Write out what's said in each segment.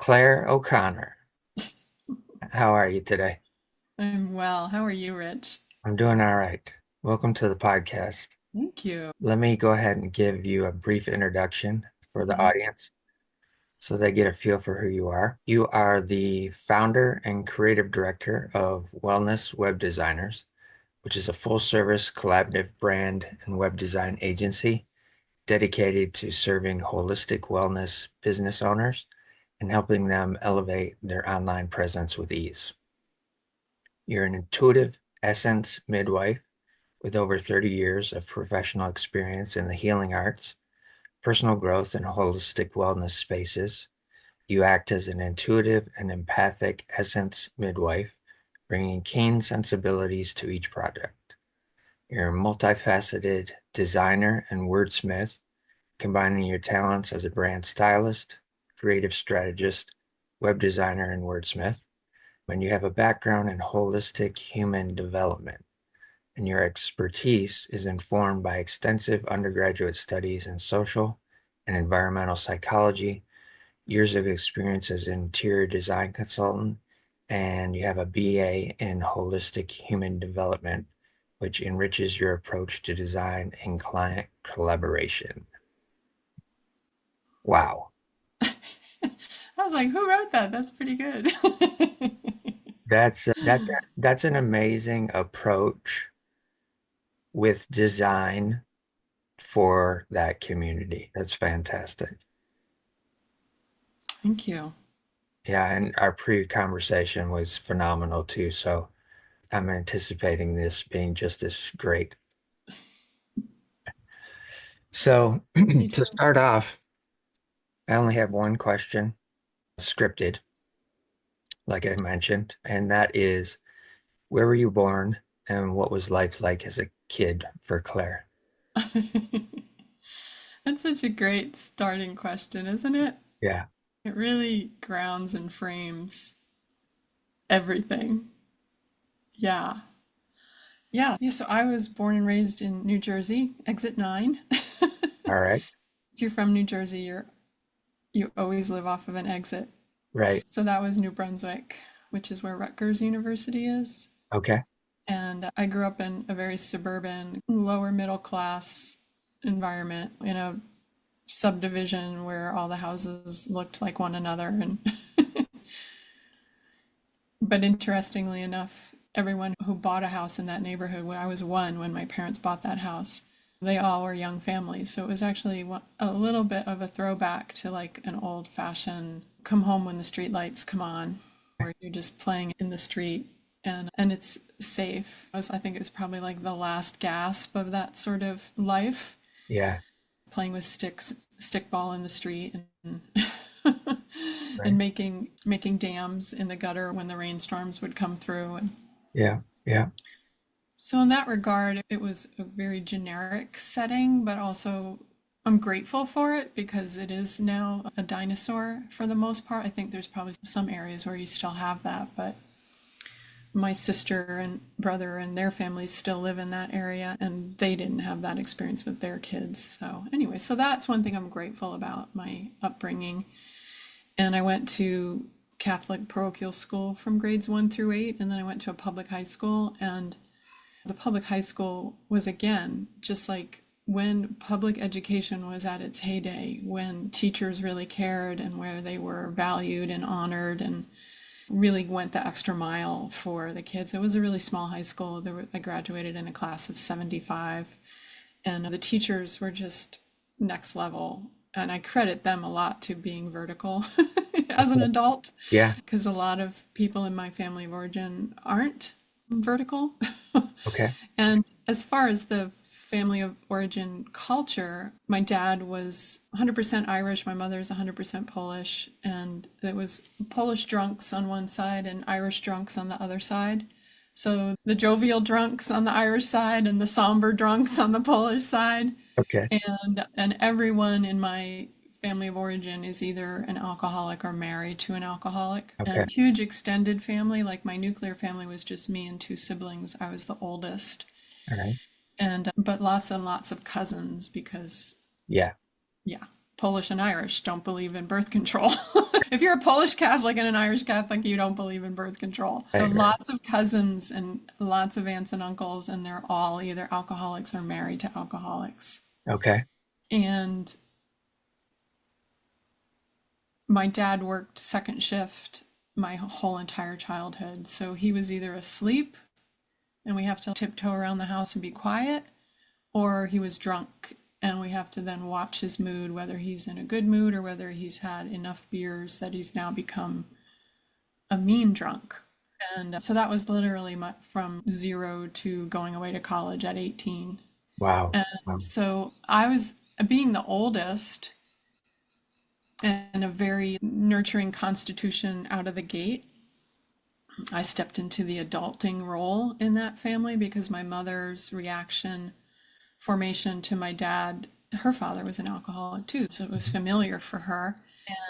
Claire O'Connor. How are you today? I'm well. How are you, Rich? I'm doing all right. Welcome to the podcast. Thank you. Let me go ahead and give you a brief introduction for the Mhm. audience so they get a feel for who you are. You are the founder and creative director of Wellness Web Designers, which is a full-service collaborative brand and web design agency dedicated to serving holistic wellness business owners and helping them elevate their online presence with ease. You're an intuitive essence midwife with over 30 years of professional experience in the healing arts, personal growth, and holistic wellness spaces. You act as an intuitive and empathic essence midwife, bringing keen sensibilities to each project. You're a multifaceted designer and wordsmith, combining your talents as a brand stylist, creative strategist, web designer, and wordsmith. And you have a background in holistic human development, and your expertise is informed by extensive undergraduate studies in social and environmental psychology, years of experience as an interior design consultant, and you have a BA in holistic human development, which enriches your approach to design and client collaboration. Wow. I was like, who wrote that? That's pretty good. That's an amazing approach with design for that community. That's fantastic. Thank you. Yeah, and our pre-conversation was phenomenal too. So I'm anticipating this being just as great. So Me to too. start off, I only have one question, scripted, like I mentioned, and that is, where were you born and what was life like as a kid for Claire? That's such a great starting question, isn't it? Yeah. It really grounds and frames everything. Yeah. Yeah, so I was born and raised in New Jersey, exit 9. All right. If you're from New Jersey, you always live off of an exit. Right. So that was New Brunswick, which is where Rutgers University is. Okay. And I grew up in a very suburban, lower middle class environment in a subdivision where all the houses looked like one another. And but interestingly enough, everyone who bought a house in that neighborhood, when I was one, when my parents bought that house, they all were young families. So it was actually a little bit of a throwback to like an old fashioned come home when the street lights come on, where you're just playing in the street and it's safe. I think it was probably like the last gasp of that sort of life, Yeah. playing with sticks, stickball in the street, and Right. and making dams in the gutter when the rainstorms would come through. And Yeah. Yeah. so in that regard, it was a very generic setting, but also I'm grateful for it because it is now a dinosaur for the most part. I think there's probably some areas where you still have that, but my sister and brother and their families still live in that area and they didn't have that experience with their kids. So, anyway, so that's one thing I'm grateful about my upbringing. And I went to Catholic parochial school from grades 1 through 8, and then I went to a public high school. And the public high school was, again, just like when public education was at its heyday, when teachers really cared and where they were valued and honored and really went the extra mile for the kids. It was a really small high school. I graduated in a class of 75, and the teachers were just next level. And I credit them a lot to being vertical as an adult, Yeah. because a lot of people in my family of origin aren't vertical. Okay. And as far as the family of origin culture, my dad was 100% Irish, my mother's 100% Polish, and it was Polish drunks on one side and Irish drunks on the other side. So the jovial drunks on the Irish side and the somber drunks on the Polish side. Okay. And everyone in my family of origin is either an alcoholic or married to an alcoholic. Okay. And huge extended family, like my nuclear family was just me and two siblings. I was the oldest. All right. And but lots and lots of cousins because Yeah. yeah, Polish and Irish don't believe in birth control. If you're a Polish Catholic and an Irish Catholic, you don't believe in birth control. So Right, right. lots of cousins and lots of aunts and uncles, and they're all either alcoholics or married to alcoholics. Okay. And my dad worked second shift my whole entire childhood. So he was either asleep and we have to tiptoe around the house and be quiet, or he was drunk and we have to then watch his mood, whether he's in a good mood or whether he's had enough beers that he's now become a mean drunk. And so that was literally from zero to going away to college at 18. Wow. And Wow. so I was being the oldest and a very nurturing constitution out of the gate. I stepped into the adulting role in that family because my mother's reaction formation to my dad, her father was an alcoholic too, so it was familiar for her.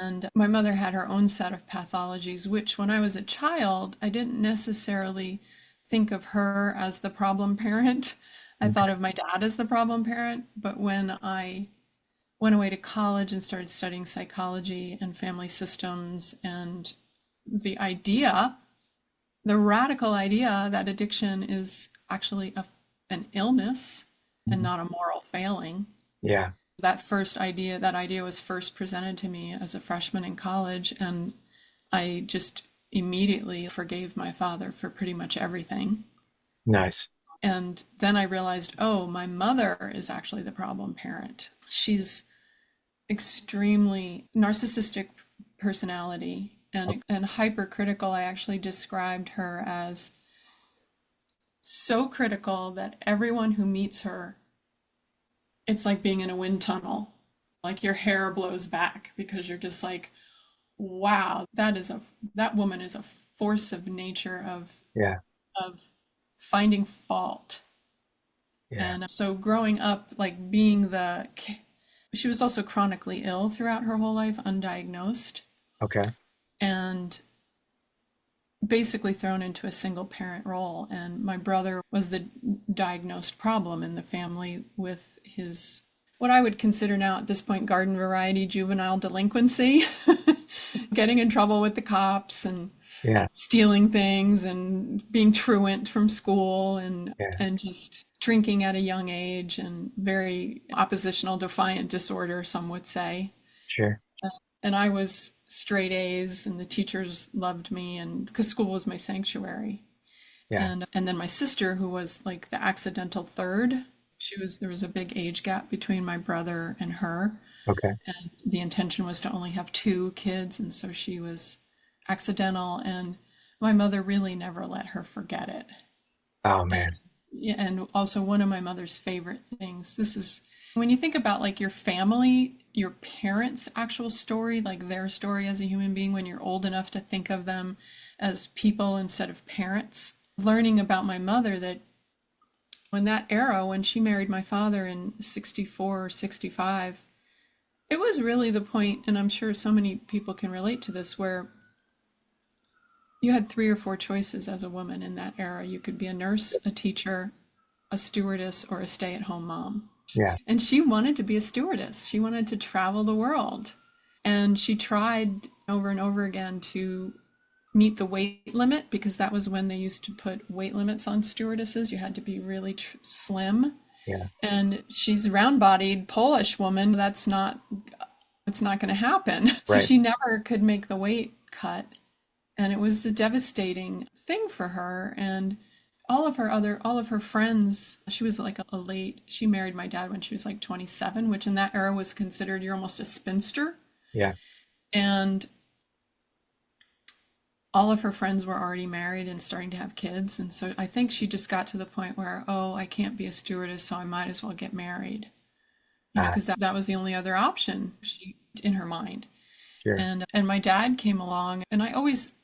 And my mother had her own set of pathologies, which when I was a child, I didn't necessarily think of her as the problem parent. I thought Okay. of my dad as the problem parent. But when I went away to college and started studying psychology and family systems and the idea, the radical idea that addiction is actually an illness and Mhm. not a moral failing. Yeah. That idea was first presented to me as a freshman in college, and I just immediately forgave my father for pretty much everything. Nice. And then I realized, oh, my mother is actually the problem parent. She's extremely narcissistic personality Okay. and hypercritical. I actually described her as so critical that everyone who meets her, it's like being in a wind tunnel. Like your hair blows back because you're just like, wow, that woman is a force of nature Yeah. of finding fault. Yeah. And so growing up, like being she was also chronically ill throughout her whole life, undiagnosed, Okay. and basically thrown into a single parent role. And my brother was the diagnosed problem in the family with his, what I would consider now at this point, garden variety juvenile delinquency, getting in trouble with the cops and Yeah. stealing things and being truant from school Yeah. and just drinking at a young age and very oppositional defiant disorder, some would say. Sure. And I was straight A's and the teachers loved me and because school was my sanctuary. Yeah. And then my sister, who was like the accidental third, there was a big age gap between my brother and her. Okay. And the intention was to only have two kids, and so she was accidental, and my mother really never let her forget it. Oh And man. yeah, and also one of my mother's favorite things, this is when you think about like your family, your parents' actual story, like their story as a human being, when you're old enough to think of them as people instead of parents. Learning about my mother, that when that era, when she married my father in 64 or 65, it was really the point, and I'm sure so many people can relate to this, where you had three or four choices as a woman in that era. You could be a nurse, a teacher, a stewardess, or a stay at home mom. Yeah. And she wanted to be a stewardess. She wanted to travel the world. And she tried over and over again to meet the weight limit because that was when they used to put weight limits on stewardesses. You had to be really slim. Yeah. And she's a round-bodied Polish woman. It's not going to happen. So Right. she never could make the weight cut. And it was a devastating thing for her. And all of her friends, she was like she married my dad when she was like 27, which in that era was considered you're almost a spinster. Yeah. And all of her friends were already married and starting to have kids. And so I think she just got to the point where, oh, I can't be a stewardess, so I might as well get married. Ah, Because that was the only other option in her mind. sure. And my dad came along, and I always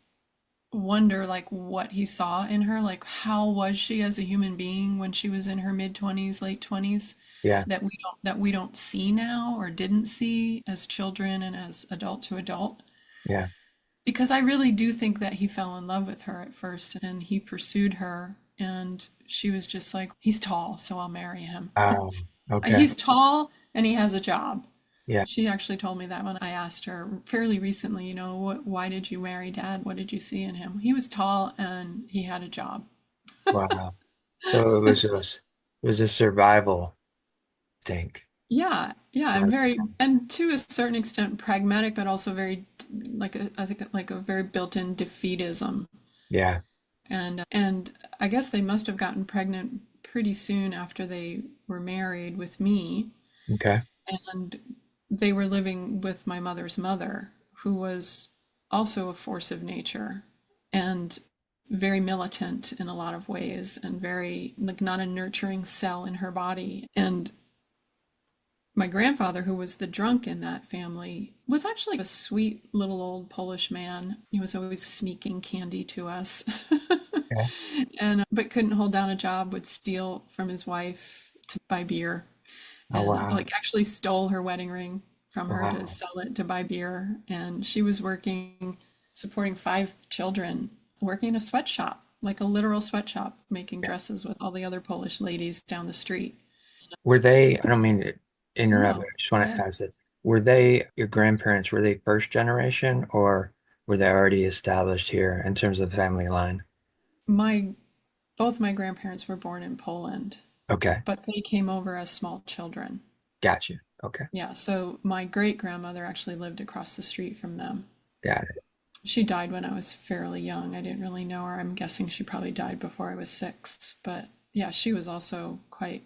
wonder like what he saw in her, like how was she as a human being when she was in her mid 20s, late 20s, Yeah. that we don't see now or didn't see as children and as adult to adult. Yeah. Because I really do think that he fell in love with her at first and he pursued her, and she was just like, he's tall, so I'll marry him. Okay. He's tall and he has a job. Yeah. She actually told me that when I asked her fairly recently, why did you marry dad? What did you see in him? He was tall and he had a job. Wow. So it was a survival thing. Yeah, yeah, and very, and to a certain extent pragmatic, but also very I think like a very built-in defeatism. Yeah. And I guess they must have gotten pregnant pretty soon after they were married with me, Okay. and they were living with my mother's mother, who was also a force of nature and very militant in a lot of ways and very like not a nurturing cell in her body. And my grandfather, who was the drunk in that family, was actually a sweet little old Polish man. He was always sneaking candy to us. Okay. And but couldn't hold down a job, would steal from his wife to buy beer, Oh, and wow. like actually stole her wedding ring from her to Wow. sell it to buy beer. And she was working, supporting 5 children, working in a sweatshop, like a literal sweatshop, making Yeah. dresses with all the other Polish ladies down the street. Were they, I don't mean to interrupt, but No, I just go want to ahead. ask it. Were they, your grandparents, were they first generation or were they already established here in terms of the family line? My Both my grandparents were born in Poland, Okay. but they came over as small children. Got you. Okay. Yeah, so my great grandmother actually lived across the street from them. Got it. She died when I was fairly young. I didn't really know her. I'm guessing she probably died before I was 6. But yeah, she was also quite.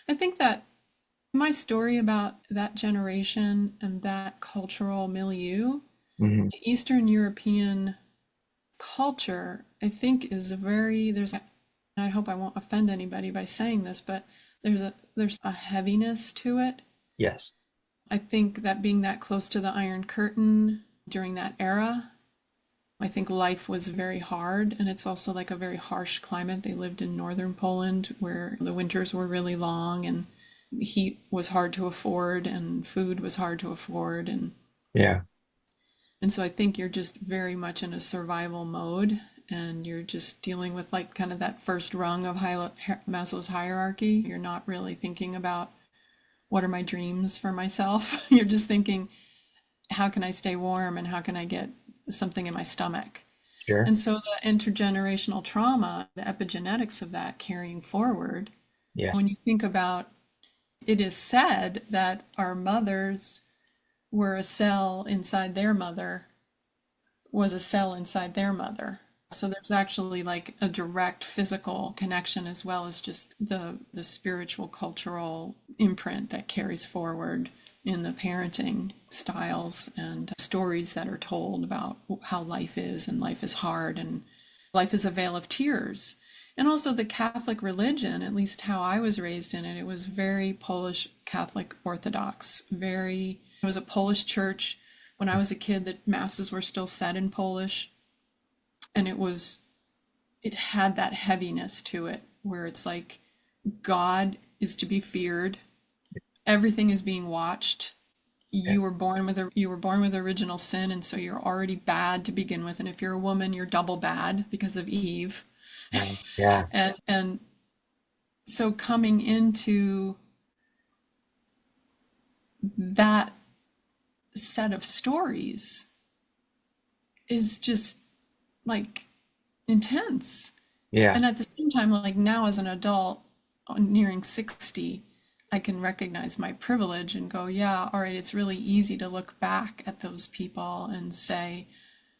I think that my story about that generation and that cultural milieu, Hmm. Eastern European culture, I think is a very, I hope I won't offend anybody by saying this, but there's a heaviness to it. Yes. I think that being that close to the Iron Curtain during that era, I think life was very hard, and it's also like a very harsh climate. They lived in northern Poland where the winters were really long and heat was hard to afford and food was hard to afford, Yeah. and so I think you're just very much in a survival mode, and you're just dealing with like kind of that first rung of Maslow's hierarchy. You're not really thinking about what are my dreams for myself. You're just thinking, how can I stay warm and how can I get something in my stomach? Sure. And so the intergenerational trauma, the epigenetics of that carrying forward, Yes. when you think about it is said that our mothers were a cell inside their mother, was a cell inside their mother. So there's actually like a direct physical connection as well as just the spiritual cultural imprint that carries forward in the parenting styles and stories that are told about how life is, and life is hard and life is a vale of tears. And also the Catholic religion, at least how I was raised in it, it was very Polish Catholic Orthodox. It was a Polish church. When I was a kid, the masses were still said in Polish, and it had that heaviness to it where it's like God is to be feared. Everything is being watched. Yeah. You were born with original sin, and so you're already bad to begin with. And if you're a woman, you're double bad because of Eve. Yeah. And so coming into that set of stories is just like intense. Yeah. And at the same time, like now as an adult, nearing 60, I can recognize my privilege and go, yeah, all right, it's really easy to look back at those people and say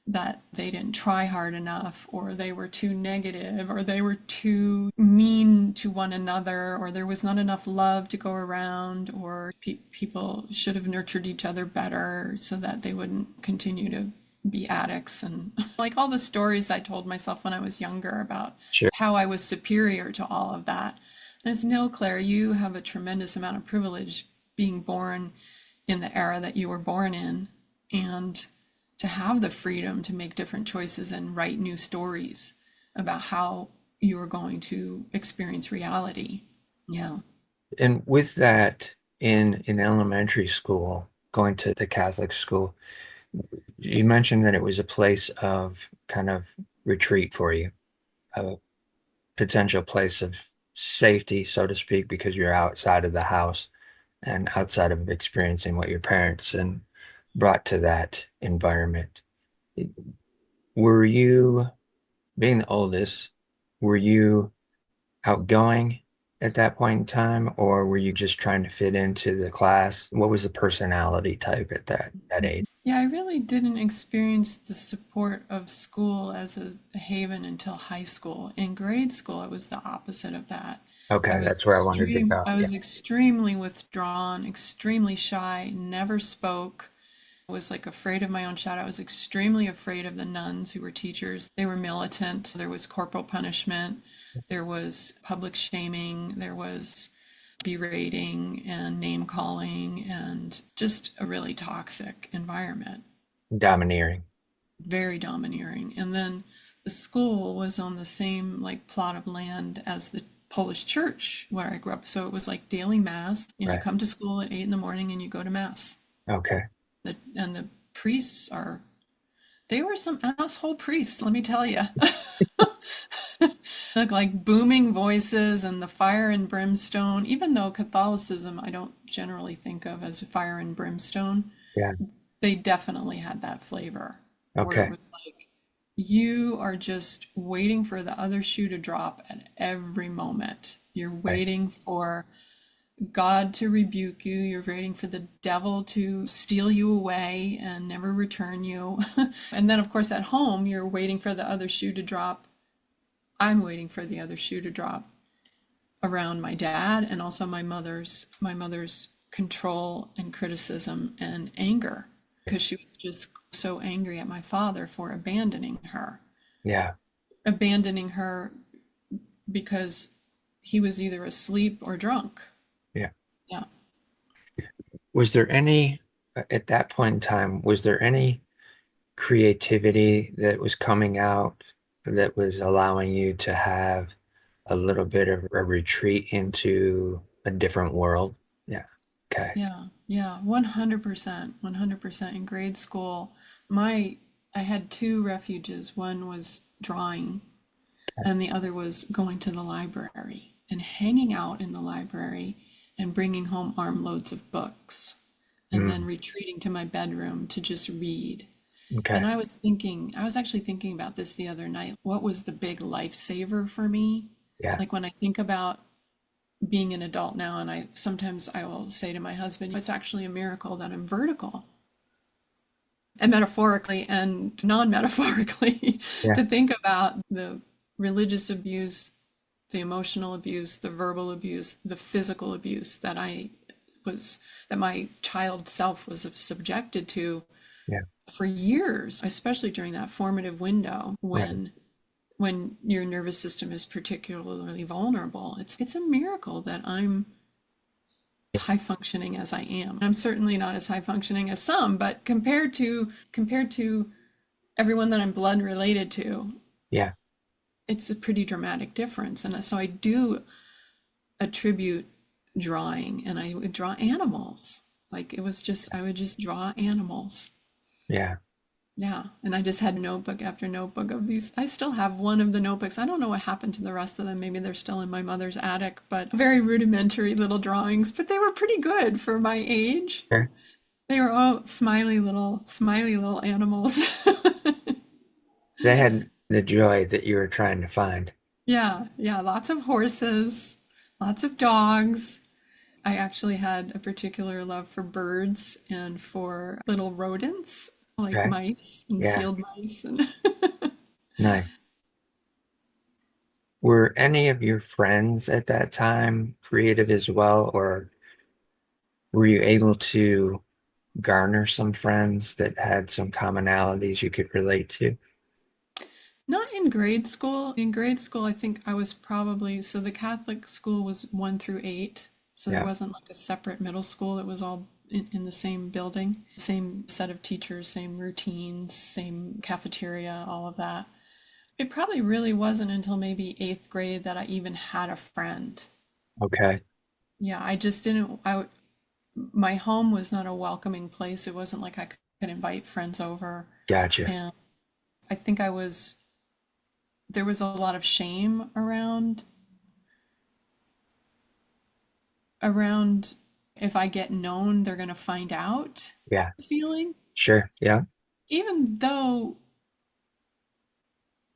that they didn't try hard enough, or they were too negative, or they were too mean to one another, or there was not enough love to go around, or people should have nurtured each other better so that they wouldn't continue to be addicts, and like all the stories I told myself when I was younger about Sure. how I was superior to all of that. And it's no, Claire, you have a tremendous amount of privilege being born in the era that you were born in, and to have the freedom to make different choices and write new stories about how you are going to experience reality. Yeah. And with that, in elementary school, going to the Catholic school, you mentioned that it was a place of kind of retreat for you, a potential place of safety, so to speak, because you're outside of the house. and outside of experiencing what your parents and brought to that environment. Were you, being the oldest, were you outgoing at that point in time, or were you just trying to fit into the class? What was the personality type at that age? Yeah, I really didn't experience the support of school as a haven until high school. In grade school, it was the opposite of that. Okay, that's where I wanted to go. I Yeah. was extremely withdrawn, extremely shy, never spoke. I was like afraid of my own shadow. I was extremely afraid of the nuns who were teachers. They were militant. There was corporal punishment. There was public shaming. There was berating and name calling and just a really toxic environment, Domineering. very domineering. And then the school was on the same like plot of land as the Polish church where I grew up. So it was like daily mass, and you Right. come to school at 8 in the morning and you go to mass. Okay. And the priests are, they were some asshole priests, let me tell you. Look, like booming voices and the fire and brimstone, even though Catholicism I don't generally think of as fire and brimstone, Yeah. they definitely had that flavor where it Okay. was like you are just waiting for the other shoe to drop at every moment. You're Right. waiting for God to rebuke you. You're waiting for the devil to steal you away and never return you. And then, of course, at home, you're waiting for the other shoe to drop. I'm waiting for the other shoe to drop around my dad and also my mother's control and criticism and anger because she was just so angry at my father for Yeah. abandoning her because he was either asleep or drunk. Yeah. Yeah. Was there any, at that point in time, was there any creativity that was coming out that was allowing you to have a little bit of a retreat into a different world? Yeah. Okay. Yeah, yeah, 100%, 100%. In grade school, my I had two refuges. One was drawing, and the other was going to the library and hanging out in the library and bringing home armloads of books and then Mm, retreating to my bedroom to just read. And okay. I was actually thinking about this the other night. What was the big lifesaver for me? Yeah. Like when I think about being an adult now, and I will say to my husband, it's actually a miracle that I'm vertical, and metaphorically and non-metaphorically, Yeah. to think about the religious abuse, the emotional abuse, the verbal abuse, the physical abuse that my child self was subjected to Yeah. for years, especially during that formative window Right. when your nervous system is particularly vulnerable. It's a miracle that I'm high functioning as I am. I'm certainly not as high functioning as some, but compared to everyone that I'm blood related to, Yeah. it's a pretty dramatic difference. And so I do attribute drawing, and I would draw animals. Like it was just I would just draw animals. Yeah. Yeah, and I just had notebook after notebook of these. I still have one of the notebooks. I don't know what happened to the rest of them. Maybe they're still in my mother's attic, but very rudimentary little drawings, but they were pretty good for my age. Okay. They were all smiley little animals. They had the joy that you were trying to find. Yeah, yeah, lots of horses, lots of dogs. I actually had a particular love for birds and for little rodents like Okay. mice and Yeah. field mice and Nice. Were any of your friends at that time creative as well, or were you able to garner some friends that had some commonalities you could relate to? not in grade school. In grade school, I think I was probably, so the Catholic school was 1 through 8. So there Yeah. wasn't like a separate middle school. It was all in the same building, same set of teachers, same routines, same cafeteria, all of that. It probably really wasn't until maybe 8th grade that I even had a friend. Okay. Yeah, I just didn't, my home was not a welcoming place. It wasn't like I could invite friends over. Gotcha. And I think there was a lot of shame around if I get known, they're going to find out Yeah. feeling. Sure. Yeah. Even though,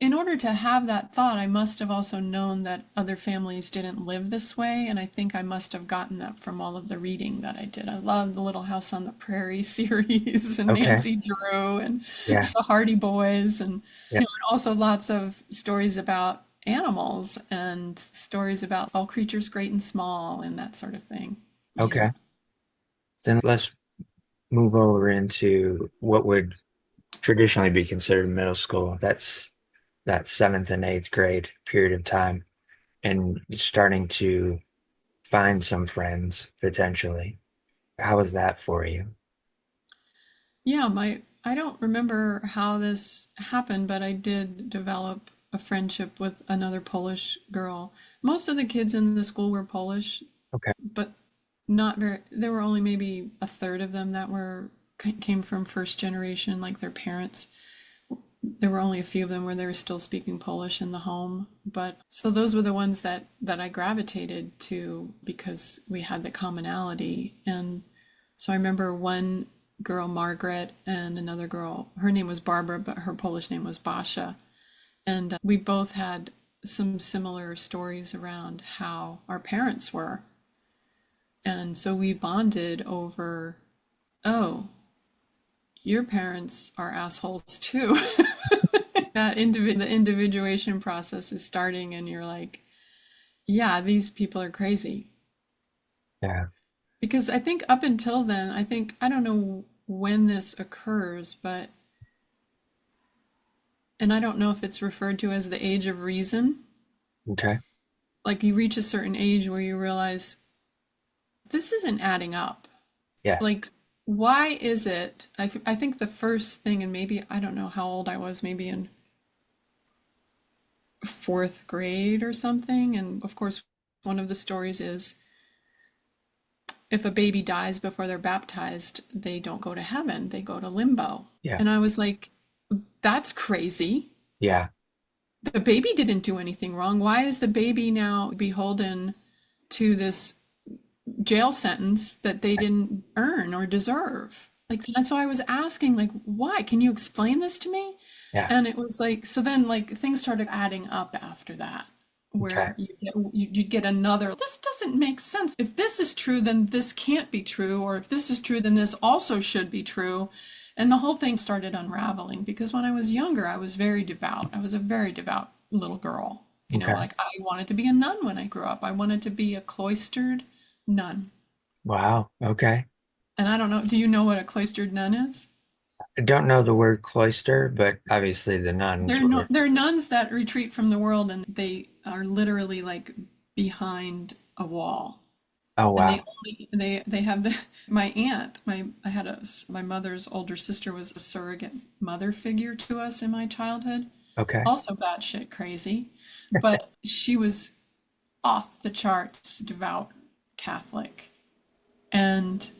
in order to have that thought, I must have also known that other families didn't live this way. And I think I must have gotten that from all of the reading that I did. I love the Little House on the Prairie series and Okay. Nancy Drew and Yeah. the Hardy Boys. And, Yeah. and also lots of stories about animals and stories about all creatures great and small and that sort of thing. Yeah. Okay. Then let's move over into what would traditionally be considered middle school. That's that seventh and eighth grade period of time, and you're starting to find some friends potentially. How was that for you? Yeah, I don't remember how this happened, but I did develop a friendship with another Polish girl. Most of the kids in the school were Polish, Okay. but not very, there were only maybe a third of them that were came from first generation, like their parents. There were only a few of them where they were still speaking Polish in the home. But so those were the ones that I gravitated to because we had the commonality. And so I remember one girl, Margaret, and another girl, her name was Barbara, but her Polish name was Basia. And we both had some similar stories around how our parents were. And so we bonded over, oh, your parents are assholes too. The individuation process is starting, and you're like, yeah, these people are crazy. Yeah. Because I think up until then, I don't know when this occurs, but, and I don't know if it's referred to as the age of reason. Okay. Like you reach a certain age where you realize this isn't adding up. Yes. Like, why is it? I think the first thing, and maybe, I don't know how old I was, maybe in fourth grade or something. And of course, one of the stories is if a baby dies before they're baptized, they don't go to heaven, they go to limbo. Yeah. And I was like, that's crazy. Yeah. The baby didn't do anything wrong. Why is the baby now beholden to this jail sentence that they didn't earn or deserve? Like, and so I was asking, like, why? Can you explain this to me? Yeah. And it was like, so then like things started adding up after that, Okay. where you get another, this doesn't make sense. If this is true, then this can't be true. Or if this is true, then this also should be true. And the whole thing started unraveling because when I was younger, I was very devout. I was a very devout little girl. You know, Okay. like I wanted to be a nun when I grew up. I wanted to be a cloistered nun. Wow. Okay. And I don't know, do you know what a cloistered nun is? I don't know the word cloister, but obviously the nuns They're no, were. they're nuns that retreat from the world and they are literally like behind a wall. Oh, And wow. they have the my aunt, my mother's older sister was a surrogate mother figure to us in my childhood. Okay. Also batshit crazy, but she was off the charts devout Catholic. And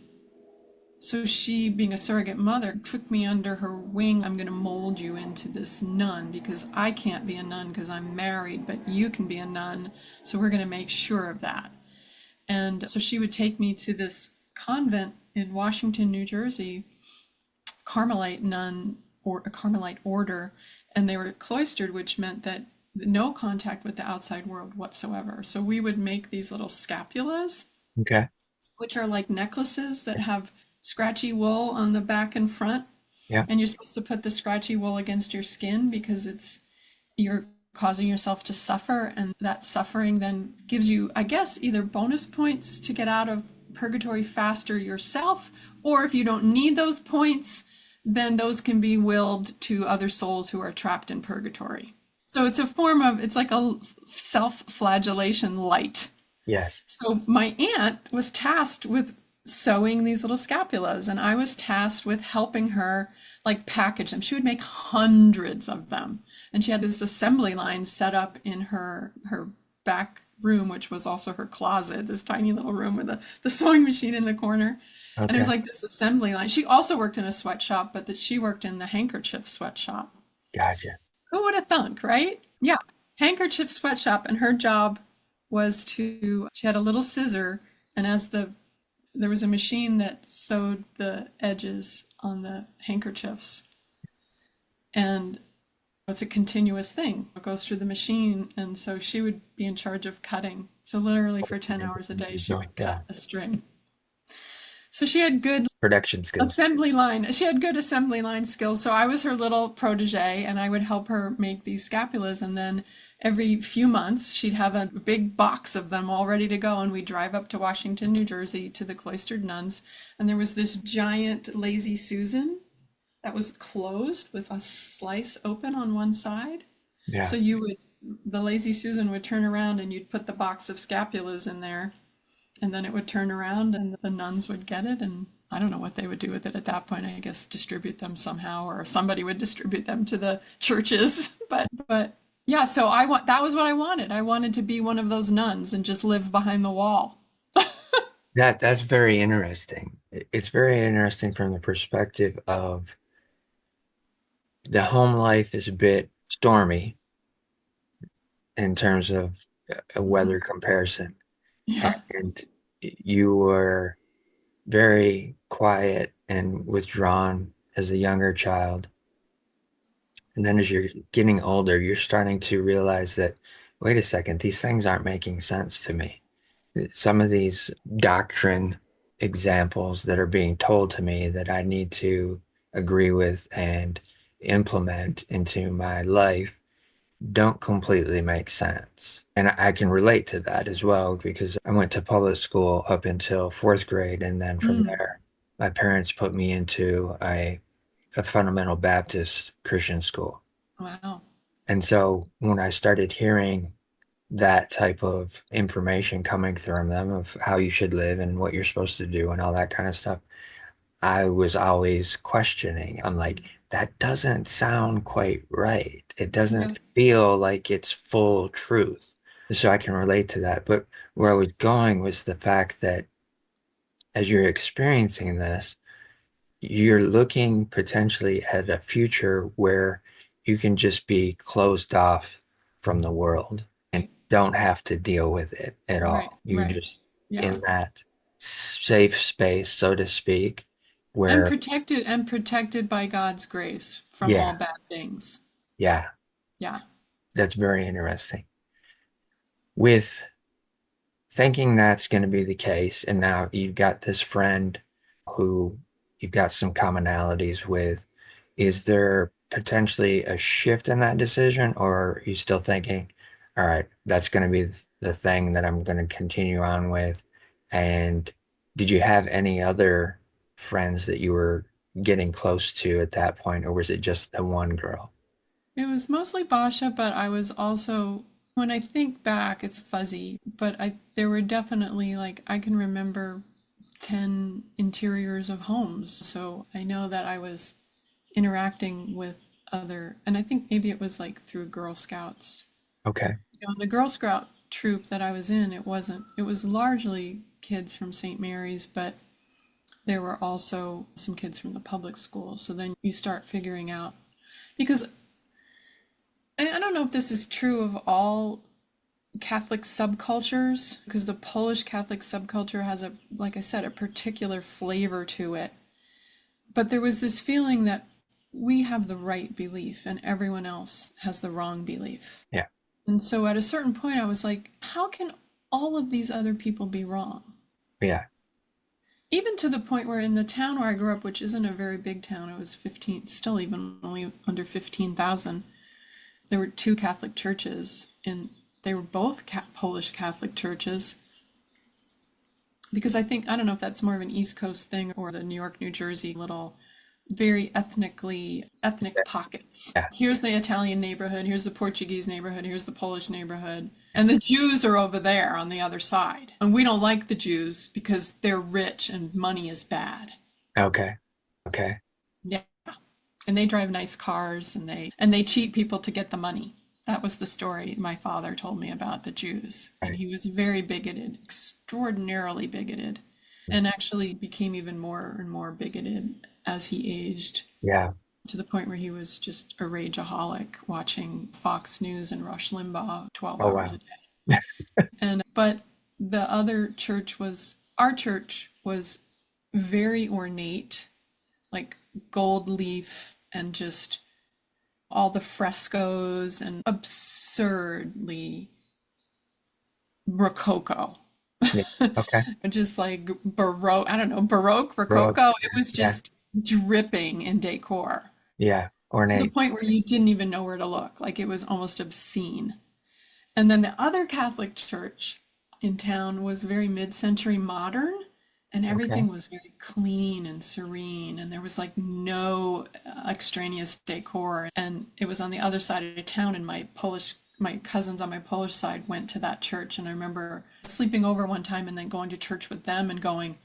so she, being a surrogate mother, took me under her wing. I'm going to mold you into this nun because I can't be a nun because I'm married, but you can be a nun. So we're going to make sure of that. And so she would take me to this convent in Washington, New Jersey, Carmelite nun or a Carmelite order, and they were cloistered, which meant that no contact with the outside world whatsoever. So we would make these little scapulas, Okay. which are like necklaces that have scratchy wool on the back and front. Yeah. And you're supposed to put the scratchy wool against your skin because you're causing yourself to suffer. And that suffering then gives you, I guess, either bonus points to get out of purgatory faster yourself, or if you don't need those points, then those can be willed to other souls who are trapped in purgatory. So it's like a self-flagellation light. Yes. So my aunt was tasked with sewing these little scapulas, and I was tasked with helping her like package them. She would make hundreds of them, and she had this assembly line set up in her back room, which was also her closet, this tiny little room with the sewing machine in the corner. And it was Okay. like this assembly line. She also worked in a sweatshop, but that she worked in the handkerchief sweatshop. Gotcha. Who would have thunk, right? Yeah, handkerchief sweatshop, and her job was she had a little scissor, and as the there was a machine that sewed the edges on the handkerchiefs, and it's a continuous thing. It goes through the machine, and so she would be in charge of cutting. So literally for 10 hours a day, she would cut a string. So she had good Production skills. assembly line. She had good assembly line skills. So I was her little protege, and I would help her make these scapulas. And then every few months, she'd have a big box of them all ready to go. And we'd drive up to Washington, New Jersey to the cloistered nuns. And there was this giant Lazy Susan that was closed with a slice open on one side. Yeah. So the Lazy Susan would turn around and you'd put the box of scapulas in there, and then it would turn around and the nuns would get it. And I don't know what they would do with it at that point. I guess distribute them somehow, or somebody would distribute them to the churches. But yeah, so that was what I wanted. I wanted to be one of those nuns and just live behind the wall. That's very interesting. It's very interesting from the perspective of the home life is a bit stormy in terms of a weather comparison. Yeah. And you were very quiet and withdrawn as a younger child. And then as you're getting older, you're starting to realize that, wait a second, these things aren't making sense to me. Some of these doctrine examples that are being told to me that I need to agree with and implement into my life don't completely make sense. And I can relate to that as well because I went to public school up until fourth grade. And then from Mm, there, my parents put me into a fundamental Baptist Christian school. wow. And so when I started hearing that type of information coming from them of how you should live and what you're supposed to do and all that kind of stuff, I was always questioning. I'm like, that doesn't sound quite right. It Yeah. doesn't feel like it's full truth. So I can relate to that. But where I was going was the fact that as you're experiencing this, you're looking potentially at a future where you can just be closed off from the world and Right. don't have to deal with it at Right. all. You're Right. just Yeah. in that safe space, so to speak, And where, protected by God's grace from all yeah, bad things. yeah, Yeah. that's very interesting. With thinking that's going to be the case, and now you've got this friend who you've got some commonalities with, is there potentially a shift in that decision, or are you still thinking, all right, that's going to be the thing that I'm going to continue on with? And did you have any other friends that you were getting close to at that point, or was it just the one girl? It was mostly Basha, but I was also, when I think back, it's fuzzy, but there were definitely, like, I can remember 10 interiors of homes. So I know that I was interacting with and I think maybe it was like through Girl Scouts. Okay. The Girl Scout troop that I was in, it was largely kids from St. Mary's, but there were also some kids from the public school. So then you start figuring out, because I don't know if this is true of all Catholic subcultures, because the Polish Catholic subculture has like I said, a particular flavor to it. But there was this feeling that we have the right belief and everyone else has the wrong belief. Yeah. And so at a certain point, I was like, how can all of these other people be wrong? Yeah. Even to the point where in the town where I grew up, which isn't a very big town, it was 15, still even only under 15,000, there were two Catholic churches, and they were both Polish Catholic churches. Because I don't know if that's more of an East Coast thing or the New York, New Jersey little very ethnic pockets. Yeah. Here's the Italian neighborhood, here's the Portuguese neighborhood, here's the Polish neighborhood, and the Jews are over there on the other side. And we don't like the Jews because they're rich and money is bad. Okay. Okay. Yeah. And they drive nice cars and they cheat people to get the money. That was the story my father told me about the Jews. And Right. he was very bigoted, extraordinarily bigoted, and actually became even more and more bigoted as he aged, Yeah. to the point where he was just a rageaholic watching Fox News and Rush Limbaugh 12 Oh, hours wow. a day. But the other church was our church was very ornate, like gold leaf and just all the frescoes and absurdly rococo. Yeah. Okay. Just like baroque, I don't know, baroque, Rogue. rococo. It was Yeah. just dripping in decor Yeah. to the Ornate. point where you didn't even know where to look. Like it was almost obscene. And then the other Catholic church in town was very mid-century modern, and Okay. everything was very clean and serene, and there was like no extraneous decor. And it was on the other side of town, and my cousins on my Polish side went to that church, and I remember sleeping over one time and then going to church with them and going,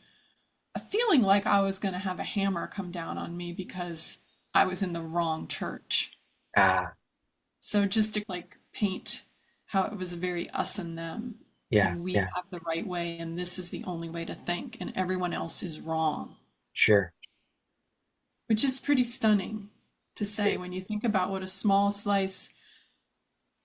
feeling like I was going to have a hammer come down on me because I was in the wrong church. Ah, So just to like paint how it was very us and them, yeah. and we Yeah. have the right way, and this is the only way to think, and everyone else is wrong, Sure. which is pretty stunning to say when you think about what a small slice.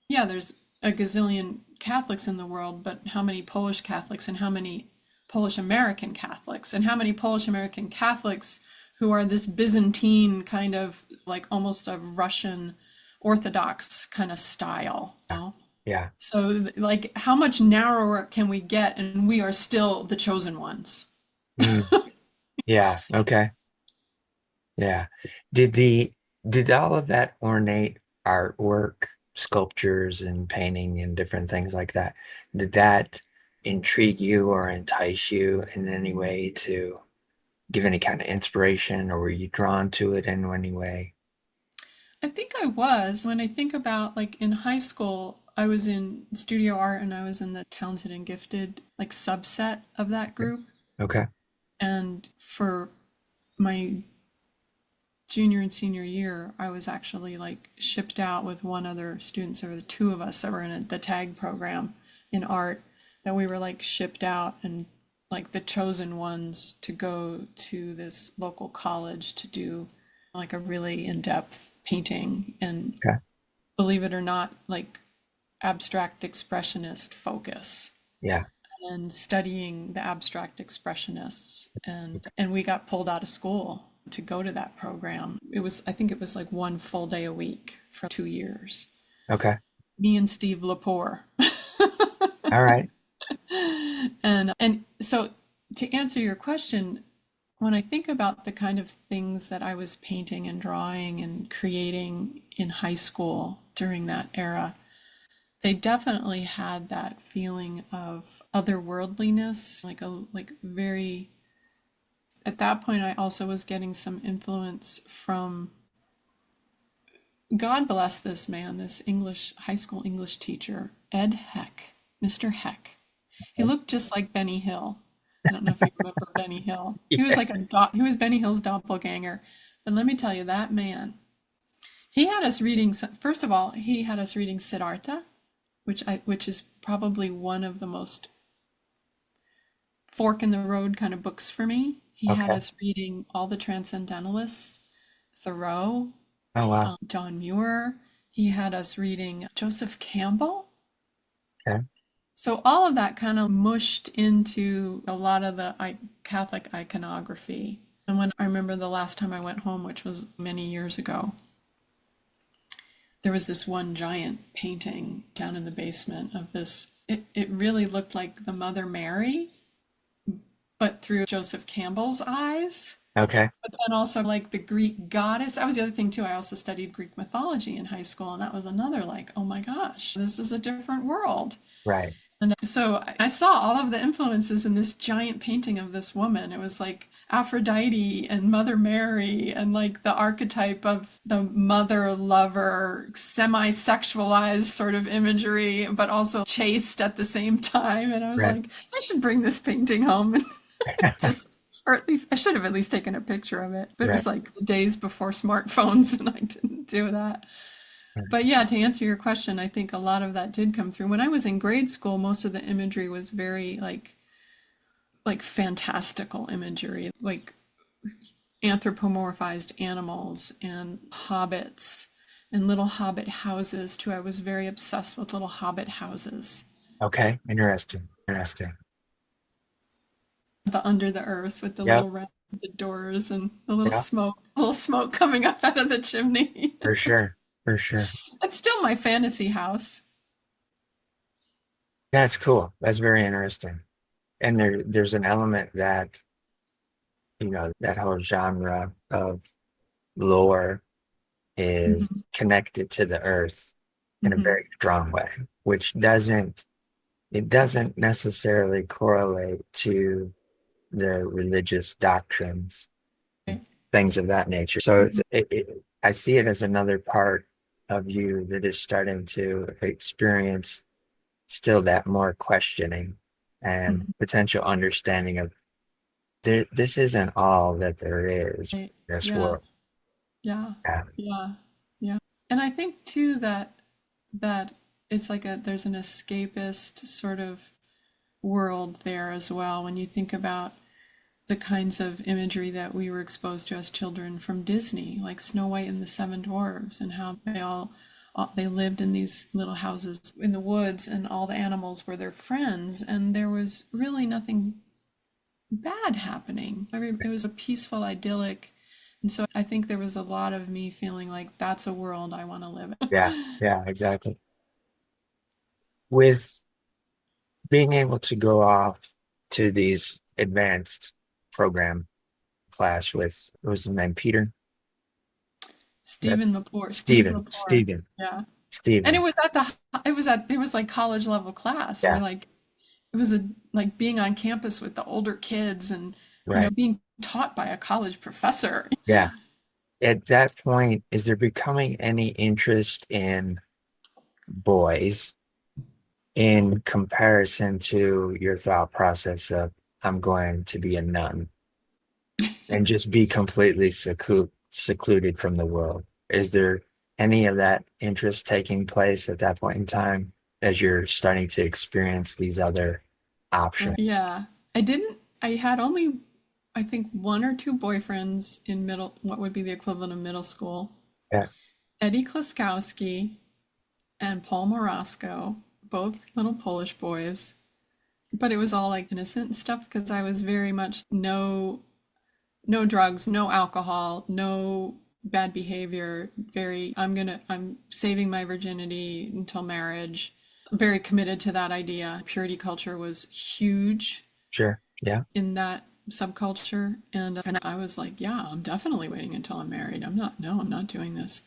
Yeah, there's a gazillion Catholics in the world, but how many Polish Catholics and how many Polish American Catholics and how many Polish American Catholics who are this Byzantine kind of like almost a Russian Orthodox kind of style, you Yeah. know? Yeah. So, like, how much narrower can we get? And we are still the chosen ones. Mm, yeah. Okay. Yeah. Did the did all of that ornate artwork, sculptures and painting and different things like that, did that intrigue you or entice you in any way to give any kind of inspiration, or were you drawn to it in any way? I think I was. When I think about, like, in high school, I was in studio art and I was in the talented and gifted, like, subset of that group. Okay. And for my junior and senior year, I was actually like shipped out with one other student. So there were the two of us that were in the tag program in art, that we were like shipped out and like the chosen ones to go to this local college to do like a really in-depth painting and, Okay. believe it or not, like abstract expressionist focus Yeah. and studying the abstract expressionists, and we got pulled out of school to go to that program. It was, I think it was like one full day a week for 2 years. Okay. Me and Steve Lepore. All right. And so to answer your question, when I think about the kind of things that I was painting and drawing and creating in high school during that era, they definitely had that feeling of otherworldliness, like a like very, at that point I also was getting some influence from, God bless this man, this English high school English teacher, Ed Heck, Mr. Heck. He looked just like Benny Hill. I don't know if you remember Benny Hill. He was Yeah. like he was Benny Hill's doppelganger. But let me tell you, that man, he had us reading, first of all, he had us reading Siddhartha, which is probably one of the most fork in the road kind of books for me. He had Okay. us reading all the Transcendentalists, Thoreau, Oh wow. John Muir. He had us reading Joseph Campbell. Okay. So all of that kind of mushed into a lot of the Catholic iconography. And when I remember the last time I went home, which was many years ago, there was this one giant painting down in the basement of this. It really looked like the Mother Mary, but through Joseph Campbell's eyes. Okay. But then also like the Greek goddess. That was the other thing too. I also studied Greek mythology in high school, and that was another like, oh my gosh, this is a different world. Right. And so I saw all of the influences in this giant painting of this woman. It was like Aphrodite and Mother Mary and like the archetype of the mother lover, semi sexualized sort of imagery, but also chaste at the same time. And I was Right. like, I should bring this painting home and just, or at least I should have at least taken a picture of it. But it Right. was like the days before smartphones and I didn't do that. Right. But yeah, to answer your question, I think a lot of that did come through. When I was in grade school, most of the imagery was very like fantastical imagery, like anthropomorphized animals and hobbits and little hobbit houses too. I was very obsessed with little hobbit houses. Okay. Interesting. Interesting. the under the earth with the Yep. little rounded doors and the Yeah. little smoke coming up out of the chimney. For sure. For sure. It's still my fantasy house. That's cool. That's very interesting. And there's an element that, that whole genre of lore is Hmm. connected to the earth in a Hmm. very strong way, which doesn't necessarily correlate to the religious doctrines, things of that nature. So I see it as another part of you that is starting to experience still that more questioning and Hmm. potential understanding of this isn't all that there is in this Yeah, world. yeah, Yeah, yeah, yeah. And I think too that it's like there's an escapist sort of world there as well when you think about the kinds of imagery that we were exposed to as children from Disney, like Snow White and the Seven Dwarfs, and how they lived in these little houses in the woods, and all the animals were their friends, and there was really nothing bad happening. It was a peaceful, idyllic, and so I think there was a lot of me feeling like that's a world I want to live yeah, in. yeah, exactly. With being able to go off to these advanced program class with, what was his name, Peter? That Steve Stephen, Lepore, Stephen, yeah. And Stephen. it was like college level class. I Yeah, mean, like it was like being on campus with the older kids and right. being taught by a college professor. Yeah. At that point, is there becoming any interest in boys in comparison to your thought process of I'm going to be a nun and just be completely secluded from the world? Is there any of that interest taking place at that point in time as you're starting to experience these other options? Yeah. I had only, I think, one or two boyfriends in what would be the equivalent of middle school. Yeah, Eddie Klaskowski and Paul Morosco, both little Polish boys. But it was all like innocent stuff because I was very much no drugs, no alcohol, no bad behavior. I'm saving my virginity until marriage. Very committed to that idea. Purity culture was huge sure. Yeah. in that subculture. And I was like, yeah, I'm definitely waiting until I'm married. I'm not doing this.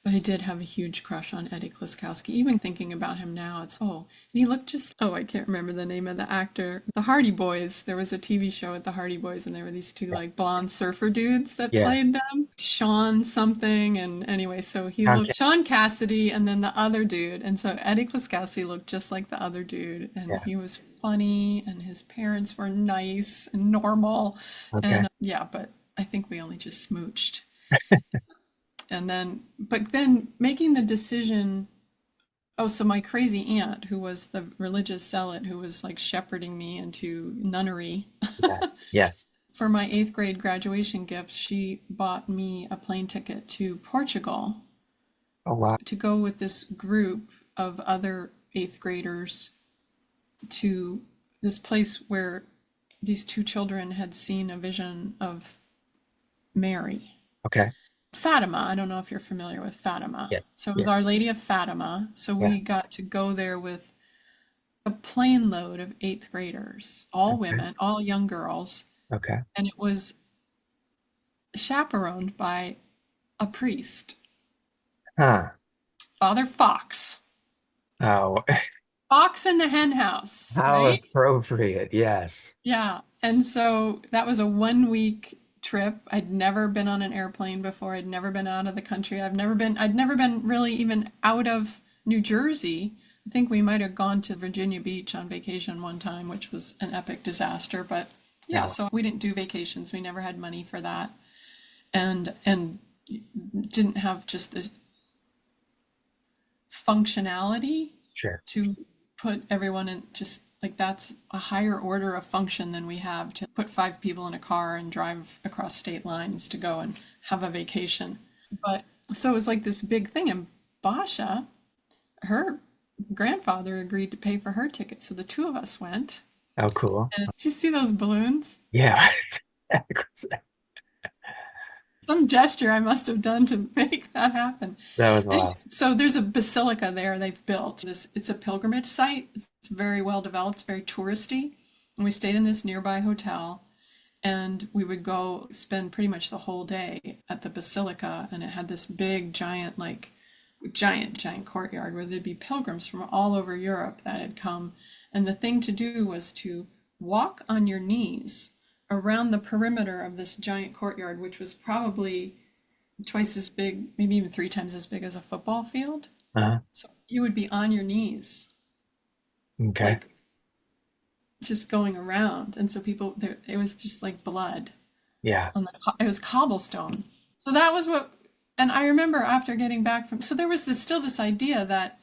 But I did have a huge crush on Eddie Klaskowski. Even thinking about him now, and he looked I can't remember the name of the actor. The Hardy Boys. There was a TV show with the Hardy Boys, and there were these two like blonde surfer dudes that Yeah. played them. Sean something, and anyway, so he Okay. looked Sean Cassidy, and then the other dude, and so Eddie Klaskowski looked just like the other dude, and Yeah. he was funny, and his parents were nice and normal, Okay. and yeah, but I think we only just smooched. But then making the decision. Oh, so my crazy aunt, who was the religious zealot who was like shepherding me into nunnery, Yeah. Yes. for my eighth grade graduation gift, she bought me a plane ticket to Portugal Oh, wow. to go with this group of other eighth graders to this place where these two children had seen a vision of Mary. Okay. Fatima. I don't know if you're familiar with Fatima. Yes. So it was Yeah. Our Lady of Fatima. So Yeah. we got to go there with a plane load of eighth graders, all Okay. women, all young girls. Okay. And it was chaperoned by a priest, Huh. Father Fox. Oh, Fox in the hen house, how right? appropriate. Yes. Yeah. And so that was a 1 week trip. I'd never been on an airplane before. I'd never been out of the country. I'd never been really even out of New Jersey. I think we might have gone to Virginia Beach on vacation one time, which was an epic disaster. But yeah, No. so we didn't do vacations. We never had money for that. And didn't have just the functionality Sure. to put everyone in, just like that's a higher order of function than we have to put five people in a car and drive across state lines to go and have a vacation. But so it was like this big thing. And Basha, her grandfather agreed to pay for her ticket. So the two of us went. Oh, cool. And did you see those balloons? Yeah. Some gesture I must have done to make that happen. That was wild. Anyways, so there's a basilica there they've built. It's a pilgrimage site. It's very well developed, very touristy. And we stayed in this nearby hotel and we would go spend pretty much the whole day at the basilica, and it had this big giant giant courtyard where there'd be pilgrims from all over Europe that had come, and the thing to do was to walk on your knees around the perimeter of this giant courtyard, which was probably twice as big, maybe even three times as big as a football field. Uh-huh. So you would be on your knees, Okay. like just going around. And so people, there, it was just like blood Yeah. on it was cobblestone. So that was what, and I remember after getting back from, so there was still this idea that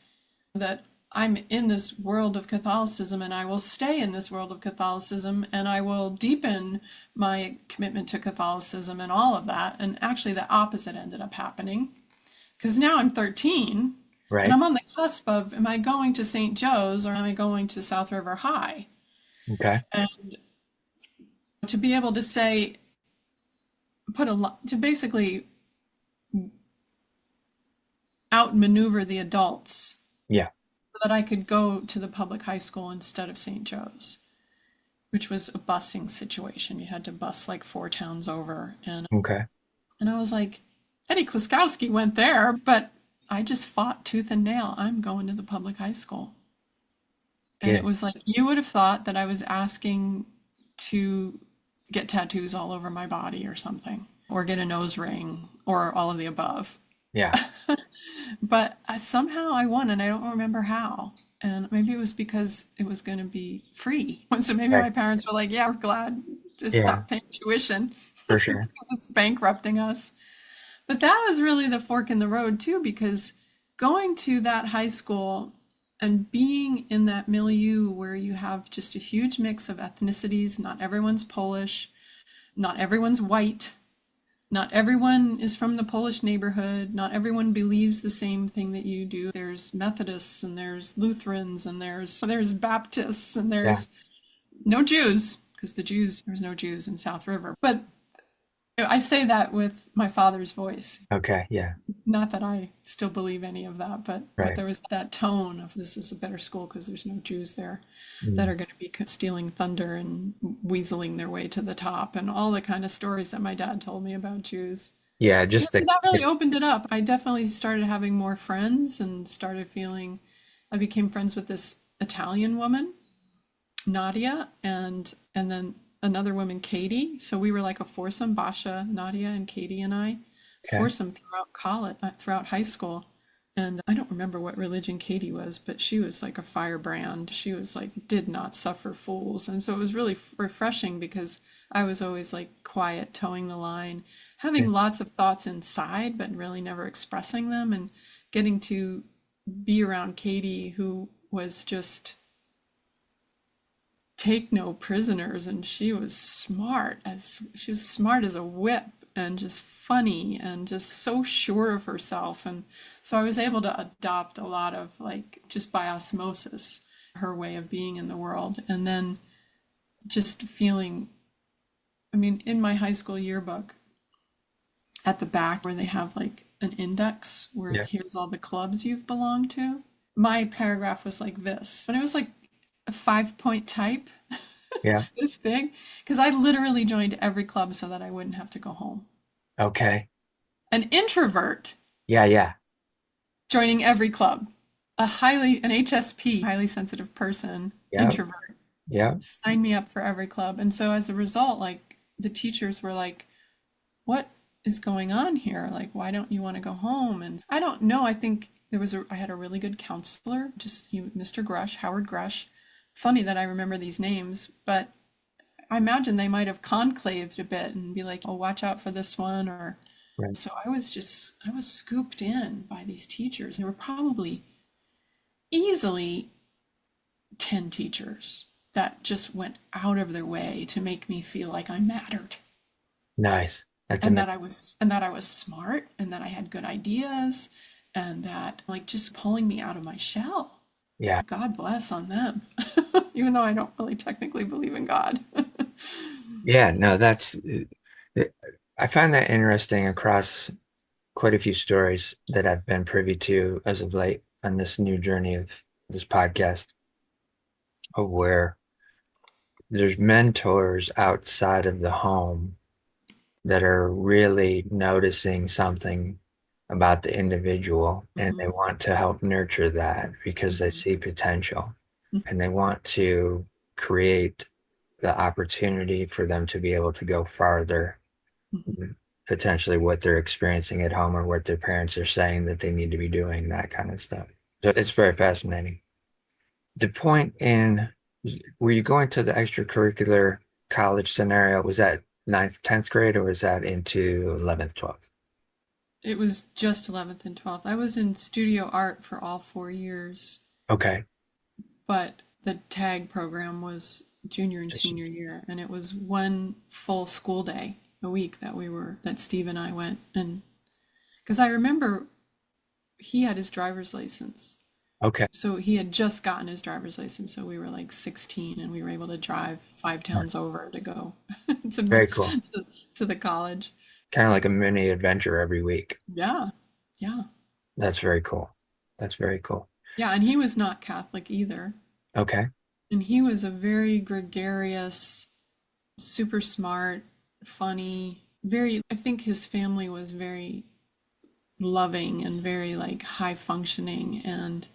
I'm in this world of Catholicism and I will stay in this world of Catholicism and I will deepen my commitment to Catholicism and all of that. And actually, the opposite ended up happening because now I'm 13 and Right. I'm on the cusp of, am I going to St. Joe's or am I going to South River High? Okay. And to be able to say, to basically outmaneuver the adults Yeah. so that I could go to the public high school instead of St. Joe's, which was a busing situation. You had to bus like 4 towns over. Okay. And I was like, Eddie Klaskowski went there, but I just fought tooth and nail. I'm going to the public high school. And Yeah. it was like, you would have thought that I was asking to get tattoos all over my body or something, or get a nose ring, or all of the above. Yeah. But somehow I won, and I don't remember how. And maybe it was because it was going to be free. So maybe Right. my parents were like, yeah, we're glad to Yeah. stop paying tuition For because sure. it's bankrupting us. But that was really the fork in the road, too, because going to that high school and being in that milieu where you have just a huge mix of ethnicities, not everyone's Polish, not everyone's white, not everyone is from the Polish neighborhood. Not everyone believes the same thing that you do. There's Methodists and there's Lutherans and there's Baptists and Yeah. there's no Jews because there's no Jews in South River. But I say that with my father's voice. Okay. Yeah. Not that I still believe any of that, but Right. there was that tone of this is a better school because there's no Jews there that Mm. are going to be stealing thunder and weaseling their way to the top and all the kind of stories that my dad told me about Jews. Yeah. Yeah, Just so the, that really opened it up. I definitely started having more friends and I became friends with this Italian woman, Nadia, and then another woman, Katie. So we were like a foursome, Basha, Nadia, and Katie and I, okay. foursome throughout college, throughout high school. And I don't remember what religion Katie was, but she was like a firebrand. She was like, did not suffer fools. And so it was really refreshing because I was always like quiet, towing the line, Yeah. having lots of thoughts inside, but really never expressing them. And getting to be around Katie, who was just take no prisoners, and she was smart as a whip and just funny and just so sure of herself. And so I was able to adopt a lot of, like, just by osmosis, her way of being in the world. And then just feeling, I mean, in my high school yearbook at the back where they have like an index where Yeah. it's here's all the clubs you've belonged to, my paragraph was like this, and it was like a 5 point type, Yeah. this big, because I literally joined every club so that I wouldn't have to go home. Okay. An introvert Yeah. Yeah. joining every club, an HSP, highly sensitive person, Yeah. introvert, Yeah. signed me up for every club. And so as a result, like the teachers were like, what is going on here? Like, why don't you want to go home? And I don't know. I think I had a really good counselor, Mr. Grush, Howard Grush. Funny that I remember these names, but I imagine they might have conclaved a bit and be like, oh, watch out for this one. Or Right. so I was scooped in by these teachers. There were probably easily 10 teachers that just went out of their way to make me feel like I mattered Nice. That's and amazing. that I was smart and that I had good ideas and that, like, just pulling me out of my shell. Yeah. God bless on them, even though I don't really technically believe in God. Yeah, no, I find that interesting across quite a few stories that I've been privy to as of late on this new journey of this podcast, of where there's mentors outside of the home that are really noticing something about the individual, and they Mhm, want to help nurture that because they mhm, see potential, and they want to create the opportunity for them to be able to go farther, mhm, potentially what they're experiencing at home or what their parents are saying that they need to be doing, that kind of stuff. So it's very fascinating. The point in, were you going to the extracurricular college scenario? Was that ninth, 10th grade, or was that into 11th, 12th? It was just 11th and 12th. I was in studio art for all 4 years, Okay. but the tag program was junior and Just, senior year, and it was one full school day a week that Steve and I went. And because I remember he had his driver's license. okay. So he had just gotten his driver's license, so we were like 16 and we were able to drive 5 towns over to go to, Very cool. to the college. Kind of like a mini adventure every week. Yeah. Yeah. That's very cool. That's very cool. Yeah, and he was not Catholic either. Okay. And he was a very gregarious, super smart, funny, very, I think his family was very loving and very like high functioning. And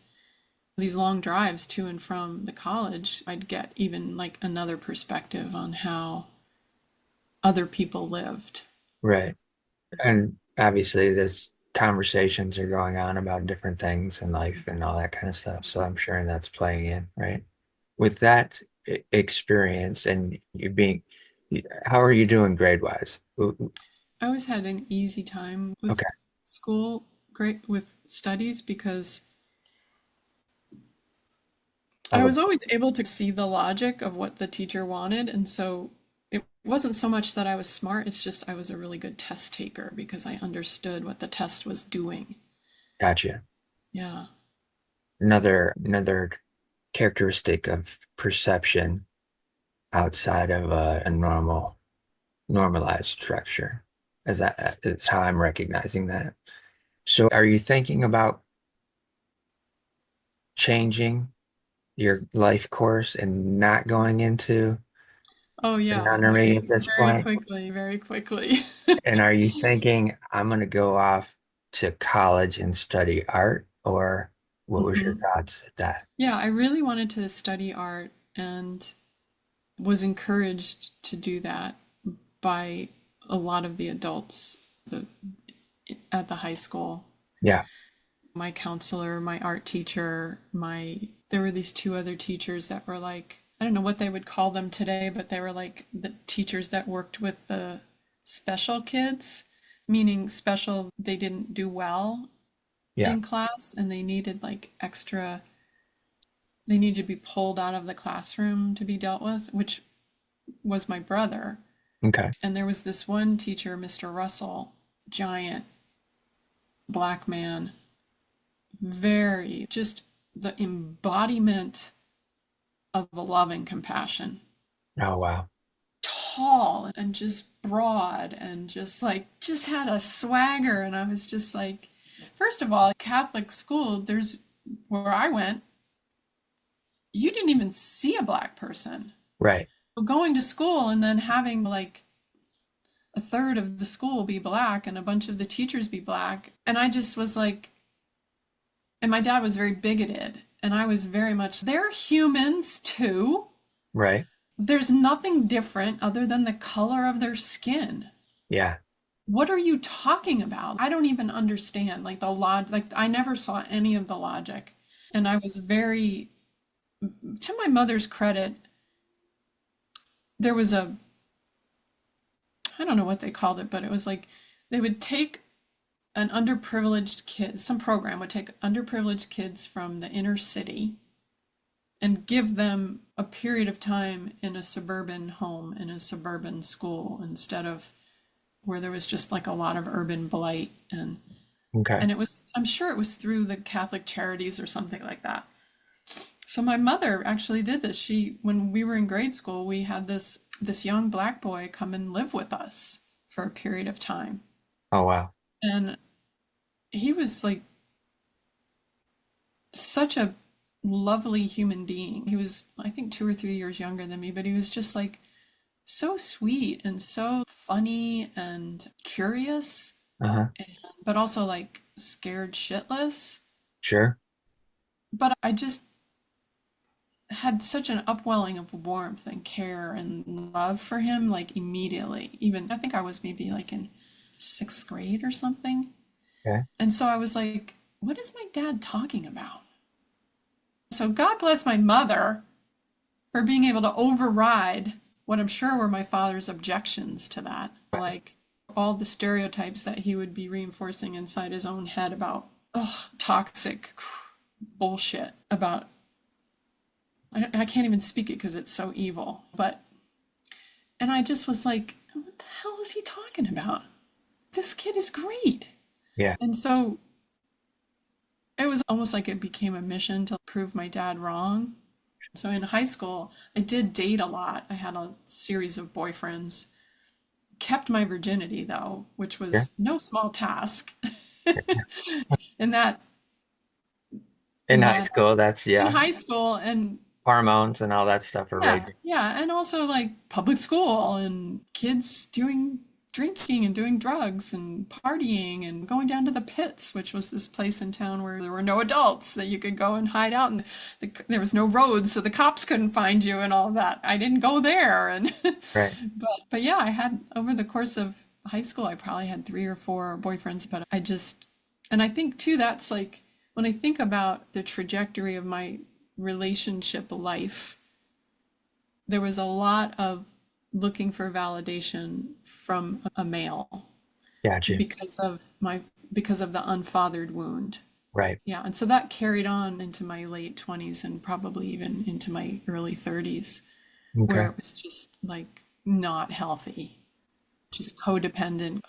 these long drives to and from the college, I'd get even like another perspective on how other people lived. Right. And obviously, there's conversations are going on about different things in life and all that kind of stuff. So I'm sure that's playing in, right? With that experience and you being, how are you doing grade wise? I always had an easy time with Okay. school, great with studies because I I love, was always able to see the logic of what the teacher wanted. And so it wasn't so much that I was smart, it's just I was a really good test taker because I understood what the test was doing. gotcha. Yeah. Another characteristic of perception outside of a normalized structure, as that is how I'm recognizing that. So are you thinking about changing your life course and not going into Oh, the yeah. nunnery at this Very point? quickly, very quickly. And are you thinking I'm going to go off to college and study art, or what was your hmm thoughts at that? Yeah, I really wanted to study art and was encouraged to do that by a lot of the adults at the high school. Yeah. My counselor, my art teacher, there were these two other teachers that were like, I don't know what they would call them today, but they were like the teachers that worked with the special kids, meaning special, they didn't do well Yeah. in class and they needed to be pulled out of the classroom to be dealt with, which was my brother. Okay. And there was this one teacher, Mr. Russell, giant black man, very just the embodiment of love and compassion. Oh, wow. Tall and just broad and just had a swagger. And I was just like, first of all, Catholic school, there's where I went, you didn't even see a black person. Right. But going to school and then having like a third of the school be black and a bunch of the teachers be black. And I just was like, and my dad was very bigoted. And I was very much, they're humans too. Right. There's nothing different other than the color of their skin. Yeah. What are you talking about? I don't even understand. Like I never saw any of the logic. And I was very, to my mother's credit, there was I don't know what they called it, but it was like they would take an underprivileged kid, some program would take underprivileged kids from the inner city and give them a period of time in a suburban home, in a suburban school, instead of where there was just like a lot of urban blight. Okay. And it was, I'm sure it was through the Catholic Charities or something like that. So my mother actually did this. When we were in grade school, we had this young black boy come and live with us for a period of time. Oh, wow. And he was like such a lovely human being. He was, I think, 2 or 3 years younger than me, but he was just like so sweet and so funny and curious, Uh-huh. but also like scared shitless. Sure. But I just had such an upwelling of warmth and care and love for him, like immediately. Even I think I was maybe like in sixth grade or something. Okay. And so I was like, what is my dad talking about? So God bless my mother for being able to override what I'm sure were my father's objections to that. Like all the stereotypes that he would be reinforcing inside his own head about toxic bullshit about I can't even speak it because it's so evil. And I just was like, what the hell is he talking about? This kid is great. Yeah. And so it was almost like it became a mission to prove my dad wrong. So in high school, I did date a lot. I had a series of boyfriends. Kept my virginity though, which Yeah. was no small task. in that In in high that school, that's, in yeah, high school and hormones and all that stuff are yeah, raging. yeah, and also like public school and kids doing drinking and doing drugs and partying and going down to the pits, which was this place in town where there were no adults that you could go and hide out, and there was no roads, so the cops couldn't find you and all that. I didn't go there, and Right. but yeah, I had over the course of high school, I probably had 3 or 4 boyfriends, but and I think too that's like when I think about the trajectory of my relationship life there was a lot of looking for validation from a male Got you. because of the unfathered wound. Right. Yeah, and so that carried on into my late 20s and probably even into my early 30s where Okay. it was just like not healthy. Just codependent.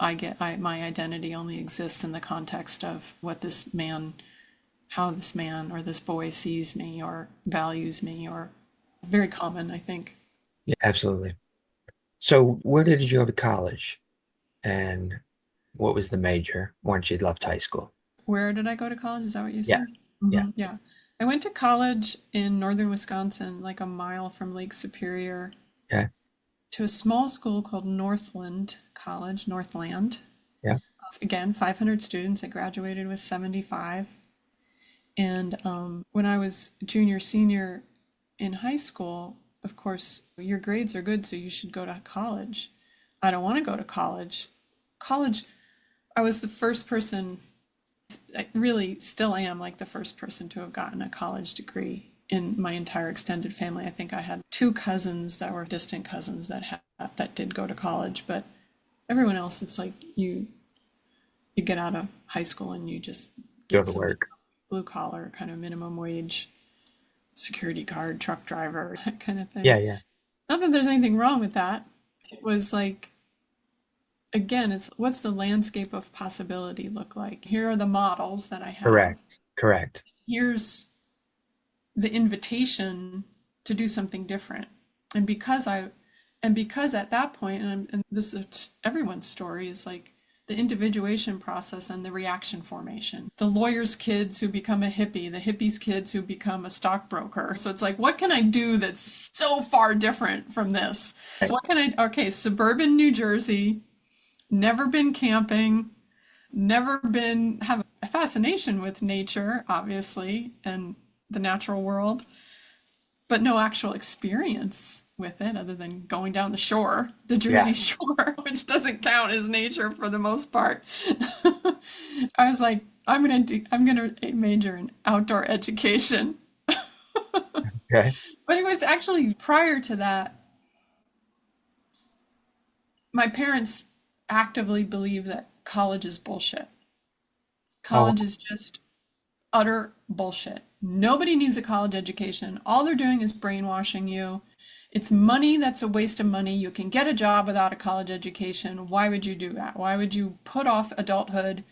My identity only exists in the context of what this man how this man or this boy sees me or values me or very common, I think. Yeah, absolutely. So where did you go to college and what was the major once you'd left high school? Where did I go to college? Is that what you Yeah. said? Yeah. Yeah. I went to college in northern Wisconsin, like a mile from Lake Superior, Okay. to a small school called Northland College, Northland. Yeah. Again, 500 students. I graduated with 75. And when I was junior, senior in high school, of course, your grades are good, so you should go to college. I don't want to go to college. College, I was the first person, I really still am like the first person to have gotten a college degree in my entire extended family. I think I had 2 cousins that were distant cousins that did go to college, but everyone else, it's like you get out of high school and you just Go get to some work. blue collar kind of minimum wage security guard, truck driver, that kind of Yeah. thing. Yeah. Not that there's anything wrong with that. It was like, again, it's what's the landscape of possibility look like? Here are the models that I have. Correct. Correct. Here's the invitation to do something different. And because at that point, and this is everyone's story, is like the individuation process and the reaction formation. The lawyer's kids who become a hippie, the hippie's kids who become a stockbroker. So it's like, what can I do that's so far different from this? So what can okay, suburban New Jersey, never been camping, never been, have a fascination with nature, obviously, and the natural world, but no actual experience with it other than going down the shore, the Yeah. Jersey Shore, which doesn't count as nature for the most part. I was like, I'm gonna major in outdoor education. Okay. But it was actually prior to that, my parents actively believe that college is bullshit. Oh, College is just utter bullshit. Nobody needs a college education. All they're doing is brainwashing you. It's money that's a waste of money. You can get a job without a college education. Why would you do that? Why would you put off adulthood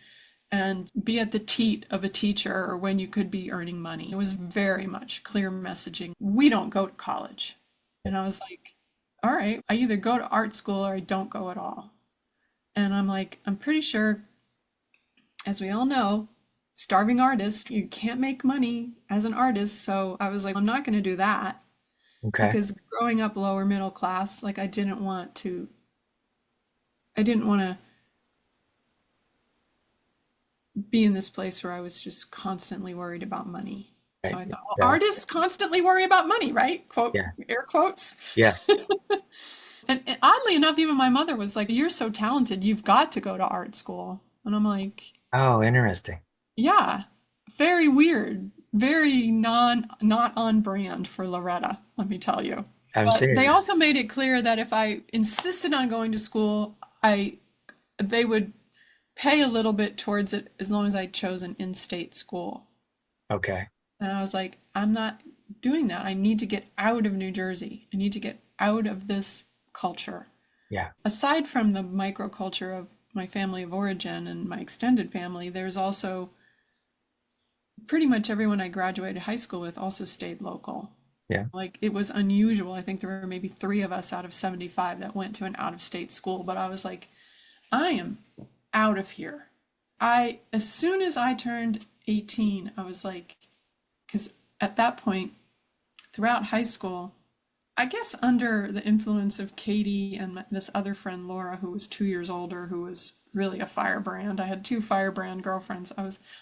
and be at the teat of a teacher or when you could be earning money. It was very much clear messaging. We don't go to college. And I was like, all right, I either go to art school or I don't go at all. And I'm like, I'm pretty sure, as we all know, starving artist, you can't make money as an artist. So I was like, I'm not going to do that Okay. because growing up lower middle class, like I didn't want to be in this place where I was just constantly worried about money. So Right. I thought, well, Yeah. artists constantly worry about money, right? Quote, Yes. air quotes. Yeah. And oddly enough, even my mother was like, you're so talented, you've got to go to art school. And I'm like, Oh, interesting. yeah, very weird, very not on brand for Loretta, let me tell you. I'm But they serious. also made it clear that if I insisted on going to school, I they would pay a little bit towards it as long as I chose an in-state school. Okay. And I was like, I'm not doing that. I need to get out of New Jersey. I need to get out of this culture. Yeah. Aside from the microculture of my family of origin and my extended family, there's also pretty much everyone I graduated high school with also stayed local. Yeah. Like it was unusual. I think there were maybe 3 of us out of 75 that went to an out of state school, but I was like, I am out of here. As soon as I turned 18, I was like, because at that point, throughout high school, I guess under the influence of Katie and this other friend Laura, who was 2 years older, who was really a firebrand. I had two firebrand girlfriends.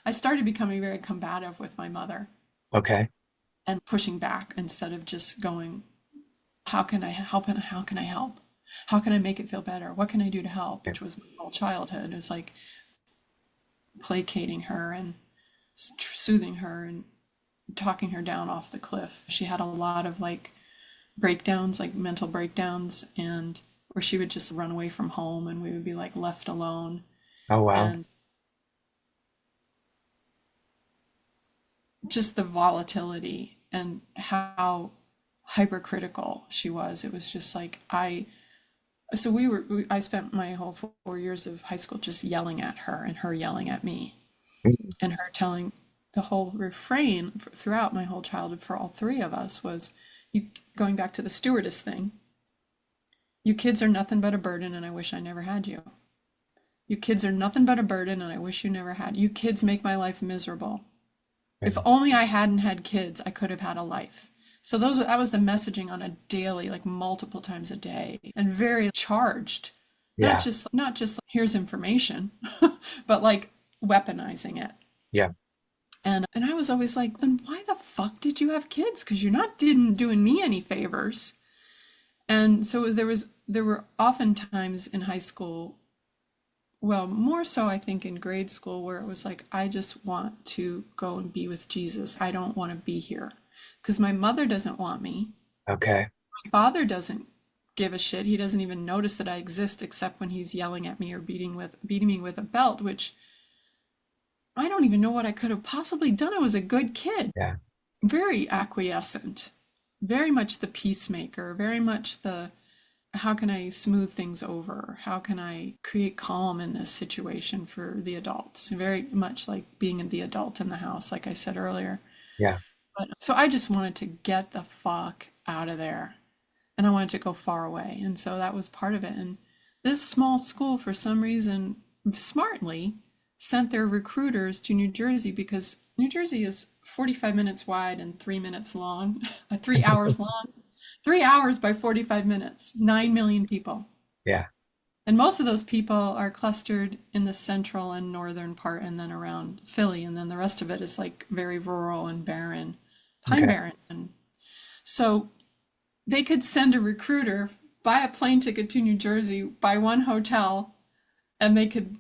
I started becoming very combative with my mother Okay. and pushing back instead of just going, how can I help? And how can I help? How can I make it feel better? What can I do to help? Yeah. Which was my whole childhood. It was like placating her and soothing her and talking her down off the cliff. She had a lot of like breakdowns, like mental breakdowns, and where she would just run away from home and we would be like left alone. Oh, wow. And just the volatility and how hypercritical she was. It was just like I spent my whole 4 years of high school just yelling at her and her yelling at me Mm. and her telling the whole refrain throughout my whole childhood for all three of us was you going back to the stewardess thing. You kids are nothing but a burden and I wish I never had you. You kids are nothing but a burden and I wish you never had. You kids make my life miserable. If Right. only I hadn't had kids, I could have had a life. So that was the messaging on a daily, like multiple times a day, and very charged. Yeah. Not just here's information, but like weaponizing it. Yeah. And I was always like, then why the fuck did you have kids? Because you're not didn't doing me any favors. And so there were often times in high school, well, more so I think in grade school, where it was like, I just want to go and be with Jesus. I don't want to be here because my mother doesn't want me. Okay. My father doesn't give a shit. He doesn't even notice that I exist except when he's yelling at me or beating me with a belt, which I don't even know what I could have possibly done. I was a good kid, Yeah. very acquiescent, very much the peacemaker, very much the how can I smooth things over? How can I create calm in this situation for the adults? Very much like being the adult in the house, like I said earlier. Yeah. But so I just wanted to get the fuck out of there and I wanted to go far away. And so that was part of it. And this small school, for some reason, smartly sent their recruiters to New Jersey because New Jersey is 45 minutes wide and 3 minutes long, 3 hours long. 3 hours by 45 minutes, 9 million people. Yeah. And most of those people are clustered in the central and northern part and then around Philly. And then the rest of it is like very rural and barren, pine Okay. barrens. And so they could send a recruiter, buy a plane ticket to New Jersey, buy one hotel, and they could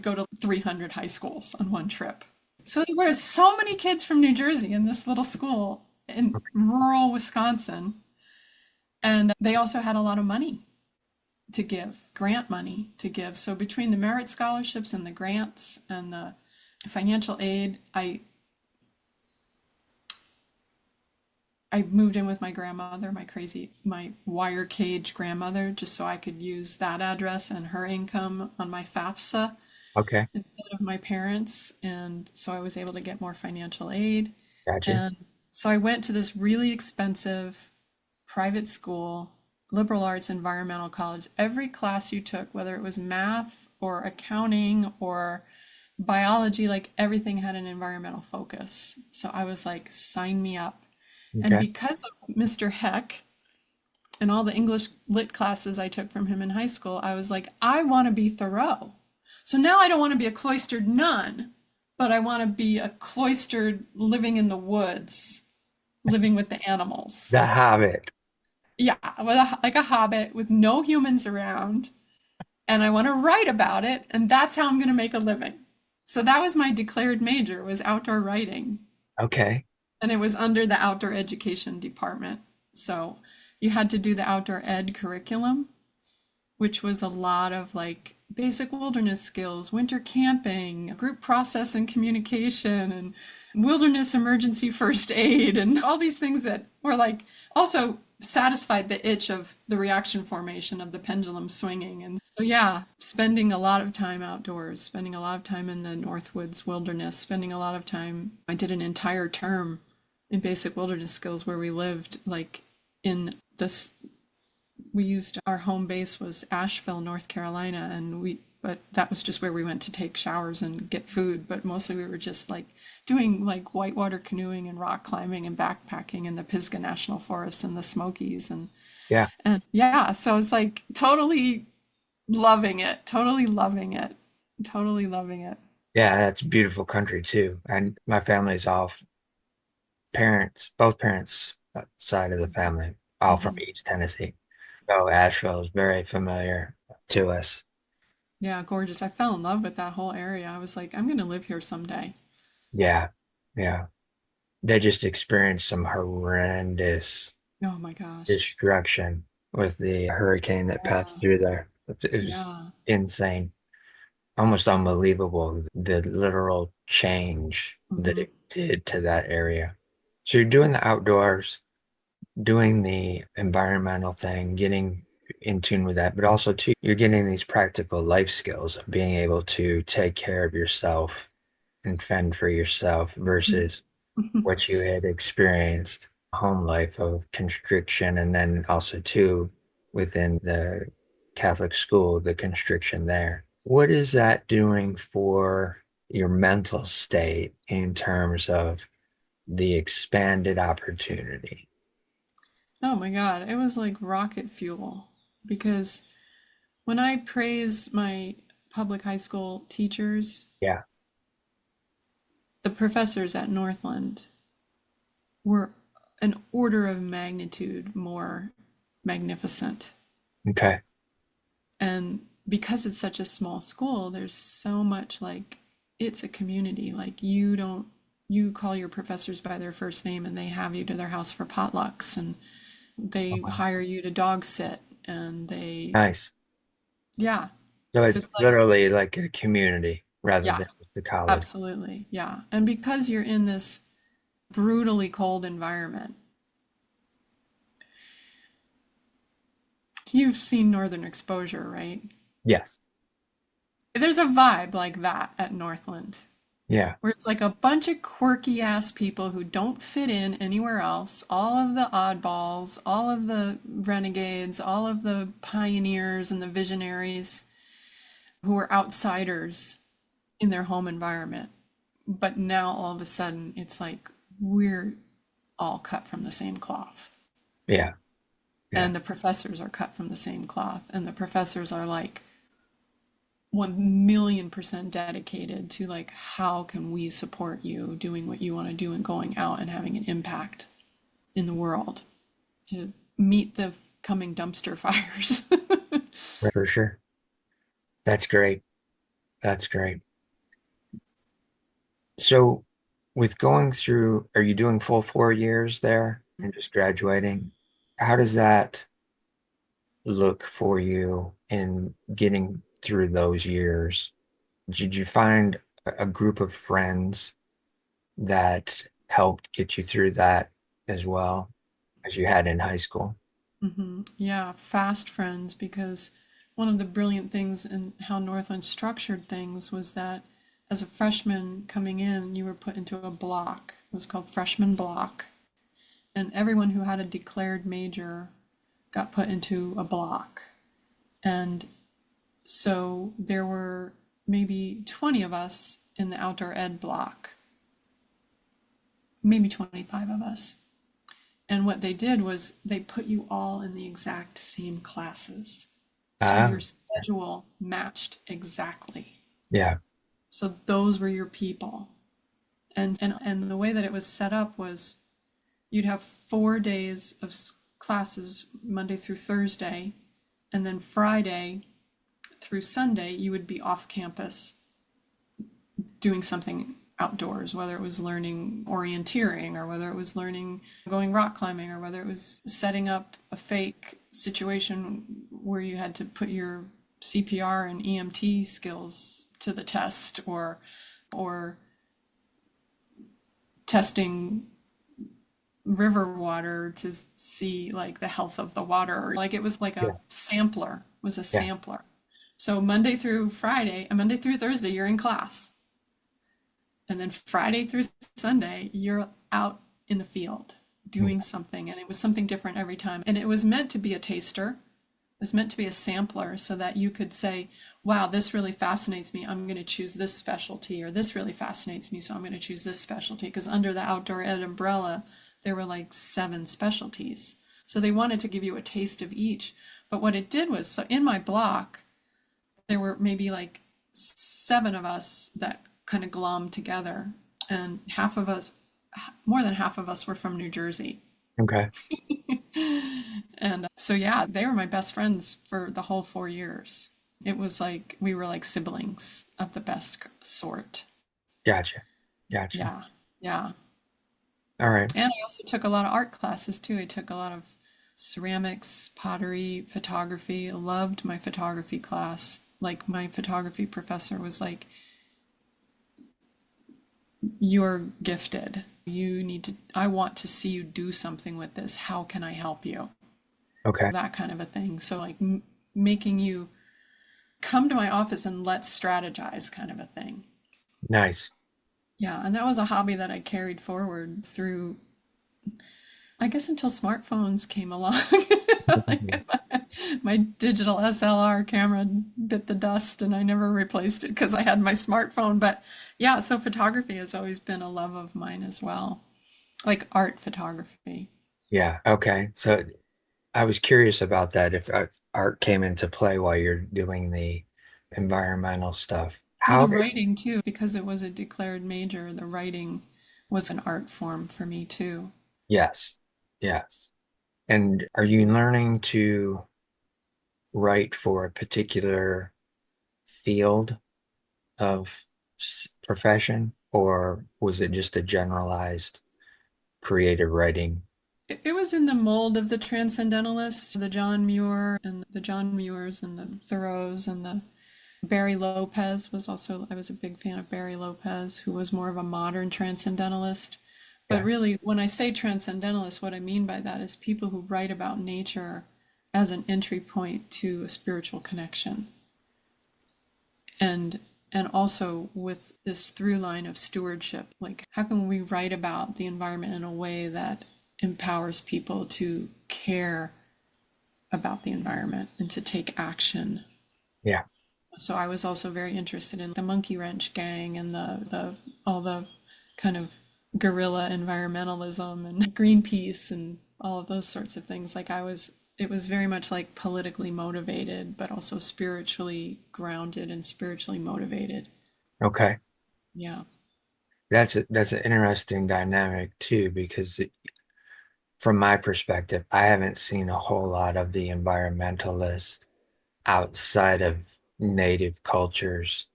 go to 300 high schools on one trip. So there were so many kids from New Jersey in this little school in rural Wisconsin. And they also had a lot of money to give, grant money to give. So between the merit scholarships and the grants and the financial aid, I moved in with my grandmother, my wire cage grandmother, just so I could use that address and her income on my FAFSA. Okay. instead of my parents. And so I was able to get more financial aid. Gotcha. And so I went to this really expensive private school, liberal arts environmental college. Every class you took, whether it was math or accounting or biology, like everything had an environmental focus. So I was like, sign me up. And Okay. because of Mr. Heck and all the English lit classes I took from him in high school, I was like, I want to be Thoreau. So now I don't want to be a cloistered nun, but I want to be a cloistered living in the woods, living with the animals. The Hobbit. Yeah, with like a hobbit with no humans around, and I want to write about it, and that's how I'm going to make a living. So that was my declared major was outdoor writing, Okay. and it was under the outdoor education department. So you had to do the outdoor ed curriculum, which was a lot of like basic wilderness skills, winter camping, group process and communication, and wilderness emergency first aid, and all these things that were like also satisfied the itch of the reaction formation of the pendulum swinging. And so, yeah, spending a lot of time outdoors, spending a lot of time in the Northwoods wilderness, spending a lot of time. I did an entire term in basic wilderness skills where we lived like in this we used our home base was Asheville, North Carolina, and but that was just where we went to take showers and get food, but mostly we were just like doing like whitewater canoeing and rock climbing and backpacking in the Pisgah National Forest and the Smokies Yeah. and yeah, so it's like totally loving it, totally loving it, totally loving it. Yeah, that's beautiful country too. And my family's all parents, both parents side of the family, all from Mhm. East Tennessee. So Asheville is very familiar to us. Yeah, gorgeous. I fell in love with that whole area. I was like, I'm gonna live here someday. Yeah. Yeah. They just experienced some horrendous Oh my gosh. destruction with the hurricane that passed Yeah. through there. It was Yeah. insane, almost unbelievable, the literal change that Hmm. it did to that area. So you're doing the outdoors, doing the environmental thing, getting in tune with that, but also too, you're getting these practical life skills of being able to take care of yourself and fend for yourself versus what you had experienced home life of constriction and then also too within the Catholic school, the constriction there. What is that doing for your mental state in terms of the expanded opportunity? Oh my God, it was like rocket fuel because when I praise my public high school teachers, Yeah. the professors at Northland were an order of magnitude more magnificent. Okay. And because it's such a small school, there's so much like it's a community. Like you call your professors by their first name and they have you to their house for potlucks and Oh, they wow. hire you to dog sit and they Nice. yeah, So because it's it's like literally like a community rather yeah, than just a college. absolutely. Yeah. And because you're in this brutally cold environment, you've seen Northern Exposure, right? Yes. There's a vibe like that at Northland, Yeah. where it's like a bunch of quirky ass people who don't fit in anywhere else, all of the oddballs, all of the renegades, all of the pioneers and the visionaries who are outsiders in their home environment. But now all of a sudden it's like we're all cut from the same cloth. Yeah. Yeah. And the professors are cut from the same cloth. And the professors are like 1,000,000% dedicated to like, how can we support you doing what you want to do and going out and having an impact in the world to meet the coming dumpster fires. For sure. That's great. That's great. So with going through, are you doing full 4 years there and just graduating? How does that look for you in getting through those years? Did you find a group of friends that helped get you through that as well as you had in high school? Yeah, fast friends because one of the brilliant things in how Northland structured things was that as a freshman coming in, you were put into a block. It was called freshman block. And everyone who had a declared major got put into a block. And so there were maybe 20 of us in the outdoor ed block, maybe 25 of us. And what they did was they put you all in the exact same classes. So Ah, your schedule matched exactly. yeah. So those were your people. And the way that it was set up was you'd have 4 days of classes, Monday through Thursday, and then Friday through Sunday you would be off campus doing something outdoors, whether it was learning orienteering or whether it was learning going rock climbing or whether it was setting up a fake situation where you had to put your CPR and EMT skills to the test, or testing river water to see like the health of the water. Like it was like a Yeah. sampler, was a Yeah. sampler. So Monday through Friday, Monday through Thursday, you're in class. And then Friday through Sunday, you're out in the field Mm. doing something. And it was something different every time. And it was meant to be a taster. It was meant to be a sampler so that you could say, wow, this really fascinates me. I'm going to choose this specialty. Or this really fascinates me. So I'm going to choose this specialty. Because under the outdoor ed umbrella, there were like 7 specialties. So they wanted to give you a taste of each. But what it did was, so in my block, there were maybe like 7 of us that kind of glommed together, and half of us, more than half of us, were from New Jersey. Okay. And so, yeah, they were my best friends for the whole 4 years. It was like we were like siblings of the best sort. Gotcha. Gotcha. Yeah, yeah. All right. And I also took a lot of art classes too. I took a lot of ceramics, pottery, photography. I loved my photography class. Like my photography professor was like, you're gifted. You need to, I want to see you do something with this. How can I help you? Okay. That kind of a thing. So, like, making you come to my office and let's strategize, kind of a thing. Nice. Yeah. And that was a hobby that I carried forward through, I guess, until smartphones came along. Mhm. Like, my digital SLR camera bit the dust and I never replaced it because I had my smartphone. But yeah, so photography has always been a love of mine as well, like art photography. Yeah. Okay. So I was curious about that if art came into play while you're doing the environmental stuff. Well, How the did, writing too, because it was a declared major, the writing was an art form for me too. yes. Yes. And are you learning to write for a particular field of profession, or was it just a generalized creative writing? It was in the mold of the Transcendentalists, the John Muir and the John Muirs and the Thoreaus and the Barry Lopez was also, I was a big fan of Barry Lopez, who was more of a modern transcendentalist. But Yeah. really, when I say transcendentalist, what I mean by that is people who write about nature as an entry point to a spiritual connection. And and also with this through line of stewardship, like how can we write about the environment in a way that empowers people to care about the environment and to take action. Yeah. So I was also very interested in the Monkey Wrench gang and the all the kind of guerrilla environmentalism and Greenpeace and all of those sorts of things. Like I was, it was very much like politically motivated, but also spiritually grounded and spiritually motivated. Okay. Yeah. That's an interesting dynamic too, because from my perspective, I haven't seen a whole lot of the environmentalists outside of native cultures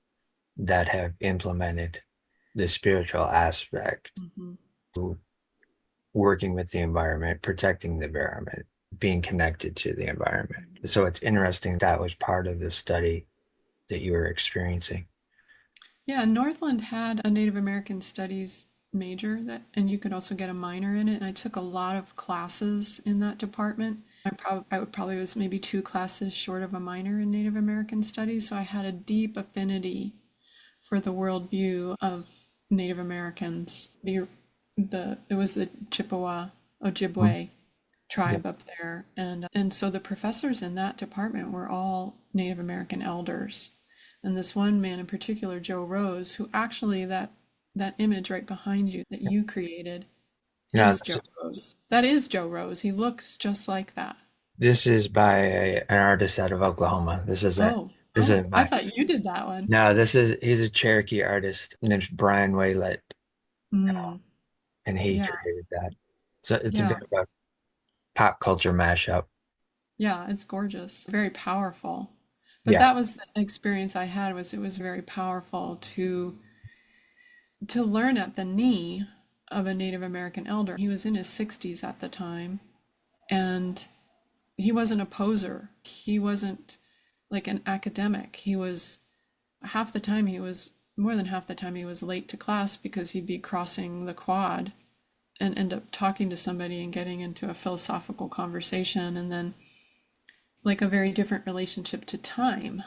that have implemented the spiritual aspect, Hmm. working with the environment, protecting the environment, being connected to the environment. So it's interesting that was part of the study that you were experiencing. Yeah, Northland had a Native American Studies major that, and you could also get a minor in it. And I took a lot of classes in that department. I would probably was maybe 2 classes short of a minor in Native American studies, so I had a deep affinity for the worldview of Native Americans. It was the Chippewa Mm. Ojibwe Yeah. tribe up there, and so the professors in that department were all Native American elders. And this one man in particular, Joe Rose, who actually that image right behind you that you created No, is Joe Rose. That is Joe Rose. He looks just like that. this is by an artist out of Oklahoma. This is I my thought you did that one. no. He's a Cherokee artist named Brian Waylett, Mm, and he yeah, created that. So it's a yeah, bit of a pop culture mashup. yeah. It's gorgeous, very powerful. But Yeah. that was the experience I had. Was it was very powerful to learn at the knee of a Native American elder. He was in his 60s at the time, and he wasn't a poser. He wasn't like an academic. He was half the time he was more than half the time he was late to class because he'd be crossing the quad and end up talking to somebody and getting into a philosophical conversation, and then like a very different relationship to time,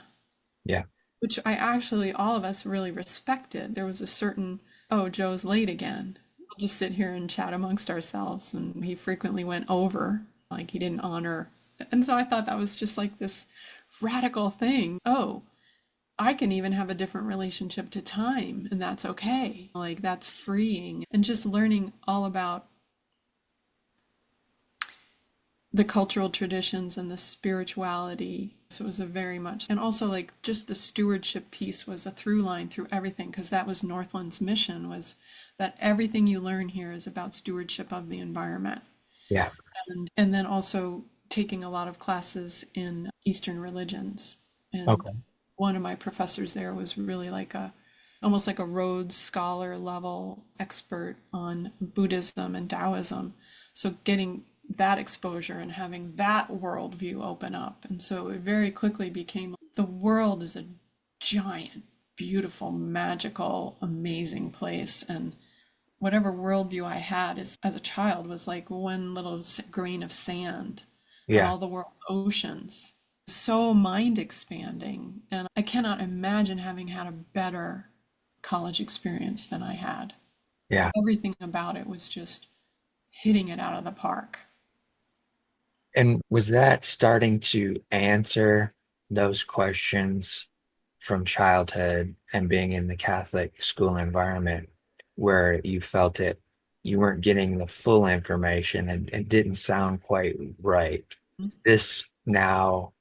Yeah. which I actually, all of us really respected. There was a certain, oh, Joe's late again. We'll just sit here and chat amongst ourselves. And he frequently went over, like he didn't honor. And so I thought that was just like this radical thing. Oh, I can even have a different relationship to time, and that's okay. Like that's freeing. And just learning all about the cultural traditions and the spirituality. So it was a very much, and also like just the stewardship piece was a through line through everything, because that was Northland's mission, was that everything you learn here is about stewardship of the environment. Yeah. And then also taking a lot of classes in Eastern religions. And Okay. one of my professors there was really like almost like a Rhodes Scholar level expert on Buddhism and Taoism. So getting that exposure and having that worldview open up. And so it very quickly became the world is a giant, beautiful, magical, amazing place. And whatever worldview I had as a child was like one little grain of sand on Yeah. all the world's oceans. So mind expanding. And I cannot imagine having had a better college experience than I had. Yeah. Everything about it was just hitting it out of the park. And was that starting to answer those questions from childhood and being in the Catholic school environment where you felt you weren't getting the full information and it didn't sound quite right? This now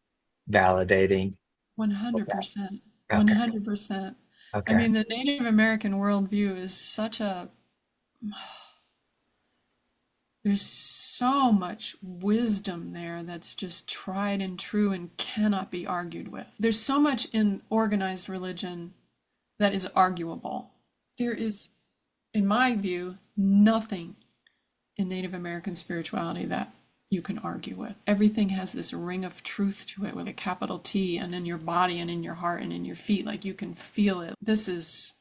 validating. Okay. 100%. Okay. 100%. I Okay. mean, the Native American worldview is there's so much wisdom there that's just tried and true and cannot be argued with. There's so much in organized religion that is arguable. There is, in my view, nothing in Native American spirituality that you can argue with. Everything has this ring of truth to it with a capital T, and in your body and in your heart and in your feet. Like you can feel it. This is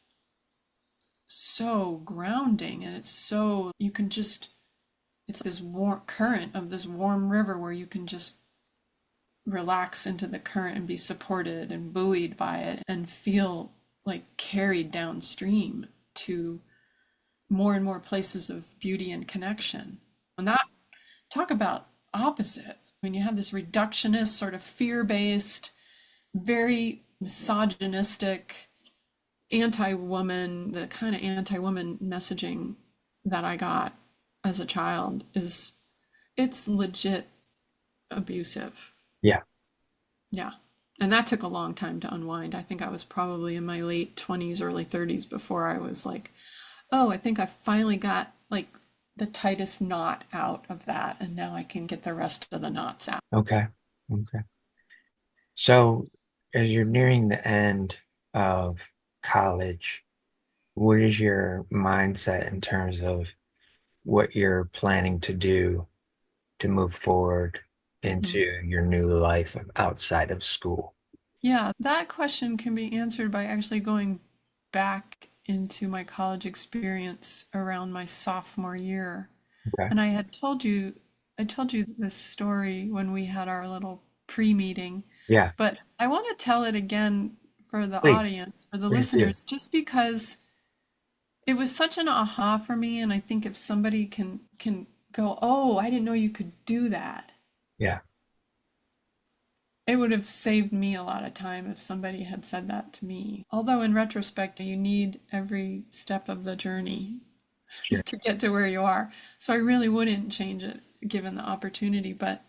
so grounding, and you can just, it's this warm current of this warm river where you can just relax into the current and be supported and buoyed by it and feel like carried downstream to more and more places of beauty and connection. And that, talk about opposite. When you have this reductionist, sort of fear based, very misogynistic, anti woman, the kind of anti woman messaging that I got as a child it's legit abusive. Yeah. Yeah. And that took a long time to unwind. I think I was probably in my late 20s, early 30s before I was like, oh, I think I finally got like the tightest knot out of that. And now I can get the rest of the knots out. Okay. Okay. So as you're nearing the end of college, what is your mindset in terms of what you're planning to do to move forward into Mhm. your new life outside of school? Yeah, that question can be answered by actually going back into my college experience around my sophomore year. Okay. And I had told you I told you this story when we had our little pre-meeting, Yeah, but I want to tell it again for the please, audience, for the please do. listeners, just because it was such an aha for me, and I think if somebody can go, "Oh, I didn't know you could do that." Yeah, It would have saved me a lot of time if somebody had said that to me. Although in retrospect, you need every step of the journey sure. to get to where you are. So I really wouldn't change it given the opportunity. But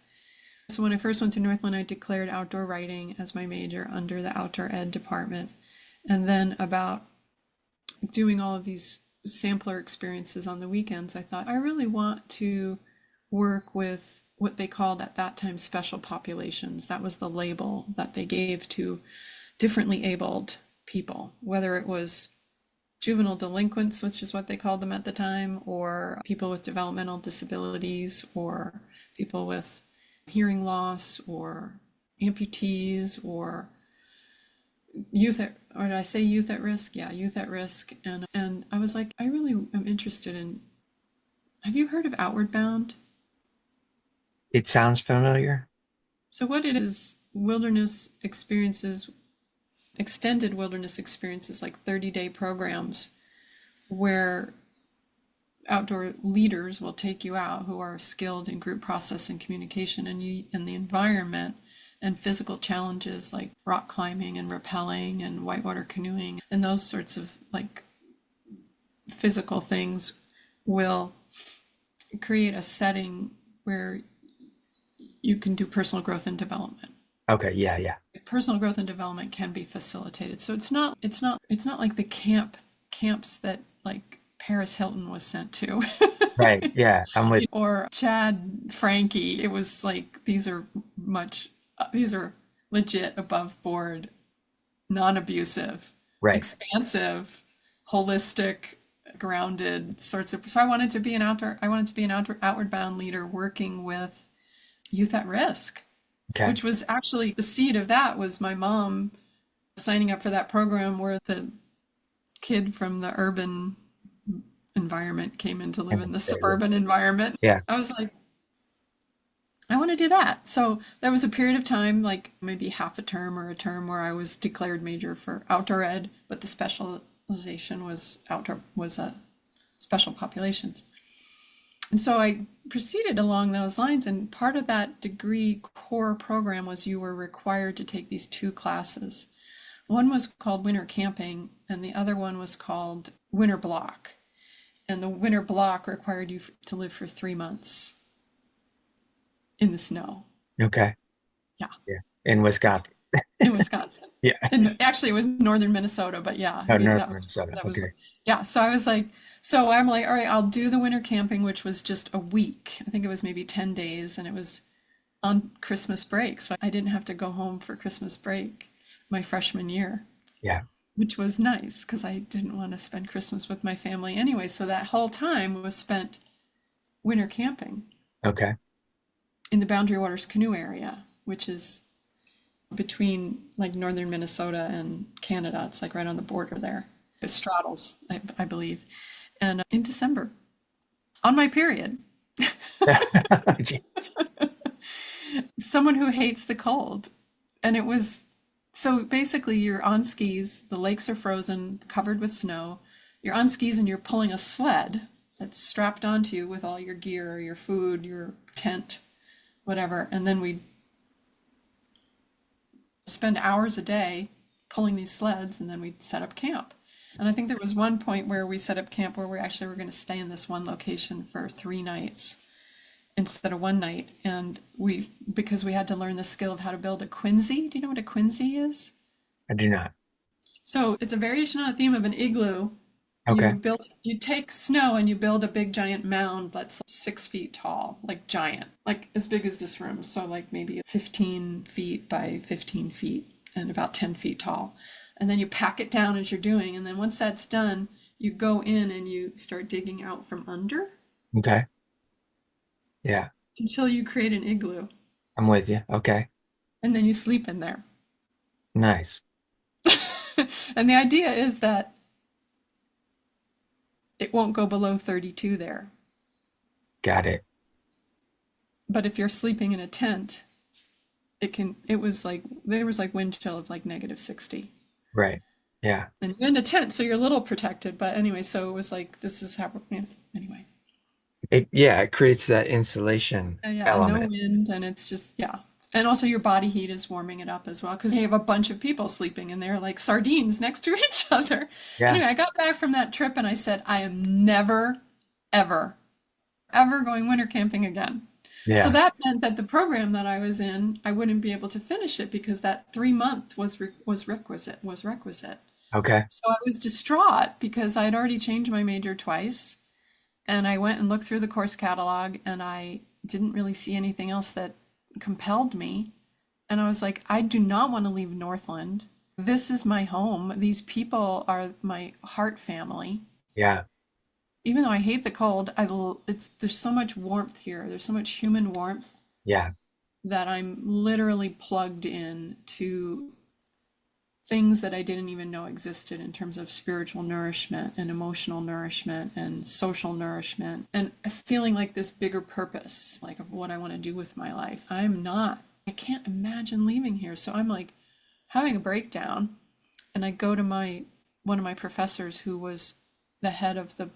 so when I first went to Northland, I declared outdoor writing as my major under the outdoor ed department. And then about doing all of these sampler experiences on the weekends, I thought I really want to work with what they called at that time special populations. That was the label that they gave to differently abled people, whether it was juvenile delinquents, which is what they called them at the time, or people with developmental disabilities, or people with hearing loss, or amputees, or youth at, or did I say youth at risk? Yeah, youth at risk. And I was like, I really am interested in. Have you heard of Outward Bound? It sounds familiar. So what it is, wilderness experiences, extended wilderness experiences, like 30-day programs where outdoor leaders will take you out who are skilled in group process and communication, and you and the environment and physical challenges like rock climbing and rappelling and whitewater canoeing and those sorts of like physical things will create a setting where you can do personal growth and development. Okay, yeah, yeah. Personal growth and development can be facilitated. So it's not like the camps that like Paris Hilton was sent to. Right, yeah, I'm with, Or Chad Frankie. It was like these are legit above board, non-abusive, right. expansive, holistic, grounded sorts of. So I wanted to be an outward bound leader working with youth at risk, Okay, which was actually the seed of that was my mom signing up for that program where the kid from the urban environment came in to live in the suburban environment. yeah, I was like, I want to do that. So there was a period of time, like maybe half a term or a term, where I was declared major for outdoor ed, but the specialization was special populations. And so I proceeded along those lines, and part of that degree core program was you were required to take these two classes. One was called winter camping, and the other one was called winter block. And the winter block required you to live for 3 months in the snow. okay, Yeah, yeah. In Wisconsin. in Wisconsin. Yeah. And actually, it was northern Minnesota, but yeah, Oh, North that was Minnesota. Okay. yeah. So I was like, so I'm like, all right, I'll do the winter camping, which was just a week. I think it was maybe 10 days, and it was on Christmas break, so I didn't have to go home for Christmas break my freshman year, Yeah. which was nice because I didn't want to spend Christmas with my family anyway. So that whole time was spent winter camping Okay. in the Boundary Waters canoe area, which is between like northern Minnesota and Canada. It's like right on the border there. It straddles, I believe. And in December, on my period, Gee, someone who hates the cold. And it was so basically you're on skis, the lakes are frozen, covered with snow. You're on skis and you're pulling a sled that's strapped onto you with all your gear, your food, your tent, whatever. And then we spend hours a day pulling these sleds, and then we'd set up camp. And I think there was one point where we set up camp where we actually were going to stay in this one location for 3 nights instead of one night. And because we had to learn the skill of how to build a quinzee. Do you know what a quinzee is? I do not. So it's a variation on a theme of an igloo. Okay. You take snow and you build a big giant mound that's 6 feet tall, like giant, like as big as this room. So like maybe 15 feet by 15 feet and about 10 feet tall. And then you pack it down as you're doing. And then once that's done, you go in and you start digging out from under Okay. Yeah. until you create an igloo. I'm with you. Okay. And then you sleep in there. Nice. And the idea is that it won't go below 32 there. Got it. But if you're sleeping in a tent, it was like, there was like wind chill of like -60. Right. Yeah. And you're in a tent, so you're a little protected. But anyway, so it was like, this is how, yeah, anyway. It creates that insulation Yeah, and no element. wind, and it's just, yeah. And also your body heat is warming it up as well because you have a bunch of people sleeping and they're like sardines next to each other. Yeah. Anyway, I got back from that trip and I said, I am never, ever, ever going winter camping again. So Yeah. that meant that the program that I was in, I wouldn't be able to finish it because that 3 month was requisite. Okay. So I was distraught because I had already changed my major twice, and I went and looked through the course catalog and I didn't really see anything else that compelled me. And I was like, I do not want to leave Northland. This is my home. These people are my heart family. Yeah. Even though I hate the cold, there's so much warmth here. There's so much human warmth Yeah. that I'm literally plugged in to things that I didn't even know existed in terms of spiritual nourishment and emotional nourishment and social nourishment and feeling like this bigger purpose, like of what I want to do with my life. I can't imagine leaving here. So I'm like having a breakdown, and I go to one of my professors who was the head of the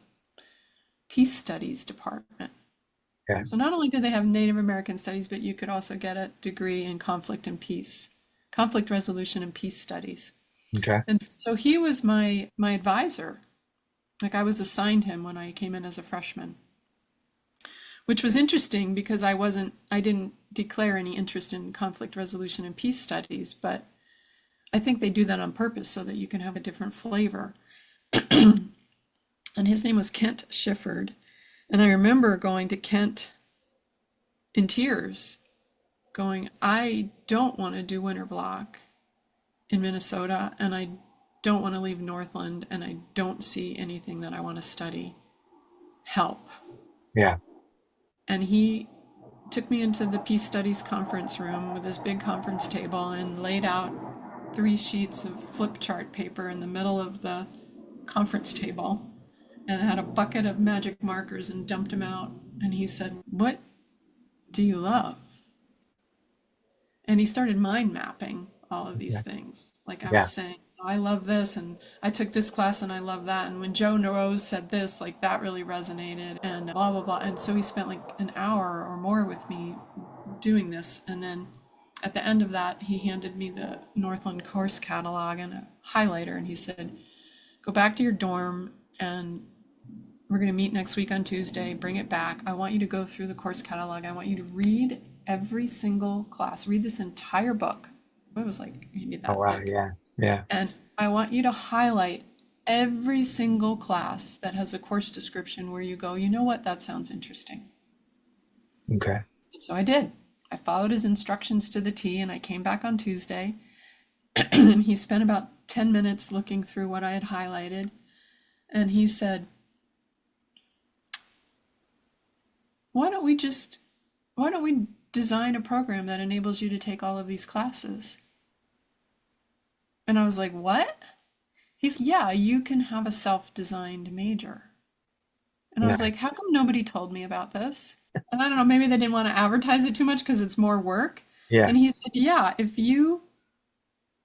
Peace Studies department. Okay. So not only did they have Native American studies, but you could also get a degree in conflict resolution and peace studies. Okay. And so he was my advisor. Like I was assigned him when I came in as a freshman, which was interesting because I didn't declare any interest in conflict resolution and peace studies, but I think they do that on purpose so that you can have a different flavor. And his name was Kent Shifford. And I remember going to Kent in tears, going, I don't want to do winter block in Minnesota, and I don't want to leave Northland, and I don't see anything that I want to study. Help. Yeah. And he took me into the Peace Studies conference room with this big conference table and laid out 3 sheets of flip chart paper in the middle of the conference table, and had a bucket of magic markers and dumped them out. And he said, what do you love? And he started mind mapping all of these Yeah. things. Like I was Yeah. saying, I love this, and I took this class and I love that. And when Joe Rose said this, like that really resonated, and blah, blah, blah. And so he spent like an hour or more with me doing this. And then at the end of that, he handed me the Northland course catalog and a highlighter. And he said, go back to your dorm, and we're going to meet next week on Tuesday. Bring it back. I want you to go through the course catalog. I want you to read every single class. Read this entire book. It was like maybe Oh that wow. thick. Yeah. Yeah. And I want you to highlight every single class that has a course description where you go, you know what, that sounds interesting. Okay. And so I did. I followed his instructions to the T, and I came back on Tuesday. And he spent about 10 minutes looking through what I had highlighted. And he said, why don't we design a program that enables you to take all of these classes? And I was like, what? He's, yeah, you can have a self-designed major. And I was Yeah. like, how come nobody told me about this? And I don't know, maybe they didn't want to advertise it too much because it's more work. Yeah. And he said, yeah, if you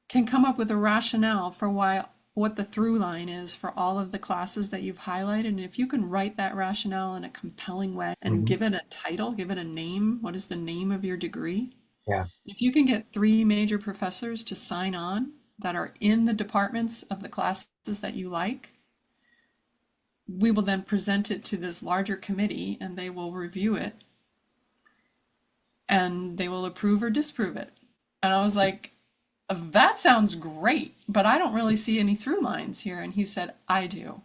can come up with a rationale for what the through line is for all of the classes that you've highlighted, and if you can write that rationale in a compelling way and Hmm. give it a title, give it a name, what is the name of your degree? Yeah. If you can get 3 major professors to sign on that are in the departments of the classes that you like, we will then present it to this larger committee and they will review it and they will approve or disapprove it. And I was like, that sounds great, but I don't really see any through lines here. And he said, I do.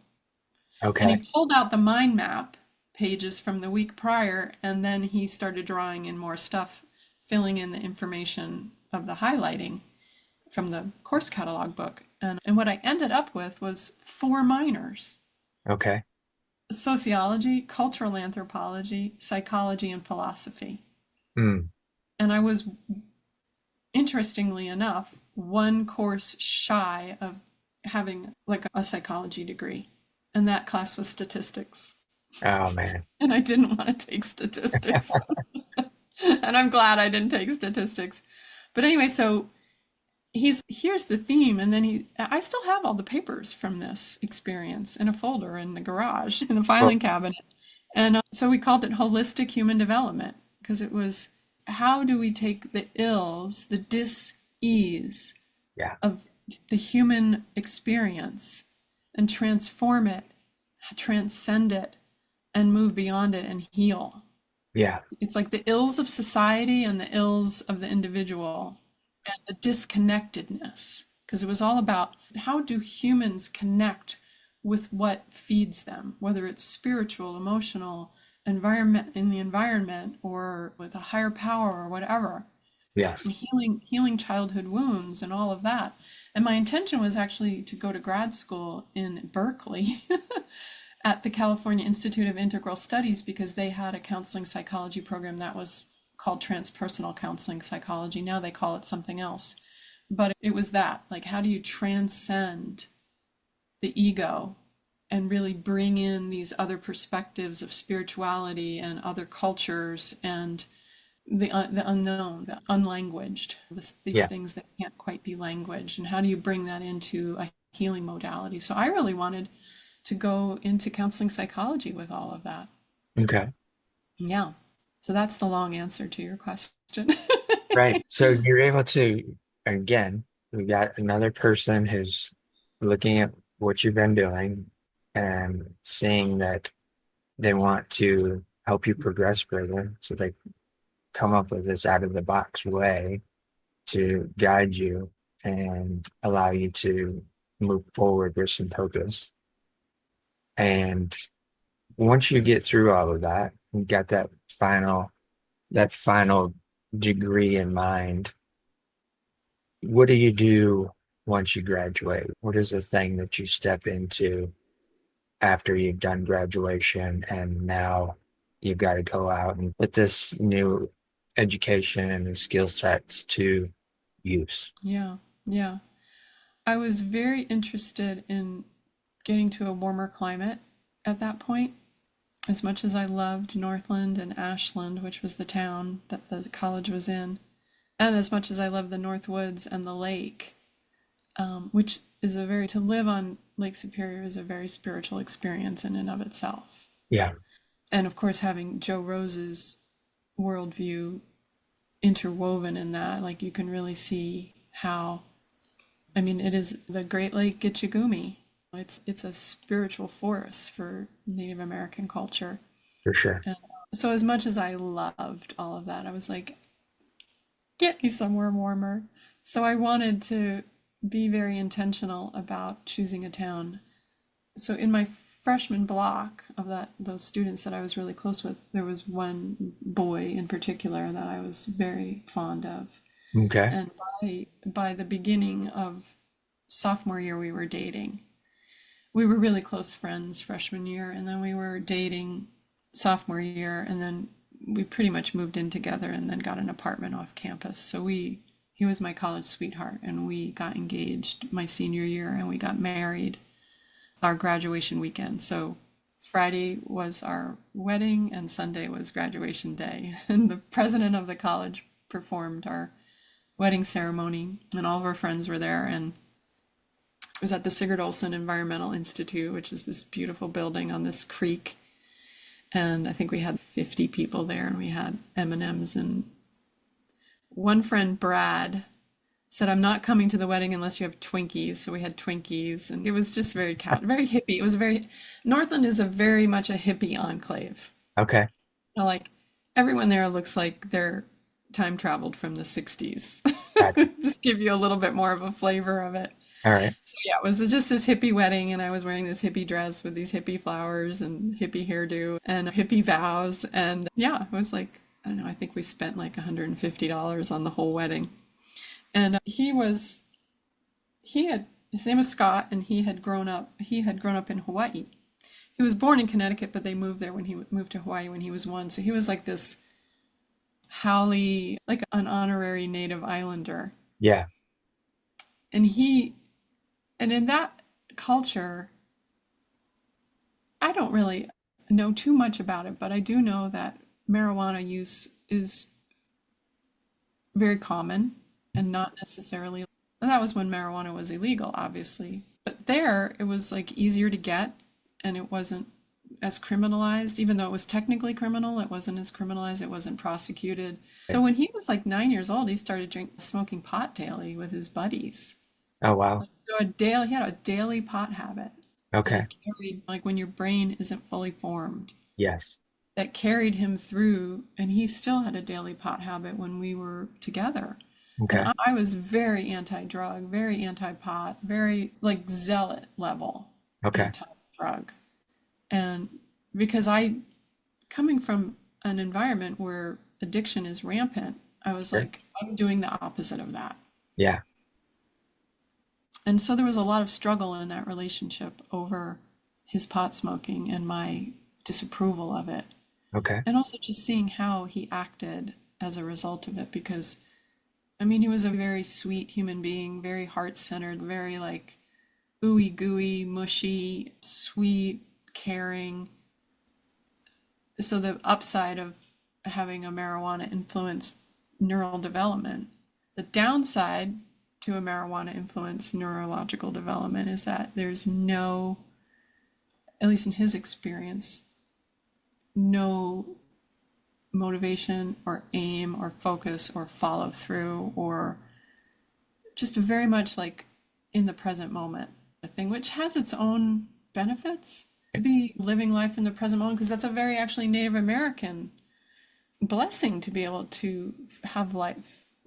And he Okay. pulled out the mind map pages from the week prior, and then he started drawing in more stuff, filling in the information of the highlighting from the course catalog book. And what I ended up with was 4 minors: Okay. sociology, cultural anthropology, psychology, and philosophy. Mm. And I was, interestingly enough, 1 course shy of having like a psychology degree. And that class was statistics. Oh man. And I didn't want to take statistics. And I'm glad I didn't take statistics. But anyway, so here's the theme, and then I still have all the papers from this experience in a folder in the garage in the Well, filing cabinet. And so we called it holistic human development because it was how do we take the ills, the dis-ease yeah, of the human experience and transform it, transcend it, and move beyond it and heal. yeah, It's like the ills of society and the ills of the individual and the disconnectedness, because it was all about how do humans connect with what feeds them, whether it's spiritual, emotional, environment in the environment or with a higher power or whatever. yes. Healing childhood wounds and all of that. And my intention was actually to go to grad school in Berkeley at the California Institute of Integral Studies because they had a counseling psychology program that was called transpersonal counseling psychology. Now they call it something else. But it was that, like, how do you transcend the ego and really bring in these other perspectives of spirituality and other cultures and the unknown, the unlanguaged, these Yeah. things that can't quite be languaged, and how do you bring that into a healing modality? So I really wanted to go into counseling psychology with all of that. Okay. Yeah. So that's the long answer to your question. Right. So you're able to, again, we got another person who's looking at what you've been doing and seeing that they want to help you progress further. So they come up with this out of the box way to guide you and allow you to move forward with some purpose. And once you get through all of that, you got that final degree in mind. What do you do once you graduate? What is the thing that you step into after you've done graduation and now you've got to go out and put this new education and skill sets to use? Yeah. Yeah. I was very interested in getting to a warmer climate at that point. As much as I loved Northland and Ashland, which was the town that the college was in, and as much as I loved the North Woods and the lake, which is to live on Lake Superior is a very spiritual experience in and of itself. Yeah, And of course, having Joe Rose's worldview interwoven in that, like you can really see how, I mean, it is the Great Lake Gitchagumi. It's a spiritual force for Native American culture. for sure. And so as much as I loved all of that, I was like, get me somewhere warmer. So I wanted to be very intentional about choosing a town. So in my freshman block of those students that I was really close with, there was one boy in particular that I was very fond of. Okay. And by the beginning of sophomore year, we were dating. We were really close friends freshman year, and then we were dating sophomore year, and then we pretty much moved in together and then got an apartment off campus. So he was my college sweetheart, and we got engaged my senior year, and we got married our graduation weekend. So Friday was our wedding, and Sunday was graduation day. And the president of the college performed our wedding ceremony, and all of our friends were there. And it was at the Sigurd Olson Environmental Institute, which is this beautiful building on this creek. And I think we had 50 people there, and we had M&Ms. And one friend, Brad, said, "I'm not coming to the wedding unless you have Twinkies." So we had Twinkies, and it was just very hippie. It was Northland is a very much a hippie enclave. Okay. Like everyone there looks like they're time traveled from the 60s. Gotcha. Just give you a little bit more of a flavor of it. All right. So yeah, it was just this hippie wedding, and I was wearing this hippie dress with these hippie flowers and hippie hairdo and hippie vows. And yeah, it was like, I don't know, I think we spent like $150 on the whole wedding. And his name was Scott, and he had grown up in Hawaii. He was born in Connecticut, but they moved there when he moved to Hawaii when he was one. So he was like this haole, like an honorary native islander. Yeah. And in that culture, I don't really know too much about it, but I do know that marijuana use is very common and not necessarily. And that was when marijuana was illegal, obviously. But there, it was like easier to get and it wasn't as criminalized, even though it was technically criminal, it wasn't as criminalized, it wasn't prosecuted. So when he was like 9 years old, he started smoking pot daily with his buddies. Oh, wow. So he had a daily pot habit Okay. that carried, like when your brain isn't fully formed, Yes. that carried him through, and he still had a daily pot habit when we were together. And Okay. I was very anti-drug, very anti-pot, very like zealot level Okay. anti-drug. And because coming from an environment where addiction is rampant, I was Sure. like, I'm doing the opposite of that. Yeah. And so there was a lot of struggle in that relationship over his pot smoking and my disapproval of it. Okay. And also just seeing how he acted as a result of it. Because, I mean, he was a very sweet human being, very heart centered, very like ooey gooey, mushy, sweet, caring. So the upside of having a marijuana influenced neural development, the downside to a marijuana influenced neurological development is that there's no, at least in his experience, no motivation or aim or focus or follow through or just very much like in the present moment, a thing which has its own benefits to be living life in the present moment, because that's a very actually Native American blessing to be able to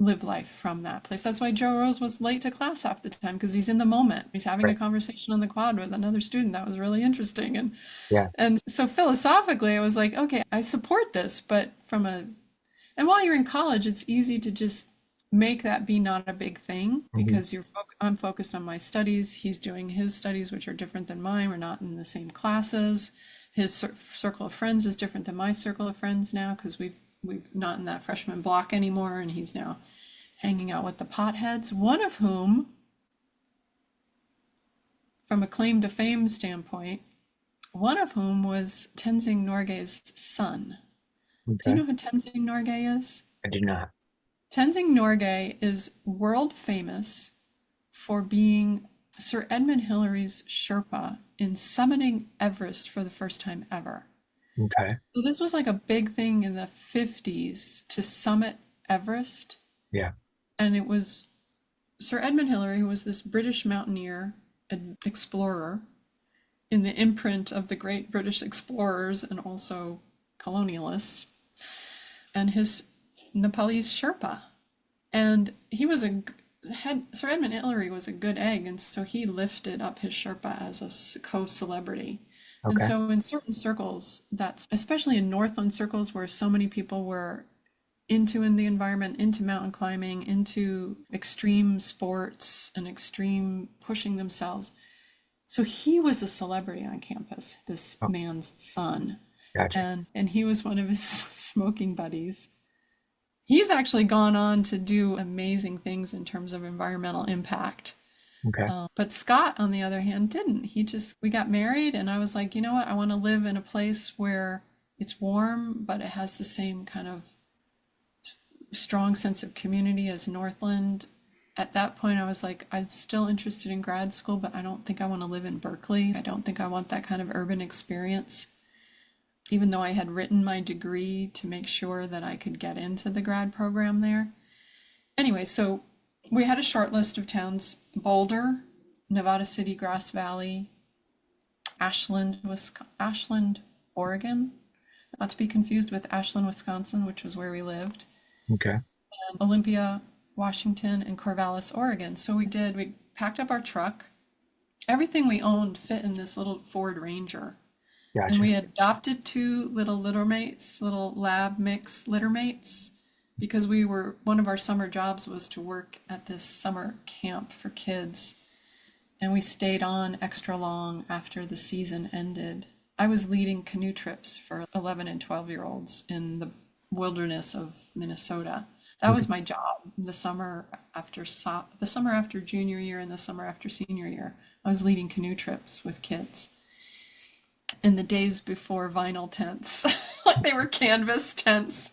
live life from that place. That's why Joe Rose was late to class half the time, because he's in the moment. He's having a Right. conversation on the quad with another student. That was really interesting. Yeah. And so philosophically, I was like, okay, I support this, but and while you're in college, it's easy to just make that be not a big thing Hmm. because I'm focused on my studies. He's doing his studies, which are different than mine. We're not in the same classes. His circle of friends is different than my circle of friends now because we've not in that freshman block anymore, and he's now hanging out with the potheads. One of whom, from a claim to fame standpoint, one of whom was Tenzing Norgay's son. Do you Okay. know who Tenzing Norgay is? I do not. Tenzing Norgay is world famous for being Sir Edmund Hillary's Sherpa in summiting Everest for the first time ever. Okay. So this was like a big thing in the 50s to summit Everest. Yeah. And it was Sir Edmund Hillary, who was this British mountaineer and explorer in the imprint of the great British explorers and also colonialists, and his Nepalese Sherpa. And he was Sir Edmund Hillary was a good egg, and so he lifted up his Sherpa as a co-celebrity. And Okay. so in certain circles, that's especially in Northland circles where so many people were in the environment, into mountain climbing, into extreme sports and extreme pushing themselves. So he was a celebrity on campus, this Oh, man's son. gotcha. And he was one of his smoking buddies. He's actually gone on to do amazing things in terms of environmental impact. Okay. But Scott, on the other hand, didn't. We got married, and I was like, you know what? I want to live in a place where it's warm, but it has the same kind of strong sense of community as Northland. At that point, I was like, I'm still interested in grad school, but I don't think I want to live in Berkeley. I don't think I want that kind of urban experience, even though I had written my degree to make sure that I could get into the grad program there. Anyway, so we had a short list of towns: Boulder, Nevada City, Grass Valley, Ashland, Oregon, not to be confused with Ashland, Wisconsin, which was where we lived, Okay. Olympia, Washington, and Corvallis, Oregon. So we packed up our truck. Everything we owned fit in this little Ford Ranger. And Gotcha. we adopted two little littermates, little lab mix littermates, because one of our summer jobs was to work at this summer camp for kids. And we stayed on extra long after the season ended. I was leading canoe trips for 11 and 12-year-olds in the wilderness of Minnesota. That Okay. was my job the summer after junior year and the summer after senior year. I was leading canoe trips with kids in the days before vinyl tents. Like they were canvas tents.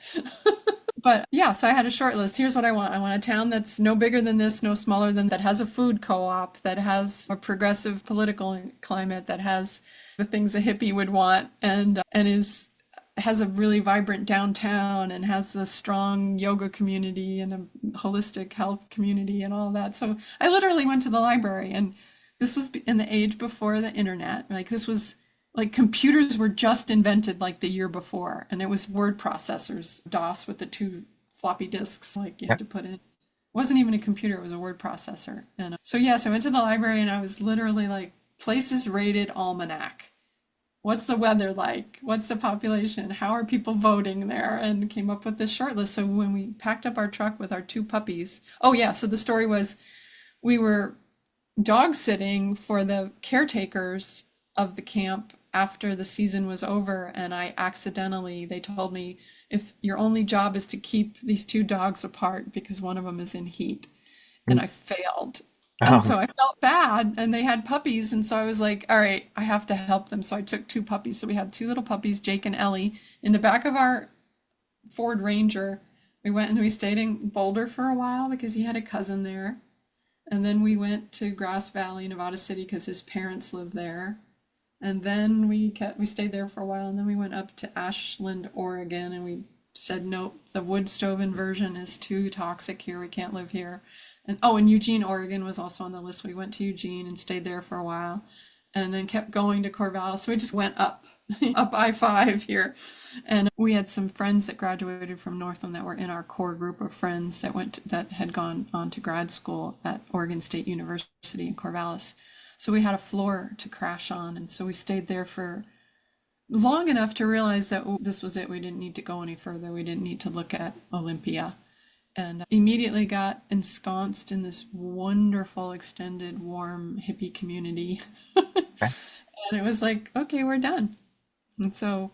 But yeah, so I had a short list. Here's what I want. I want a town that's no bigger than this, no smaller than that, has a food co-op, that has a progressive political climate, that has the things a hippie would want, and is has a really vibrant downtown and has a strong yoga community and a holistic health community and all that. So I literally went to the library, and this was in the age before the internet. Like this was like computers were just invented like the year before, and it was word processors, DOS with the two floppy disks like you Yeah. had to put in. It wasn't even a computer, it was a word processor. And so yes, I went to the library and I was literally like places rated almanac. What's the weather like? What's the population? How are people voting there? And came up with this short list. So when we packed up our truck with our two puppies, oh yeah, so the story was we were dog sitting for the caretakers of the camp after the season was over, and I accidentally, they told me, if your only job is to keep these two dogs apart because one of them is in heat, and I failed. And Oh, so I felt bad, and they had puppies, and so I was like, all right, I have to help them. So I took two puppies. So we had two little puppies, Jake and Ellie, in the back of our Ford Ranger. We went and we stayed in Boulder for a while because he had a cousin there. And then we went to Grass Valley, Nevada City, because his parents lived there. And then we stayed there for a while, and then we went up to Ashland, Oregon, and we said nope, the wood stove inversion is too toxic here. We can't live here. And oh, and Eugene, Oregon was also on the list. We went to Eugene and stayed there for a while, and then kept going to Corvallis. So we just went up, up I-5 here. And we had some friends that graduated from Northam that were in our core group of friends that had gone on to grad school at Oregon State University in Corvallis. So we had a floor to crash on, and so we stayed there for long enough to realize that this was it. We didn't need to go any further. We didn't need to look at Olympia. And immediately got ensconced in this wonderful, extended, warm, hippie community. okay. And it was like, okay, we're done. And so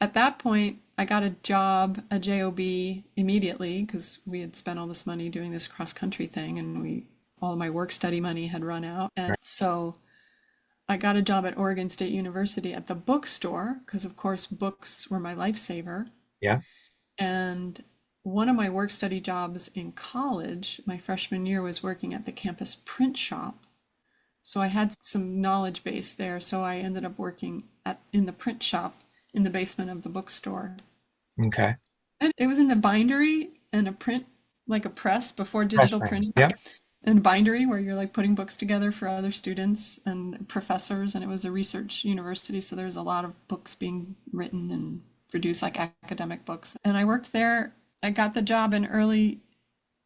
at that point, I got a job, a job immediately because we had spent all this money doing this cross country thing, and all of my work study money had run out. And Right. so I got a job at Oregon State University at the bookstore because, of course, books were my lifesaver. Yeah. And one of my work study jobs in college, my freshman year, was working at the campus print shop. So I had some knowledge base there. So I ended up working in the print shop in the basement of the bookstore. Okay. And it was in the bindery and a print, like a press before Fresh digital brain. printing, Yep. and bindery where you're like putting books together for other students and professors. And it was a research university. So there's a lot of books being written and produced, like academic books. And I worked there. I got the job in early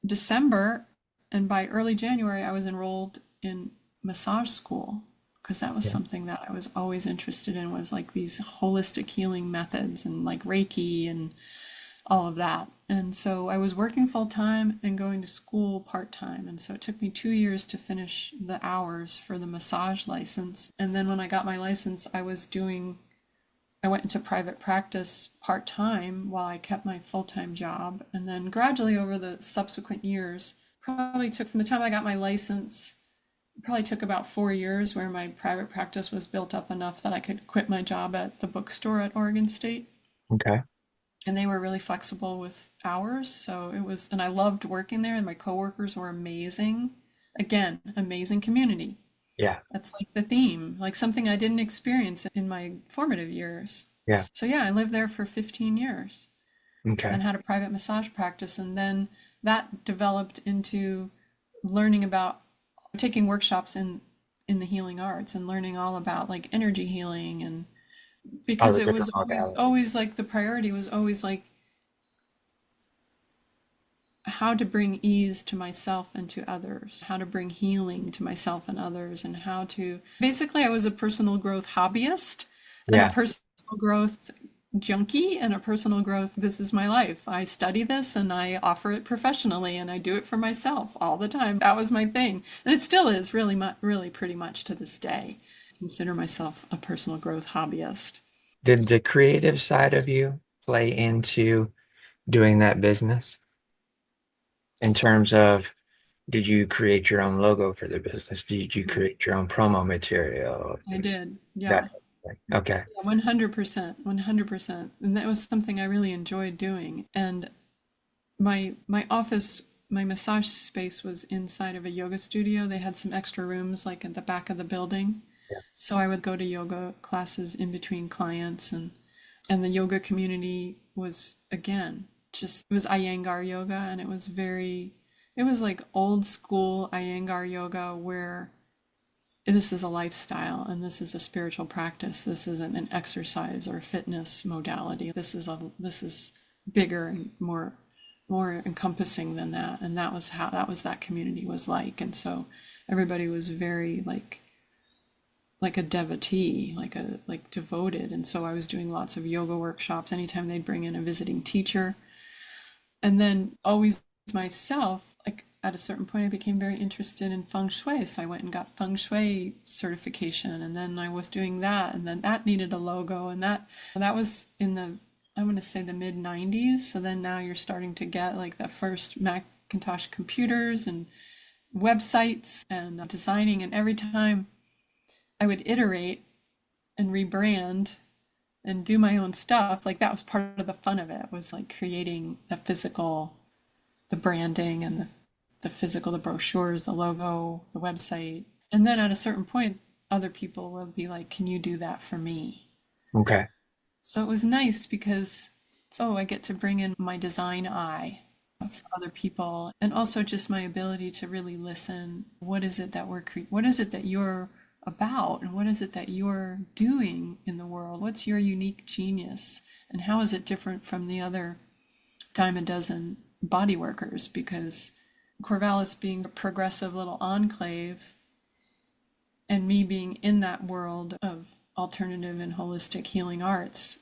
December, and by early January, I was enrolled in massage school because that was Yeah. something that I was always interested in, was like these holistic healing methods and like Reiki and all of that. And so I was working full time and going to school part time. And so it took me 2 years to finish the hours for the massage license. And then when I got my license, I went into private practice part time while I kept my full time job. And then gradually over the subsequent years, probably took from the time I got my license, it probably took about 4 years where my private practice was built up enough that I could quit my job at the bookstore at Oregon State. Okay. And they were really flexible with hours. So it was, and I loved working there, and my coworkers were amazing. Again, amazing community. Yeah. That's like the theme, like something I didn't experience in my formative years. Yeah. So yeah, I lived there for 15 years Okay. and had a private massage practice. And then that developed into learning about taking workshops in the healing arts and learning all about like energy healing, and All because the it different was modalities. always like the priority was always like how to bring ease to myself and to others, how to bring healing to myself and others, and how to basically, I was a personal growth hobbyist and a Yeah. personal growth junkie and a personal growth. This is my life. I study this and I offer it professionally and I do it for myself all the time. That was my thing. And it still is really, really pretty much to this day. I consider myself a personal growth hobbyist. Did the creative side of you play into doing that business in terms of did you create your own logo for the business? Did you create your own promo material? I did. That Yeah. type of thing. Okay. Yeah, 100%, 100%. And that was something I really enjoyed doing. And My office, my massage space was inside of a yoga studio. They had some extra rooms like at the back of the building. Yeah. So I would go to yoga classes in between clients, and the yoga community was again just it was Iyengar yoga, and it was like old school Iyengar yoga where this is a lifestyle and this is a spiritual practice. This isn't an exercise or fitness modality. This is bigger and more encompassing than that. And that was that community was like. And so everybody was very like a devotee, like devoted. And so I was doing lots of yoga workshops anytime they'd bring in a visiting teacher. And then always myself, like at a certain point, I became very interested in feng shui. So I went and got feng shui certification, and then I was doing that, and then that needed a logo, and that was in the I'm going to say the mid '90s. So then now you're starting to get like the first Macintosh computers and websites and designing, and every time I would iterate and rebrand and do my own stuff, like that was part of the fun of it, was like creating the physical, the branding and the physical, the brochures, the logo, the website. And then at a certain point, other people will be like, can you do that for me? Okay. So it was nice because, oh, I get to bring in my design eye for other people, and also just my ability to really listen. What is it that what is it that you're about, and what is it that you're doing in the world? What's your unique genius, and how is it different from the other dime a dozen body workers? Because Corvallis being a progressive little enclave, and me being in that world of alternative and holistic healing arts,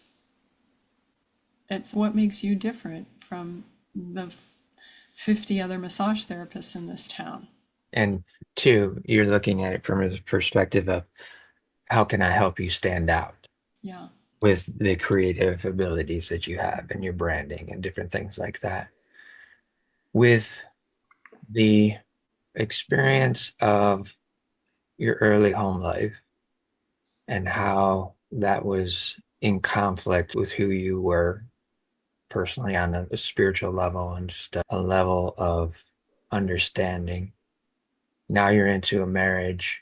it's what makes you different from the 50 other massage therapists in this town. And two, you're looking at it from a perspective of how can I help you stand out Yeah. with the creative abilities that you have and your branding and different things like that. With the experience of your early home life and how that was in conflict with who you were personally on a spiritual level and just a level of understanding. Now you're into a marriage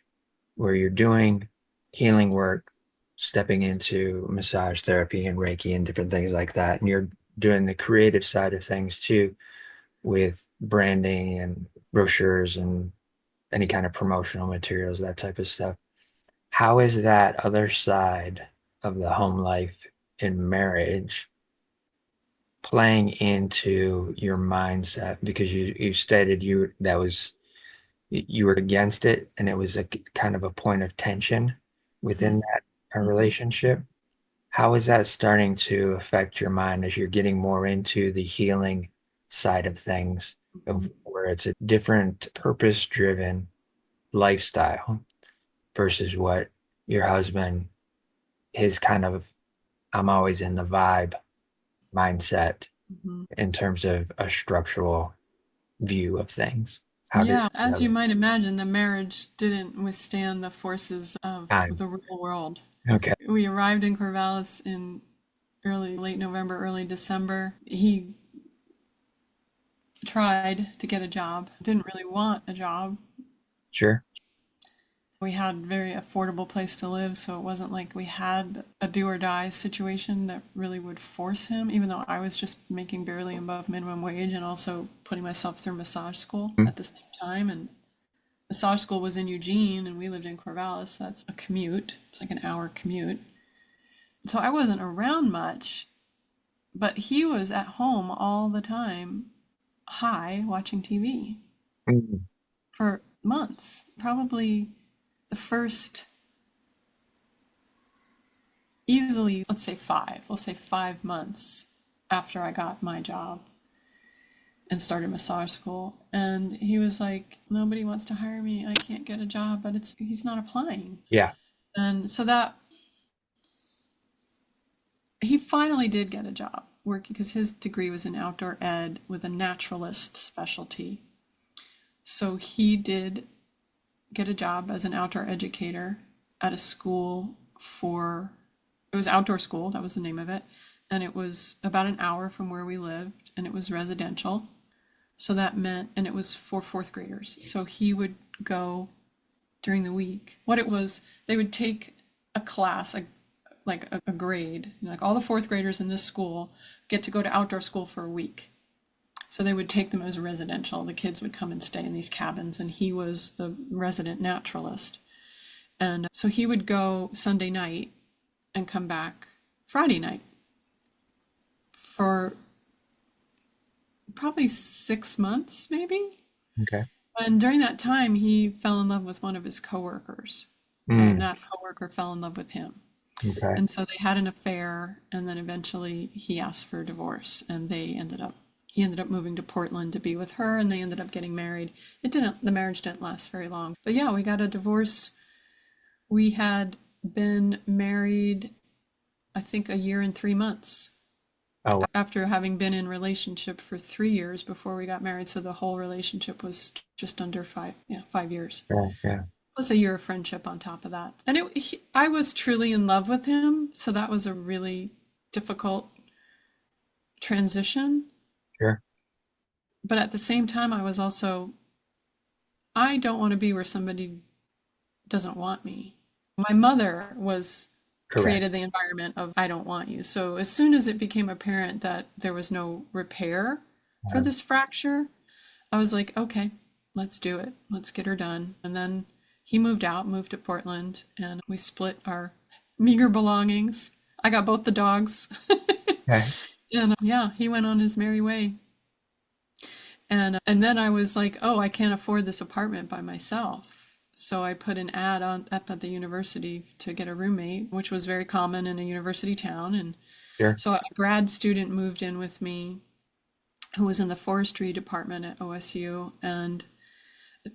where you're doing healing work, stepping into massage therapy and Reiki and different things like that. And you're doing the creative side of things too, with branding and brochures and any kind of promotional materials, that type of stuff. How is that other side of the home life in marriage playing into your mindset? Because you stated you were against it, and it was a kind of a point of tension within that Mhm. relationship. How is that starting to affect your mind as you're getting more into the healing side of things, of Mhm. where it's a different purpose-driven lifestyle versus what your husband, his kind of I'm always in the vibe mindset Mhm. in terms of a structural view of things? How did Yeah, as that you look? might imagine, the marriage didn't withstand the forces of Time. the real world. Okay. We arrived in Corvallis in late November, early December. He tried to get a job, didn't really want a job. Sure. We had a very affordable place to live, so it wasn't like we had a do or die situation that really would force him, even though I was just making barely above minimum wage and also putting myself through massage school Mm. at the same time. And massage school was in Eugene and we lived in Corvallis. That's a commute. It's like an hour commute. So I wasn't around much, but he was at home all the time, high, watching TV Mm. for months. Probably the first easily, let's say we'll say 5 months after I got my job and started massage school. And he was like, nobody wants to hire me. I can't get a job, but he's not applying. Yeah. And so that he finally did get a job working because his degree was in outdoor ed with a naturalist specialty. So he did get a job as an outdoor educator at a school for it was outdoor school, that was the name of it, and it was about an hour from where we lived, and it was residential. So that meant, and it was for fourth graders. So he would go during the week. What it was, they would take a class, like a grade, like all the fourth graders in this school get to go to outdoor school for a week. So they would take them as residential. The kids would come and stay in these cabins, and he was the resident naturalist. And so he would go Sunday night and come back Friday night for probably 6 months, maybe. Okay. And during that time, he fell in love with one of his coworkers, and Mm, that coworker fell in love with him. okay. And so they had an affair, and then eventually he asked for a divorce, and he ended up moving to Portland to be with her, and they ended up getting married. The marriage didn't last very long. But yeah, we got a divorce. We had been married, I think, a year and 3 months Oh, after having been in relationship for 3 years before we got married. So the whole relationship was just under 5 years. yeah, yeah. Plus a year of friendship on top of that. And I was truly in love with him. So that was a really difficult transition. Sure. But at the same time, I don't want to be where somebody doesn't want me. My mother Correct. created the environment of I don't want you. So as soon as it became apparent that there was no repair for Uh, this fracture, I was like, okay, let's do it. Let's get her done. And then he moved to Portland, and we split our meager belongings. I got both the dogs. okay. And yeah, he went on his merry way. And then I was like, oh, I can't afford this apartment by myself. So I put an ad on up at the university to get a roommate, which was very common in a university town. And Sure. so a grad student moved in with me who was in the forestry department at OSU. And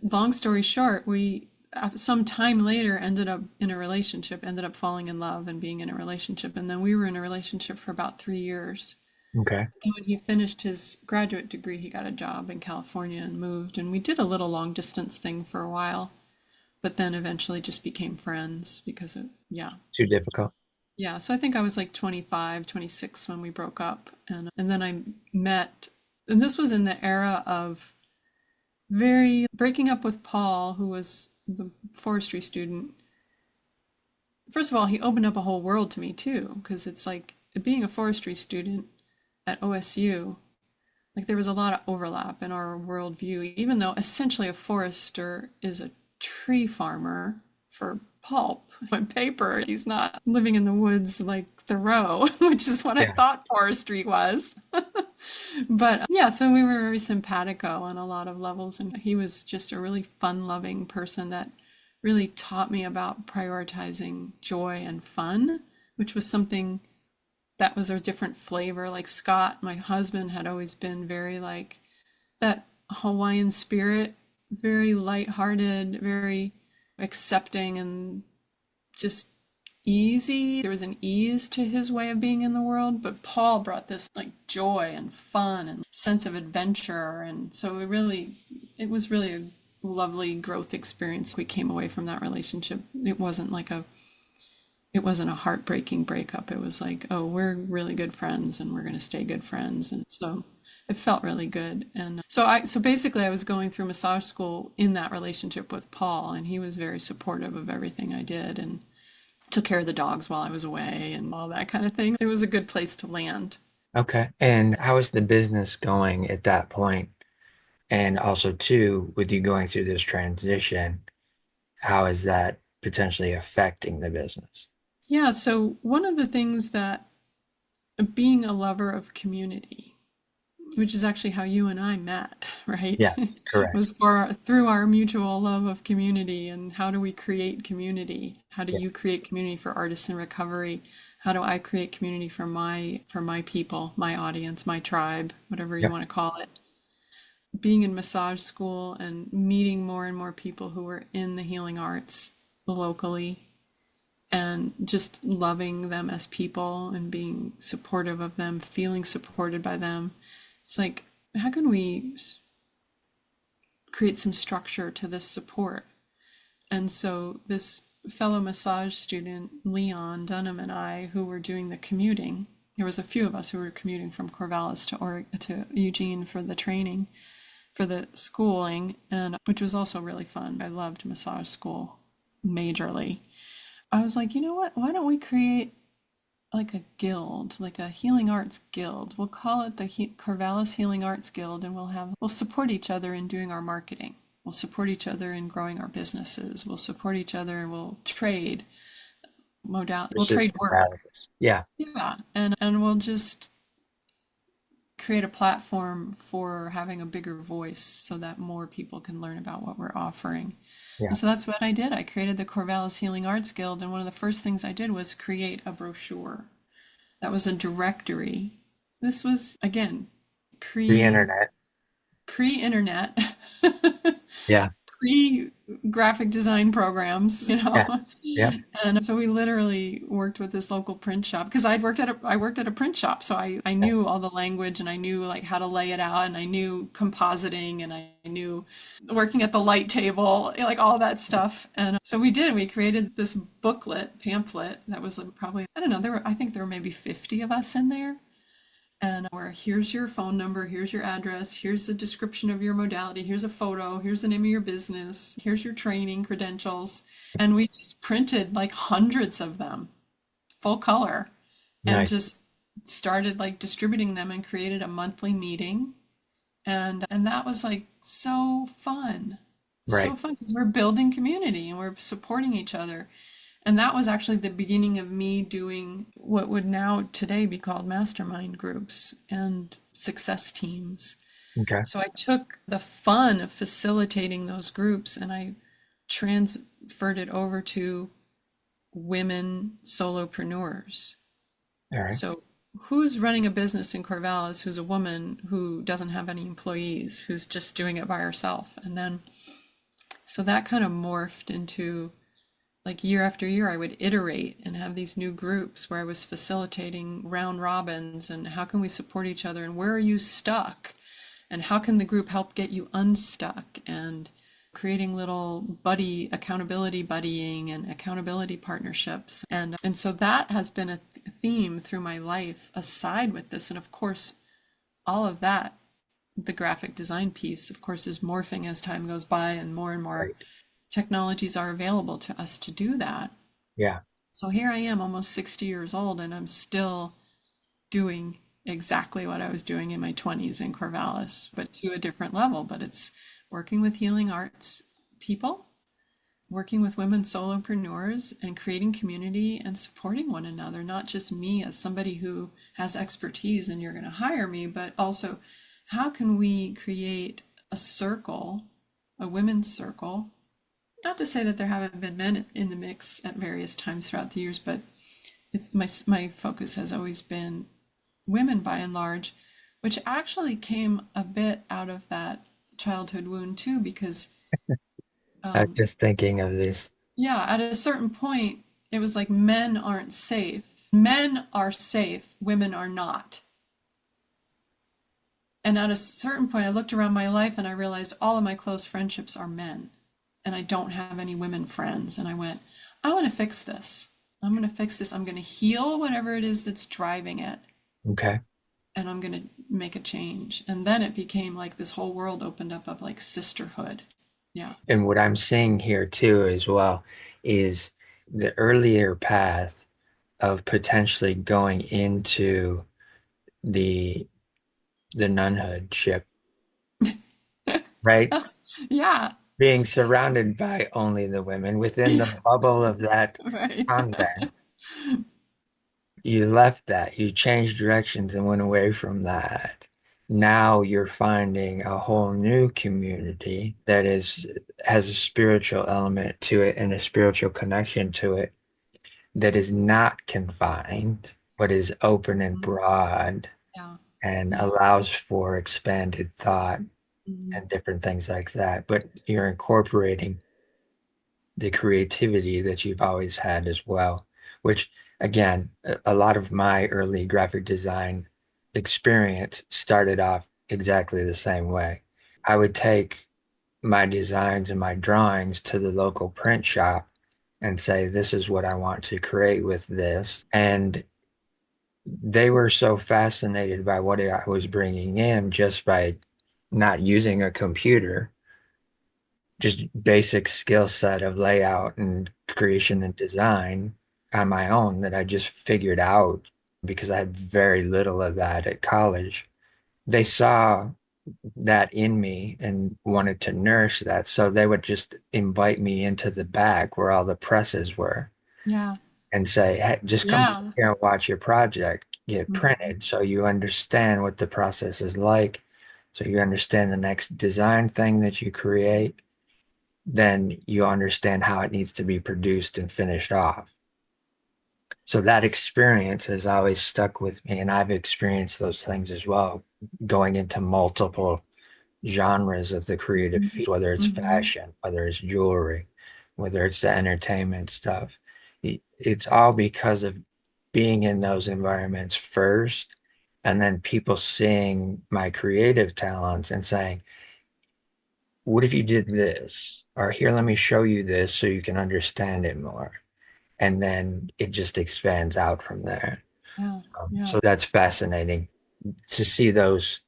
long story short, we some time later ended up in a relationship, ended up falling in love and being in a relationship. And then we were in a relationship for about 3 years. Okay. And when he finished his graduate degree, he got a job in California and moved. And we did a little long distance thing for a while, but then eventually just became friends because yeah. Too difficult. Yeah. So I think I was like 25, 26 when we broke up. And then I met, and this was in the era of very breaking up with Paul, who was the forestry student. First of all, he opened up a whole world to me too, because it's like being a forestry student at OSU, like there was a lot of overlap in our worldview, even though essentially a forester is a tree farmer for pulp and paper. He's not living in the woods like Thoreau, which is what I Yeah. thought forestry was. But yeah, so we were very simpatico on a lot of levels, and he was just a really fun-loving person that really taught me about prioritizing joy and fun, which was something that was a different flavor. Like Scott, my husband, had always been very like that Hawaiian spirit, very lighthearted, very accepting and just easy. There was an ease to his way of being in the world, but Paul brought this like joy and fun and sense of adventure. And so it was really a lovely growth experience. We came away from that relationship. It wasn't a heartbreaking breakup. It was like, oh, we're really good friends and we're going to stay good friends. And so it felt really good. And so basically I was going through massage school in that relationship with Paul, and he was very supportive of everything I did and took care of the dogs while I was away and all that kind of thing. It was a good place to land. Okay. And how is the business going at that point? And also, too, with you going through this transition, how is that potentially affecting the business? Yeah, so one of the things that being a lover of community, which is actually how you and I met, right? Yeah, correct. Was through our mutual love of community. And how do we create community? How do Yeah. you create community for artists in recovery? How do I create community for my people, my audience, my tribe, whatever you Yep. want to call it? Being in massage school and meeting more and more people who were in the healing arts locally, and just loving them as people and being supportive of them, feeling supported by them. It's like, how can we create some structure to this support? And so this fellow massage student, Leon Dunham, and I, who were doing the commuting, There was a few of us who were commuting from Corvallis to Eugene for the training, for the schooling, and which was also really fun. I loved massage school majorly. I was like, you know what? Why don't we create like a guild, like a healing arts guild? We'll call it the Corvallis Healing Arts Guild, and we'll support each other in doing our marketing. We'll support each other in growing our businesses. We'll support each other and we'll trade we'll Versus trade work. compatibles. Yeah, Yeah, and we'll just create a platform for having a bigger voice so that more people can learn about what we're offering. yeah. And so that's what I did. I created the Corvallis Healing Arts Guild, and one of the first things I did was create a brochure. That was a directory. This was again The pre internet. pre-internet, Yeah, pre-graphic design programs, yeah, yeah. And so we literally worked with this local print shop because I worked at a print shop, so I knew all the language and I knew like how to lay it out and I knew compositing and I knew working at the light table, like all that stuff. And so we created this pamphlet that was like probably, I don't know, I think there were maybe 50 of us in there. And where here's your phone number, here's your address, here's the description of your modality, here's a photo, here's the name of your business, here's your training credentials. And we just printed like hundreds of them, full color, and Nice. just started like distributing them and created a monthly meeting. And that was like so fun. So Right. fun because we're building community and we're supporting each other. And that was actually the beginning of me doing what would now today be called mastermind groups and success teams. Okay. So I took the fun of facilitating those groups and I transferred it over to women solopreneurs. All right. So who's running a business in Corvallis who's a woman who doesn't have any employees, who's just doing it by herself? And then so that kind of morphed into like year after year, I would iterate and have these new groups where I was facilitating round robins and how can we support each other and where are you stuck and how can the group help get you unstuck and creating little accountability buddying and accountability partnerships. And so that has been a theme through my life aside with this. And of course, all of that, the graphic design piece, of course, is morphing as time goes by and more Right. technologies are available to us to do that. Yeah. So here I am, almost 60 years old, and I'm still doing exactly what I was doing in my 20s in Corvallis, but to a different level. But it's working with healing arts people, working with women solopreneurs, and creating community and supporting one another, not just me as somebody who has expertise and you're going to hire me, but also how can we create a circle, a women's circle. Not to say that there haven't been men in the mix at various times throughout the years, but it's my focus has always been women by and large, which actually came a bit out of that childhood wound too, because I was um, just thinking of this. yeah, at a certain point, it was like men aren't safe. Men are safe, women are not. And at a certain point, I looked around my life and I realized all of my close friendships are men. And I don't have any women friends. And I went, I want to fix this. I'm going to fix this. I'm going to heal whatever it is that's driving it. Okay. And I'm going to make a change. And then it became like this whole world opened up of like sisterhood. Yeah. And what I'm seeing here too as well is the earlier path of potentially going into the the nunhoodship, right? Yeah. Being surrounded by only the women within the bubble of that Right. convent. You left that, you changed directions and went away from that. Now you're finding a whole new community that has a spiritual element to it and a spiritual connection to it that is not confined, but is open and broad Yeah. and Yeah. allows for expanded thought Mhm. and different things like that. But you're incorporating the creativity that you've always had as well, which again, a lot of my early graphic design experience started off exactly the same way. I would take my designs and my drawings to the local print shop and say, this is what I want to create with this. And they were so fascinated by what I was bringing in just by not using a computer, just basic skill set of layout and creation and design on my own that I just figured out because I had very little of that at college. They saw that in me and wanted to nourish that. So they would just invite me into the back where all the presses were Yeah. and say, hey, just come Yeah. here and watch your project get Mhm. printed so you understand what the process is like. So you understand the next design thing that you create, then you understand how it needs to be produced and finished off. So that experience has always stuck with me, and I've experienced those things as well, going into multiple genres of the creative Mhm. field, whether it's Mhm. fashion, whether it's jewelry, whether it's the entertainment stuff. It's all because of being in those environments first, and then people seeing my creative talents and saying, what if you did this? Or here, let me show you this so you can understand it more. And then it just expands out from there. Yeah. Yeah. So that's fascinating to see those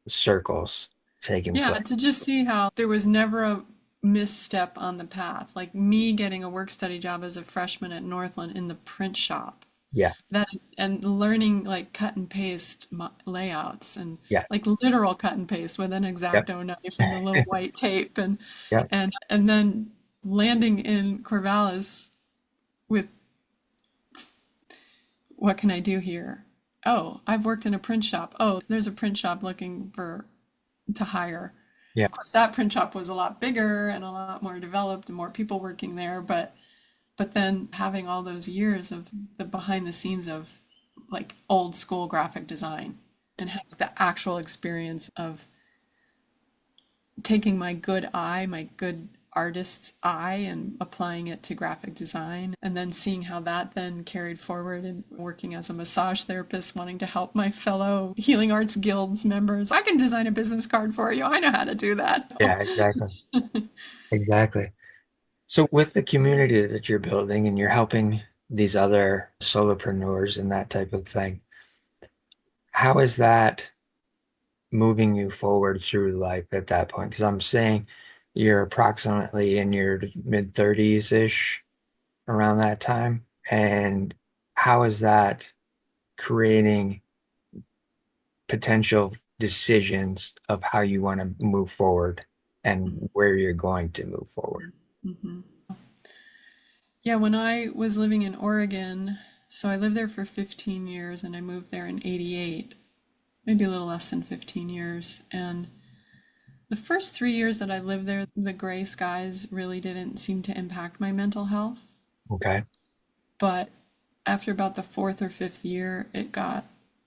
circles taking Yeah, place. to just see how there was never a misstep on the path. Like me getting a work study job as a freshman at Northland in the print shop. Yeah, That and learning like cut and paste layouts and yeah, like literal cut and paste with an yep, X-Acto knife and the little white tape yep, and then landing in Corvallis with what can I do here? Oh, I've worked in a print shop. Oh, there's a print shop looking for to hire. yeah, Of course, that print shop was a lot bigger and a lot more developed and more people working there, but then having all those years of the behind the scenes of like old school graphic design and having the actual experience of taking my good eye, my good artist's eye, and applying it to graphic design, and then seeing how that then carried forward and working as a massage therapist, wanting to help my fellow Healing Arts Guilds members. I can design a business card for you. I know how to do that. yeah, exactly, exactly. So with the community that you're building and you're helping these other solopreneurs and that type of thing, how is that moving you forward through life at that point? Because I'm saying you're approximately in your mid 30s ish around that time. And how is that creating potential decisions of how you want to move forward and where you're going to move forward? Mhm. Yeah, when I was living in Oregon, so I lived there for 15 years and I moved there in 88, maybe a little less than 15 years. And the first 3 years that I lived there, the gray skies really didn't seem to impact my mental health. Okay. But after about the fourth or fifth year,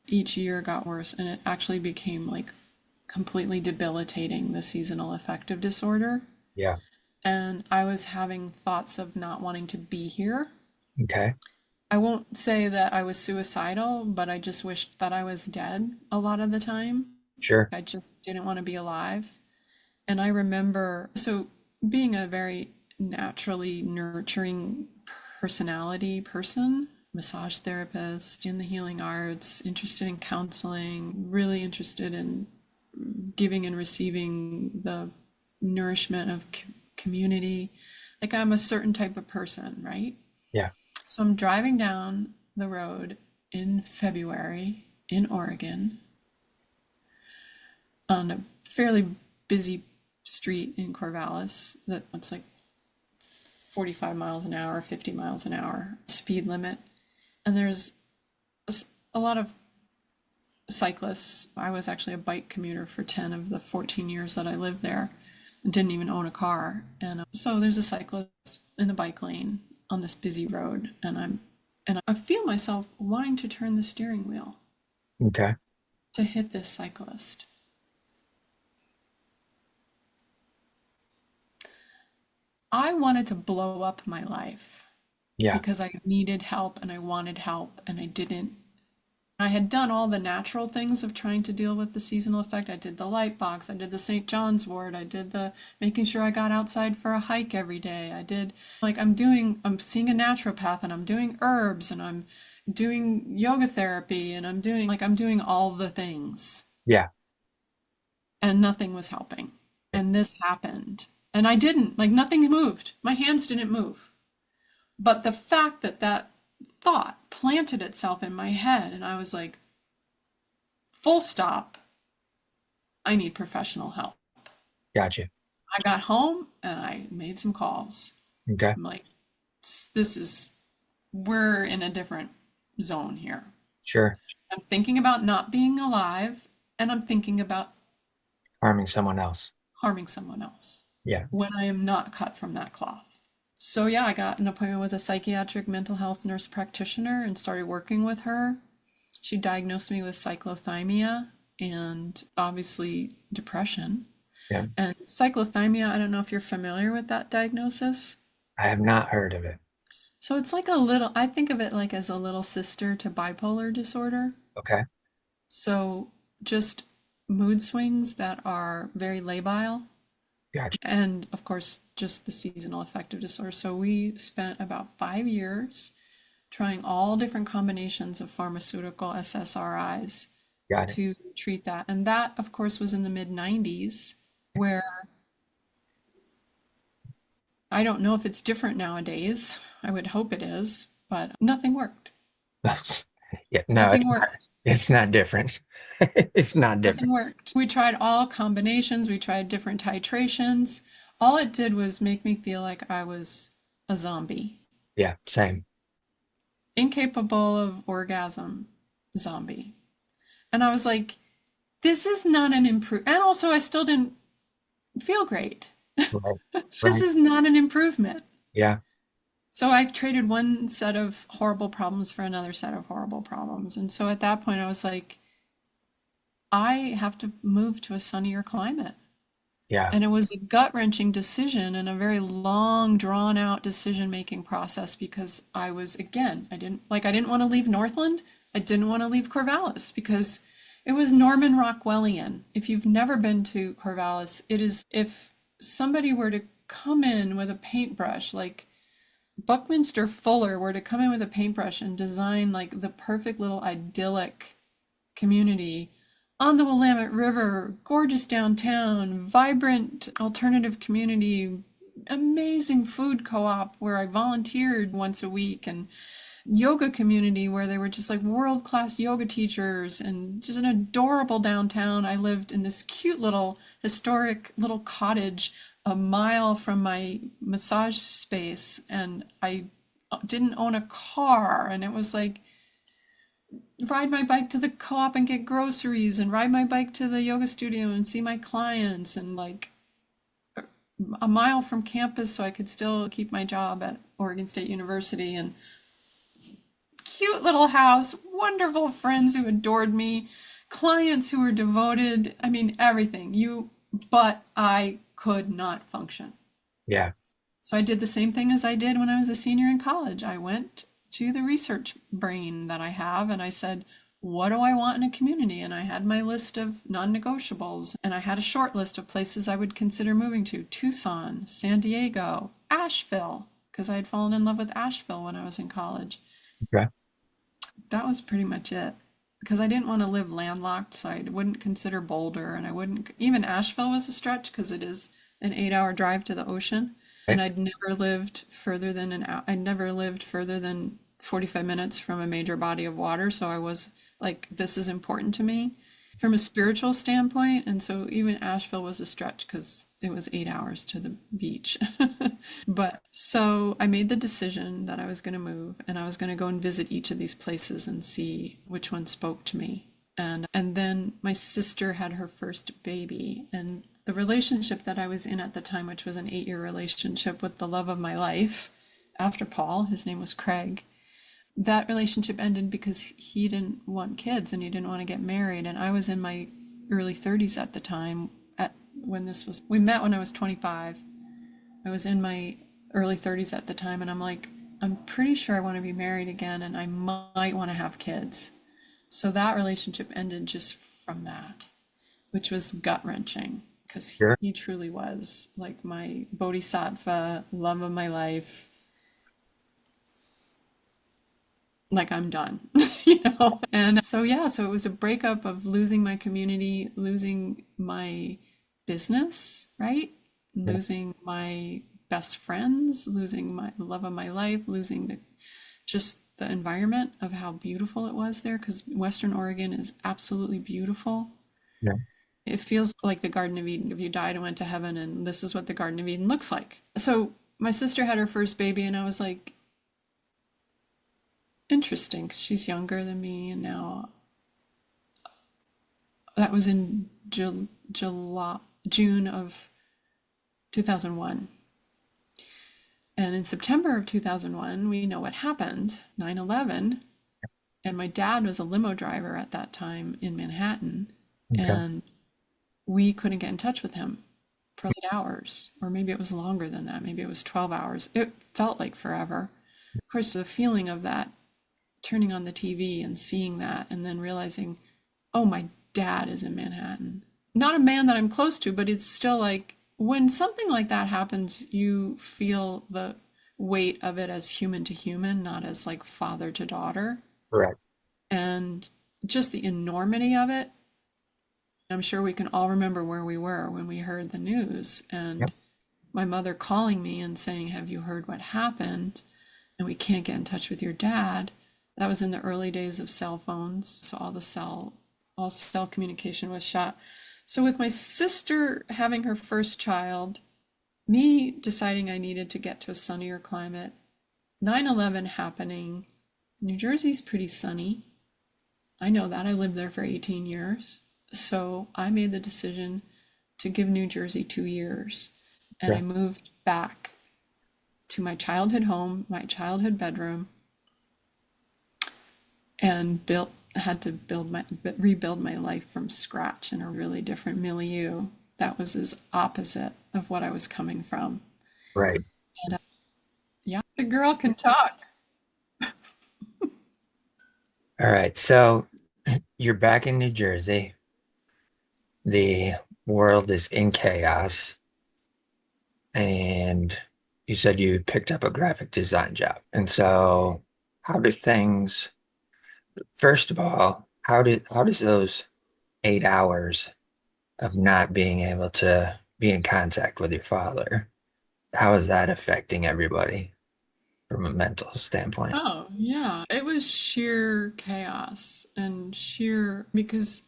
each year got worse and it actually became like completely debilitating, the seasonal affective disorder. Yeah. And I was having thoughts of not wanting to be here. Okay. I won't say that I was suicidal, but I just wished that I was dead a lot of the time. Sure. I just didn't want to be alive. And I remember, so being a very naturally nurturing personality person, massage therapist in the healing arts, interested in counseling, really interested in giving and receiving the nourishment of community. Like I'm a certain type of person, right? Yeah. So I'm driving down the road in February in Oregon on a fairly busy street in Corvallis that it's like 45 miles an hour, 50 miles an hour speed limit. And there's a lot of cyclists. I was actually a bike commuter for 10 of the 14 years that I lived there and didn't even own a car. And so there's a cyclist in the bike lane on this busy road and I feel myself wanting to turn the steering wheel Okay. to hit this cyclist. I wanted to blow up my life Yeah. because I needed help and I wanted help and I didn't. I had done all the natural things of trying to deal with the seasonal effect. I did the light box, I did the St. John's wort, I did the making sure I got outside for a hike every day. I did like I'm seeing a naturopath and I'm doing herbs and I'm doing yoga therapy and I'm doing all the things Yeah. and nothing was helping. And this happened. And I didn't, like nothing moved. My hands didn't move. But the fact that that thought planted itself in my head and I was like, full stop, I need professional help. Gotcha. I got home and I made some calls. Okay. I'm like, this is, we're in a different zone here. Sure. I'm thinking about not being alive and I'm thinking about Harming someone else. harming someone else Yeah. when I am not cut from that cloth. So, yeah, I got an appointment with a psychiatric mental health nurse practitioner and started working with her. She diagnosed me with cyclothymia and obviously depression. Yeah. And cyclothymia, I don't know if you're familiar with that diagnosis. I have not heard of it. So it's like a little, I think of it like as a little sister to bipolar disorder. Okay. So just mood swings that are very labile. Gotcha. And of course, just the seasonal affective disorder. So we spent about 5 years trying all different combinations of pharmaceutical SSRIs Got it. to treat that. And that, of course, was in the mid 90s, where I don't know if it's different nowadays. I would hope it is, but nothing worked. Yeah. No, Nothing worked. it's not different. It's not Nothing different. worked. We tried all combinations, we tried different titrations. All it did was make me feel like I was a zombie, Yeah. Same. incapable of orgasm zombie. And I was like, this is not an improve. And also, I still didn't feel great. Right. This Right. is not an improvement. Yeah. So I've traded one set of horrible problems for another set of horrible problems. And so at that point, I was like, I have to move to a sunnier climate. Yeah. And it was a gut-wrenching decision and a very long, drawn-out decision-making process because I was, again, I didn't want to leave Northland. I didn't want to leave Corvallis because it was Norman Rockwellian. If you've never been to Corvallis, it is if somebody were to come in with a paintbrush, like Buckminster Fuller were to come in with a paintbrush and design like the perfect little idyllic community on the Willamette River, gorgeous downtown, vibrant alternative community, amazing food co-op where I volunteered once a week, and yoga community where they were just like world-class yoga teachers, and just an adorable downtown. I lived in this cute little historic little cottage a mile from my massage space, and I didn't own a car, and it was like ride my bike to the co-op and get groceries and ride my bike to the yoga studio and see my clients, and like a mile from campus so I could still keep my job at Oregon State University, and cute little house, wonderful friends who adored me, clients who were devoted. I mean, everything. But I could not function. Yeah. So I did the same thing as I did when I was a senior in college. I went to the research brain that I have and I said, what do I want in a community? And I had my list of non-negotiables and I had a short list of places I would consider moving to: Tucson, San Diego, Asheville, because I had fallen in love with Asheville when I was in college. Okay. That was pretty much it. Because I didn't want to live landlocked, so I wouldn't consider Boulder, and I wouldn't, even Asheville was a stretch because it is an 8 hour drive to the ocean. And Okay. I'd never lived further than 45 minutes from a major body of water. So I was like, this is important to me from a spiritual standpoint. And so even Asheville was a stretch because it was 8 hours to the beach. But so I made the decision that I was going to move and I was going to go and visit each of these places and see which one spoke to me. And then my sister had her first baby, and the relationship that I was in at the time, which was an 8 year relationship with the love of my life after Paul, his name was Craig, that relationship ended because he didn't want kids and he didn't want to get married. And I was in my early 30s at the time we met when I was 25. I was in my early 30s at the time, and I'm like, I'm pretty sure I want to be married again and I might want to have kids. So that relationship ended just from that, which was gut-wrenching because Sure. he truly was like my bodhisattva, love of my life. like I'm done, you know? And so, yeah, so it was a breakup of losing my community, losing my business, right? Yeah. Losing my best friends, losing my the love of my life, losing the just the environment of how beautiful it was there because Western Oregon is absolutely beautiful. Yeah. It feels like the Garden of Eden if you died and went to heaven, and this is what the Garden of Eden looks like. So my sister had her first baby, and I was like, interesting, 'cause she's younger than me, and now that was in July, June of 2001. And in September of 2001, we know what happened, 9/11. And my dad was a limo driver at that time in Manhattan. Okay. And we couldn't get in touch with him for 8 hours, or maybe it was longer than that. Maybe it was 12 hours. It felt like forever. Of course, the feeling of that, turning on the TV and seeing that, and then realizing, oh, my dad is in Manhattan. Not a man that I'm close to, but it's still like when something like that happens, you feel the weight of it as human to human, not as like father to daughter. Correct. And just the enormity of it. I'm sure we can all remember where we were when we heard the news. And Yep. my mother calling me and saying, have you heard what happened? And we can't get in touch with your dad. That was in the early days of cell phones. So all cell communication was shut. So with my sister having her first child, me deciding I needed to get to a sunnier climate, 9/11 happening, New Jersey's pretty sunny. I know that. I lived there for 18 years. So I made the decision to give New Jersey 2 years. And Yeah. I moved back to my childhood home, my childhood bedroom, and had to rebuild my life from scratch in a really different milieu that was as opposite of what I was coming from. Right. And yeah, the girl can talk. All right. So you're back in New Jersey. The world is in chaos. And you said you picked up a graphic design job. And so how do things, first of all, how does those 8 hours of not being able to be in contact with your father, how is that affecting everybody from a mental standpoint? Oh, yeah. It was sheer chaos and sheer because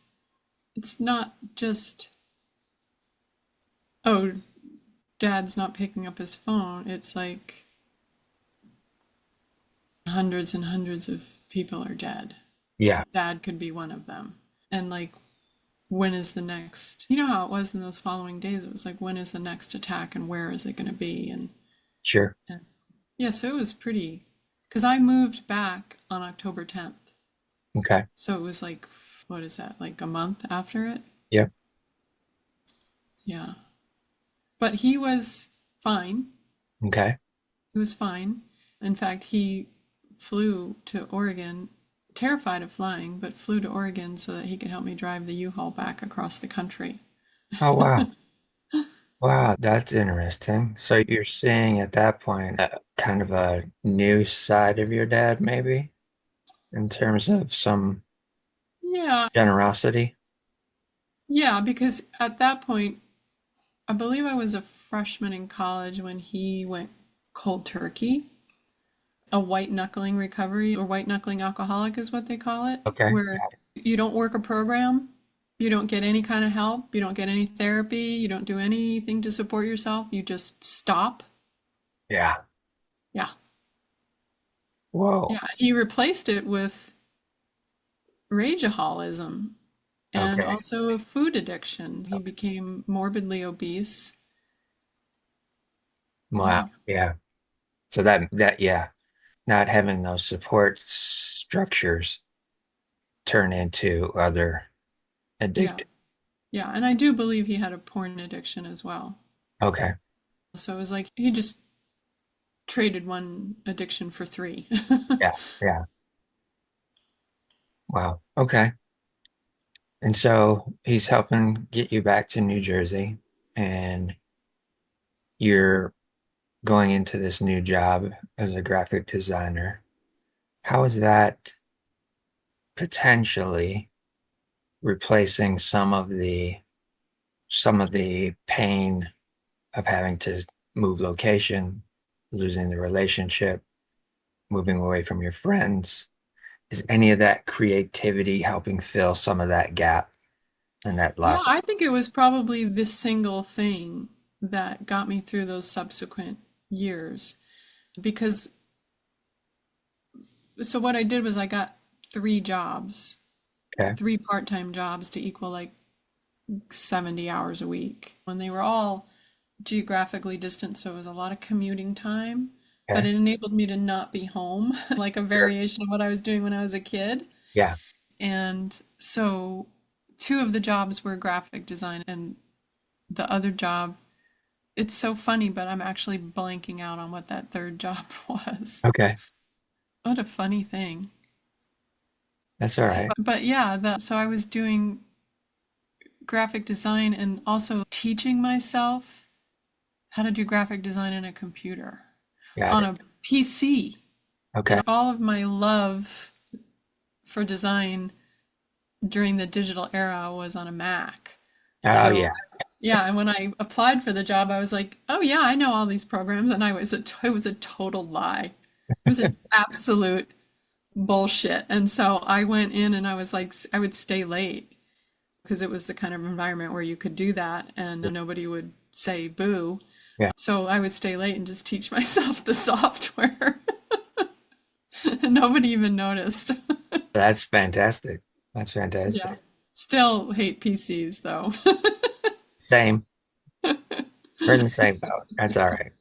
it's not just, oh, dad's not picking up his phone. It's like hundreds and hundreds of people are dead. Yeah, Dad could be one of them. And like, when is the next? You know how it was in those following days? It was like, when is the next attack and where is it going to be? sure. And yeah, so it was pretty. Because I moved back on October 10th. Okay. So it was like, what is that? Like a month after it? Yep. Yeah. But he was fine. Okay. He was fine. In fact, he flew to Oregon, terrified of flying, but flew to Oregon so that he could help me drive the U-Haul back across the country. Oh, wow. Wow, that's interesting. So you're seeing at that point kind of a new side of your dad, maybe, in terms of some Yeah, generosity. yeah, because at that point, I believe I was a freshman in college when he went cold turkey. A white knuckling recovery or white knuckling alcoholic is what they call it, Okay. where you don't work a program, you don't get any kind of help, you don't get any therapy, you don't do anything to support yourself, you just stop. Yeah. Yeah. Whoa. Yeah. He replaced it with rageaholism and Okay. also a food addiction. He became morbidly obese. Wow. Yeah. Yeah. So yeah, not having those support structures turn into other Yeah. addictive. Yeah. And I do believe he had a porn addiction as well. Okay. So it was like he just traded one addiction for three. Yeah. Yeah. Wow. Okay. And so he's helping get you back to New Jersey, and you're going into this new job as a graphic designer. how is that potentially replacing some of the pain of having to move location, losing the relationship, moving away from your friends? Is any of that creativity helping fill some of that gap and that Yeah, loss? I think it was probably this single thing that got me through those subsequent years. Because, so what I did was I got three jobs, Okay. three part-time jobs to equal like 70 hours a week. And they were all geographically distant, so it was a lot of commuting time. But Okay. it enabled me to not be home, like a Sure. variation of what I was doing when I was a kid. Yeah. And so two of the jobs were graphic design, and the other job, it's so funny, but I'm actually blanking out on what that third job was. Okay. What a funny thing. That's all right. But yeah, so I was doing graphic design and also teaching myself how to do graphic design in a computer Got on it. a PC. Okay. And all of my love for design during the digital era was on a Mac. Oh So yeah. yeah, and when I applied for the job, I was like, "Oh yeah, I know all these programs," and it was a total lie. It was an absolute bullshit. And so I went in and I was like, I would stay late because it was the kind of environment where you could do that and nobody would say boo. Yeah. So I would stay late and just teach myself the software. And nobody even noticed. That's fantastic. That's Yeah. fantastic. Still hate PCs though. Same. We're in the same boat. That's all right.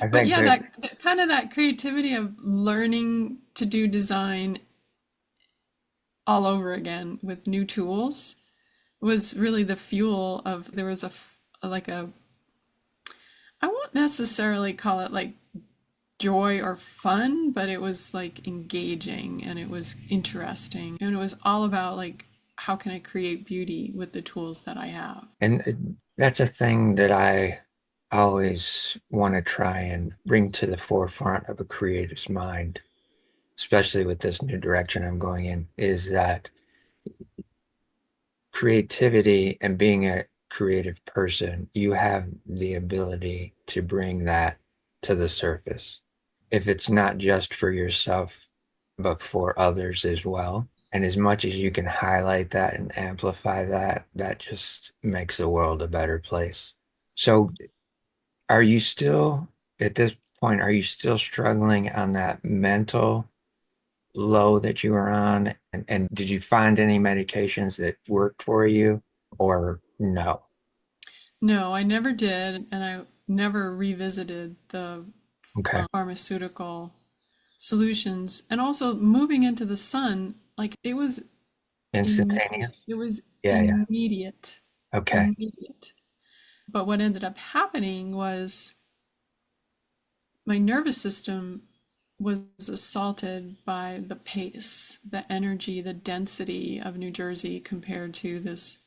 I But think yeah, that, that kind of that creativity of learning to do design all over again with new tools was really the fuel of there was like a I won't necessarily call it like joy or fun, but it was like engaging and it was interesting and it was all about like how can I create beauty with the tools that I have. and that's a thing that I always want to try and bring to the forefront of a creative's mind, especially with this new direction I'm going in, is that creativity and being a creative person, you have the ability to bring that to the surface. If it's not just for yourself, but for others as well. And as much as you can highlight that and amplify that, that just makes the world a better place. So, are you still, at this point, are you still struggling on that mental low that you were on? And did you find any medications that worked for you or no? No, I never did, and I never revisited the Okay. pharmaceutical solutions. And also moving into the sun, like it was immediate. Instantaneous? It was Yeah, yeah. immediate, Okay. immediate. But what ended up happening was my nervous system was assaulted by the pace, the energy, the density of New Jersey compared to this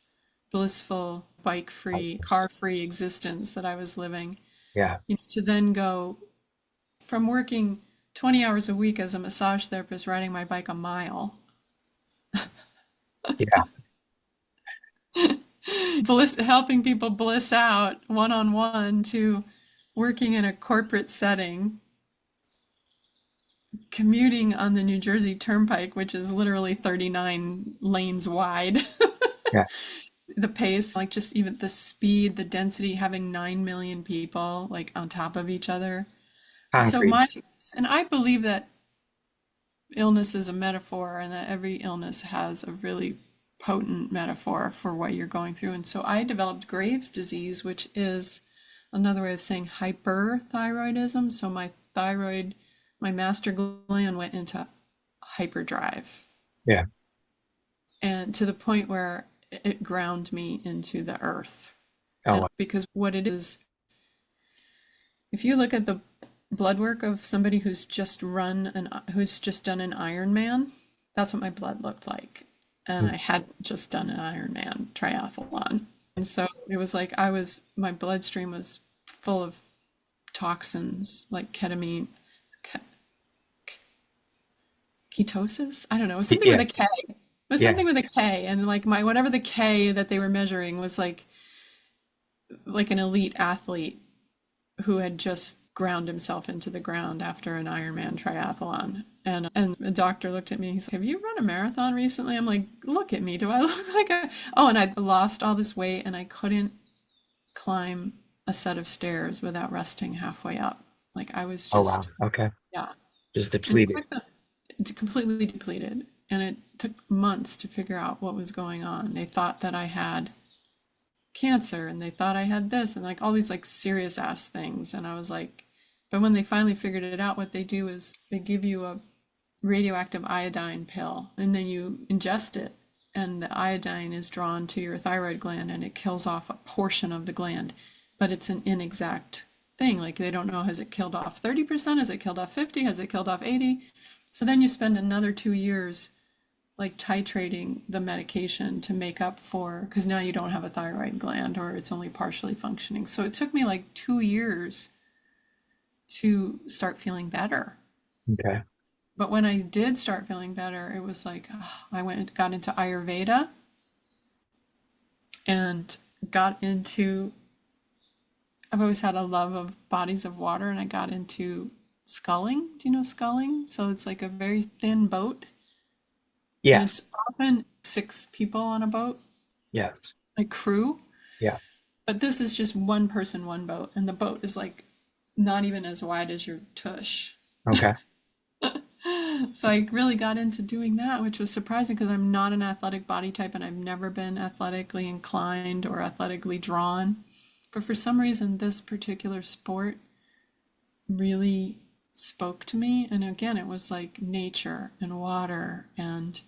blissful, bike free, car free existence that I was living. Yeah. You know, to then go from working 20 hours a week as a massage therapist, riding my bike a mile, Yeah. helping people bliss out one on one, to working in a corporate setting, commuting on the New Jersey Turnpike, which is literally 39 lanes wide. Yeah. The pace, like just even the speed, the density, having 9 million people like on top of each other. So Concrete. and I believe that illness is a metaphor and that every illness has a really potent metaphor for what you're going through. And so I developed Graves' disease, which is another way of saying hyperthyroidism. So my thyroid, my master gland went into hyperdrive, Yeah. and to the point where it ground me into the earth. And Oh, because what it is, if you look at the blood work of somebody who's just done an Ironman, that's what my blood looked like. And I had just done an Ironman triathlon. And so it was like my bloodstream was full of toxins like ketamine, ketosis. I don't know. It was something with Yeah, a K. It was yeah. something with a K, and like my whatever the K that they were measuring was like an elite athlete who had just ground himself into the ground after an Ironman triathlon. And the doctor looked at me. He's like, "Have you run a marathon recently?" I'm like, "Look at me. Do I look like a?" Oh, and I lost all this weight, and I couldn't climb a set of stairs without resting halfway up. Like I was Oh, wow. just, Okay. yeah. Just And it's depleted. like completely depleted. And it took months to figure out what was going on. They thought that I had cancer and they thought I had this and like all these like serious ass things. And I was like, but when they finally figured it out, what they do is they give you a radioactive iodine pill and then you ingest it. And the iodine is drawn to your thyroid gland and it kills off a portion of the gland. But it's an inexact thing. Like they don't know, has it killed off 30%? Has it killed off 50? Has it killed off 80? So then you spend another 2 years like titrating the medication to make up for, because now you don't have a thyroid gland or it's only partially functioning. So it took me like 2 years to start feeling better. Okay. But when I did start feeling better, it was like I got into Ayurveda and got into. I've always had a love of bodies of water, and I got into sculling. Do you know sculling? So it's like a very thin boat, and Yes. it's often 6 people on a boat, Yes. like crew. Yeah. But this is just one person, one boat, and the boat is like not even as wide as your tush. Okay. So I really got into doing that, which was surprising because I'm not an athletic body type and I've never been athletically inclined or athletically drawn. But for some reason, this particular sport really spoke to me. And again, it was like nature and water and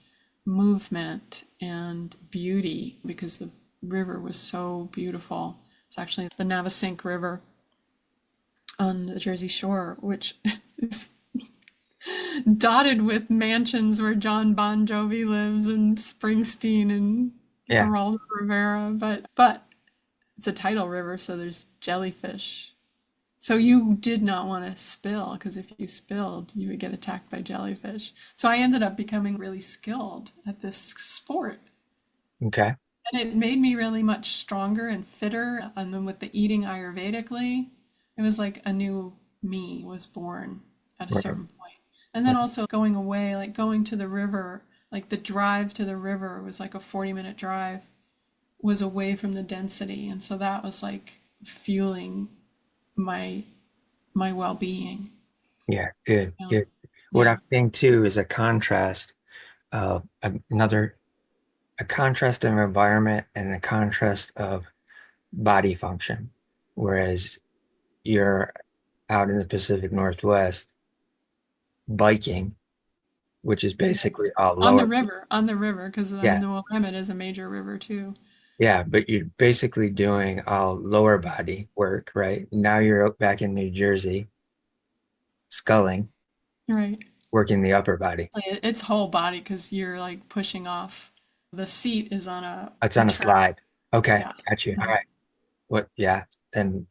movement and beauty because the river was so beautiful. It's actually the Navasink River on the Jersey Shore, which is dotted with mansions where John Bon Jovi lives and Springsteen and Yeah. Geraldo Rivera, but it's a tidal river, so there's jellyfish. So you did not want to spill because if you spilled, you would get attacked by jellyfish. So I ended up becoming really skilled at this sport. Okay. And it made me really much stronger and fitter. And then with the eating Ayurvedically, it was like a new me was born at a Right. certain point. And then also going away, like going to the river, like the drive to the river was like a 40-minute drive, was away from the density. And so that was like fueling my my well-being. Yeah. Good. Um, Good. What yeah. I'm seeing too is a contrast of another, a contrast of environment and a contrast of body function. Whereas you're out in the Pacific Northwest biking, which is basically all lower. On the river, because I mean Yeah. the Willamette is a major river too. Yeah. But you're basically doing all lower body work, right? Now you're back in New Jersey, sculling, Right. working the upper body. Like, it's whole body because you're like pushing off. The seat is on It's a on a track. slide. Okay. Yeah. Got you. All Mhm. right. What? Yeah. Then,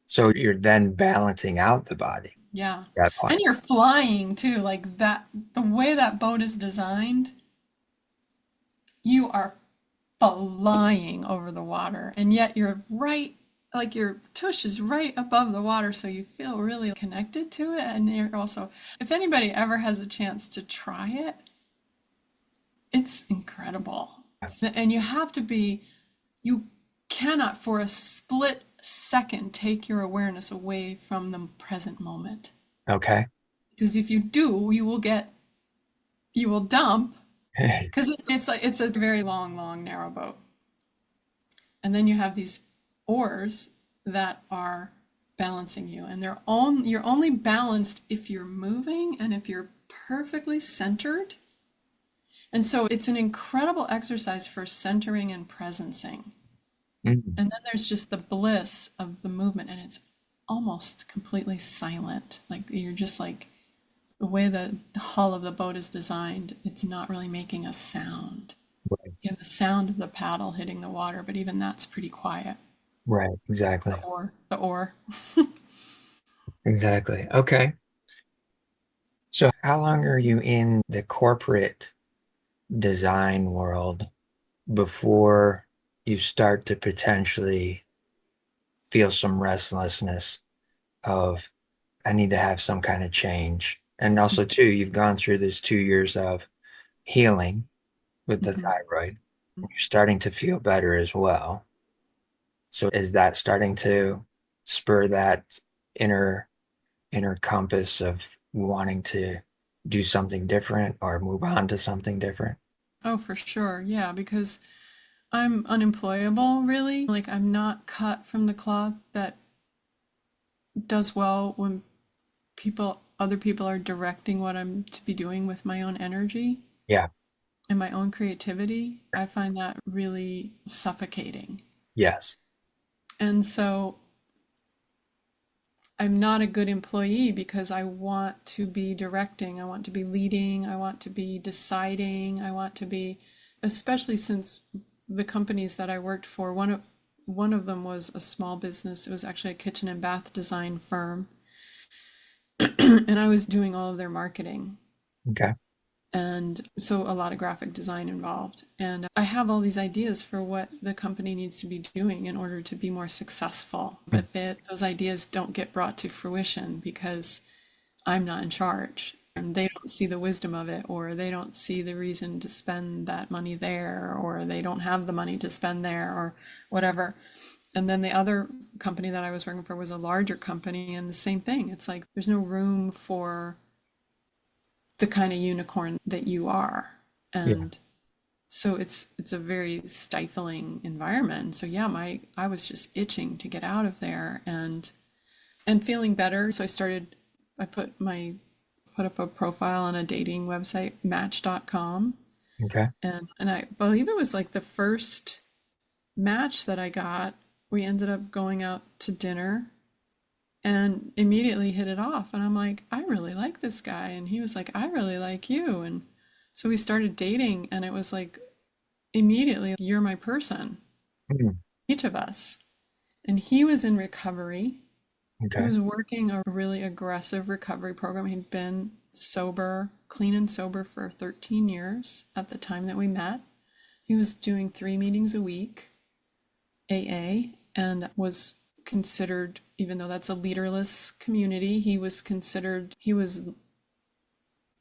so you're then balancing out the body Yeah. at that And point. you're flying too. Like that, the way that boat is designed, you are flying over the water. And yet you're right, like your tush is right above the water. So you feel really connected to it. And you're also, if anybody ever has a chance to try it, it's incredible. And you have to be, you cannot for a split second take your awareness away from the present moment. Okay. Because if you do, you will dump because it's a very long, narrow boat. And then you have these oars that are balancing you. And you're only balanced if you're moving and if you're perfectly centered. And so it's an incredible exercise for centering and presencing. Mm. And then there's just the bliss of the movement, and it's almost completely silent. Like you're just like the way the hull of the boat is designed, it's not really making a sound. Right. You have the sound of the paddle hitting the water, but even that's pretty quiet. Right. Exactly. The oar. Exactly. Okay. So how long are you in the corporate design world before you start to potentially feel some restlessness of I need to have some kind of change? And also too, you've gone through this 2 years of healing with the Mhm. thyroid. You're starting to feel better as well. So is that starting to spur that inner inner compass of wanting to do something different or move on to something different? Oh, for sure. Yeah, because I'm unemployable, really. Like, I'm not cut from the cloth that does well when other people are directing what I'm to be doing with my own energy Yeah. and my own creativity. I find that really suffocating. Yes. And so I'm not a good employee because I want to be directing, I want to be leading, I want to be deciding, I want to be, especially since the companies that I worked for, one of them was a small business. It was actually a kitchen and bath design firm, and I was doing all of their marketing. Okay. And so a lot of graphic design involved. And I have all these ideas for what the company needs to be doing in order to be more successful. Mm. But those ideas don't get brought to fruition because I'm not in charge. And they don't see the wisdom of it, or they don't see the reason to spend that money there, or they don't have the money to spend there, or whatever. And then the other company that I was working for was a larger company, and the same thing. It's like there's no room for the kind of unicorn that you are. Yeah. And so it's a very stifling environment. So yeah, my I was just itching to get out of there and feeling better. So I put up a profile on a dating website, match.com. Okay. And I believe it was like the first match that I got. We ended up going out to dinner and immediately hit it off. And I'm like, I really like this guy. And he was like, I really like you. And so we started dating, and it was like immediately, you're my person, Mm. each of us. And he was in recovery. He Okay. was working a really aggressive recovery program. He'd been sober, clean and sober for 13 years at the time that we met. He was doing 3 meetings a week, AA, and was considered, even though that's a leaderless community, he was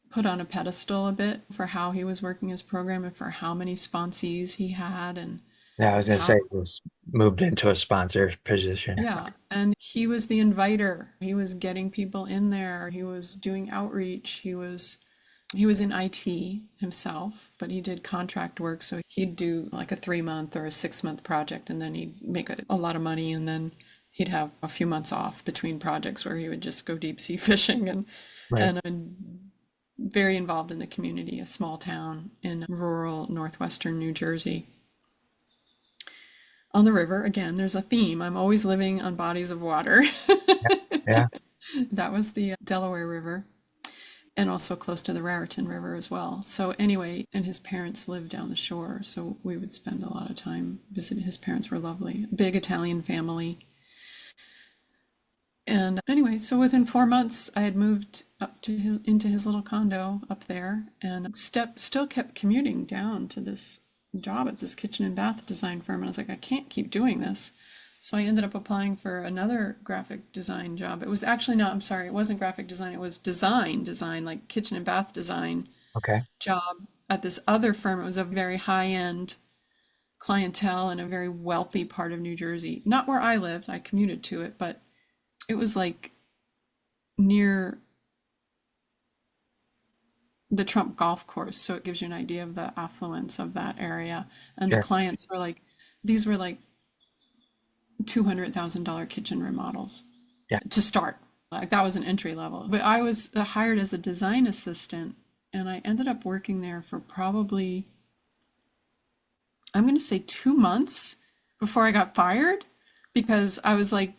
put on a pedestal a bit for how he was working his program and for how many sponsees he had and Yeah, I was gonna how, say this moved into a sponsor position. yeah. And he was the inviter. He was getting people in there. He was doing outreach. He was in IT himself, but he did contract work. So he'd do like a 3 month or a 6 month project, and then he'd make a lot of money, and then he'd have a few months off between projects where he would just go deep sea fishing Right. and very involved in the community, a small town in rural northwestern New Jersey. On the river, again, there's a theme. I'm always living on bodies of water. Yeah. Yeah. That was the Delaware River, and also close to the Raritan River as well. So anyway, and his parents lived down the shore, so we would spend a lot of time visiting. His parents were lovely, big Italian family. And anyway, so within 4 months, I had moved up to into his little condo up there, and still kept commuting down to this job at this kitchen and bath design firm. And I was like, I can't keep doing this. So I ended up applying for another graphic design job. It was actually not, I'm sorry, it wasn't graphic design. It was design, like kitchen and bath design Okay. job at this other firm. It was a very high end clientele in a very wealthy part of New Jersey. Not where I lived, I commuted to it, but it was like near the Trump golf course. So it gives you an idea of the affluence of that area. And the Sure. clients were like, these were like $200,000 kitchen remodels Yeah. to start. Like that was an entry level. But I was hired as a design assistant, and I ended up working there for probably, I'm going to say 2 months before I got fired, because I was like,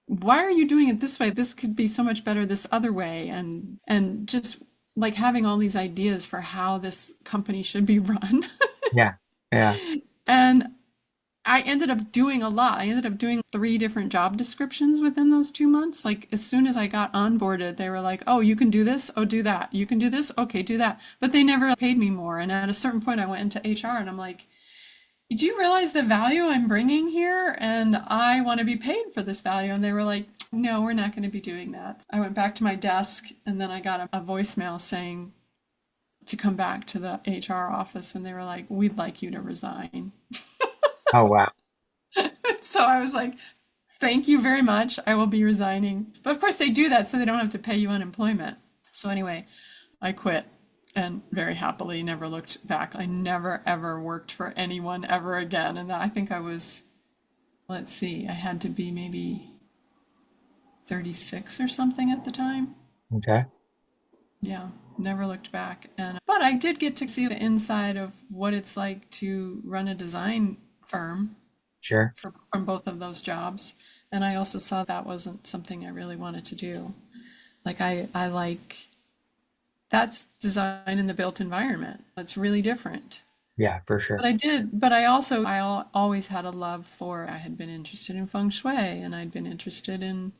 why are you doing it this way? This could be so much better this other way. And just like having all these ideas for how this company should be run. Yeah. Yeah. And I ended up doing a lot. I ended up doing 3 different job descriptions within those 2 months. Like as soon as I got onboarded, they were like, "Oh, you can do this. Oh, do that. You can do this. Okay, do that." But they never paid me more. And at a certain point, I went into HR and I'm like, "Do you realize the value I'm bringing here? And I want to be paid for this value." And they were like, "No, we're not going to be doing that." I went back to my desk and then I got a voicemail saying to come back to the HR office, and they were like, "We'd like you to resign." Oh, wow. So I was like, "Thank you very much. I will be resigning." But of course, they do that so they don't have to pay you unemployment. So anyway, I quit and very happily never looked back. I never ever worked for anyone ever again. And I think I was, let's see, I had to be maybe 36 or something at the time. Okay. Yeah, never looked back. And but I did get to see the inside of what it's like to run a design firm Sure. from both of those jobs. And I also saw that wasn't something I really wanted to do. Like I like that's design in the built environment. It's really different. Yeah, for sure. But I also, always had a love for, I had been interested in feng shui and I'd been interested in,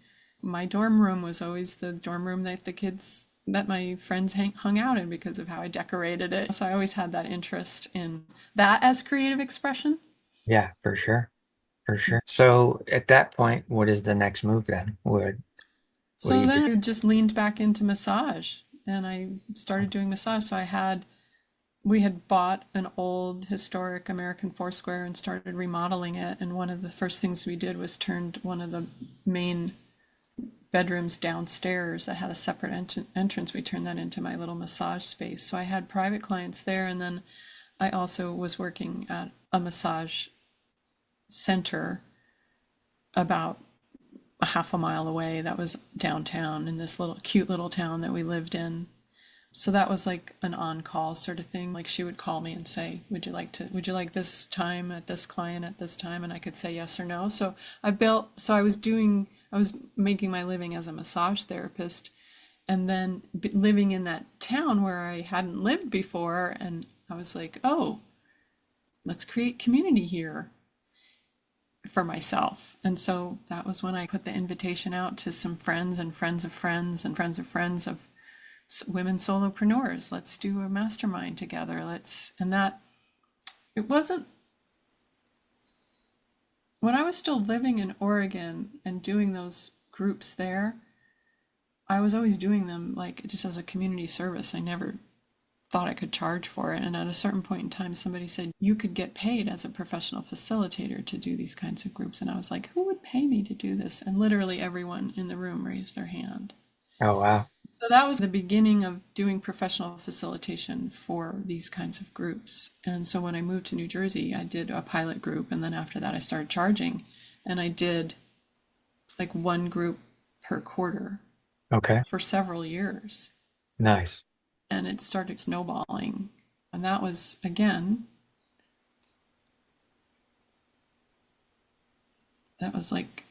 my dorm room was always the dorm room that the kids, that my friends hung out in because of how I decorated it. So I always had that interest in that as creative expression. Yeah, for sure. For sure. So at that point, what is the next move then? What do So you do? then I just leaned back into massage and I started doing massage. So we had bought an old historic American Foursquare and started remodeling it. And one of the first things we did was turned one of the main bedrooms downstairs that had a separate entrance. We turned that into my little massage space. So I had private clients there. And then I also was working at a massage center about a half a mile away that was downtown in this little cute little town that we lived in. So that was like an on-call sort of thing. Like she would call me and say, would you like this time at this client at this time? And I could say yes or no. So I was making my living as a massage therapist and then living in that town where I hadn't lived before. And I was like, oh, let's create community here for myself. And so that was when I put the invitation out to some friends and friends of friends and friends of friends of women solopreneurs. Let's do a mastermind together. And that, it wasn't, when I was still living in Oregon and doing those groups there, I was always doing them like just as a community service. I never thought I could charge for it. And at a certain point in time, somebody said, you could get paid as a professional facilitator to do these kinds of groups. And I was like, who would pay me to do this? And literally everyone in the room raised their hand. Oh, wow. So that was the beginning of doing professional facilitation for these kinds of groups. And so when I moved to New Jersey, I did a pilot group. And then after that, I started charging. And I did like one group per quarter Okay. for several years. Nice. And it started snowballing. And that was, again, that was like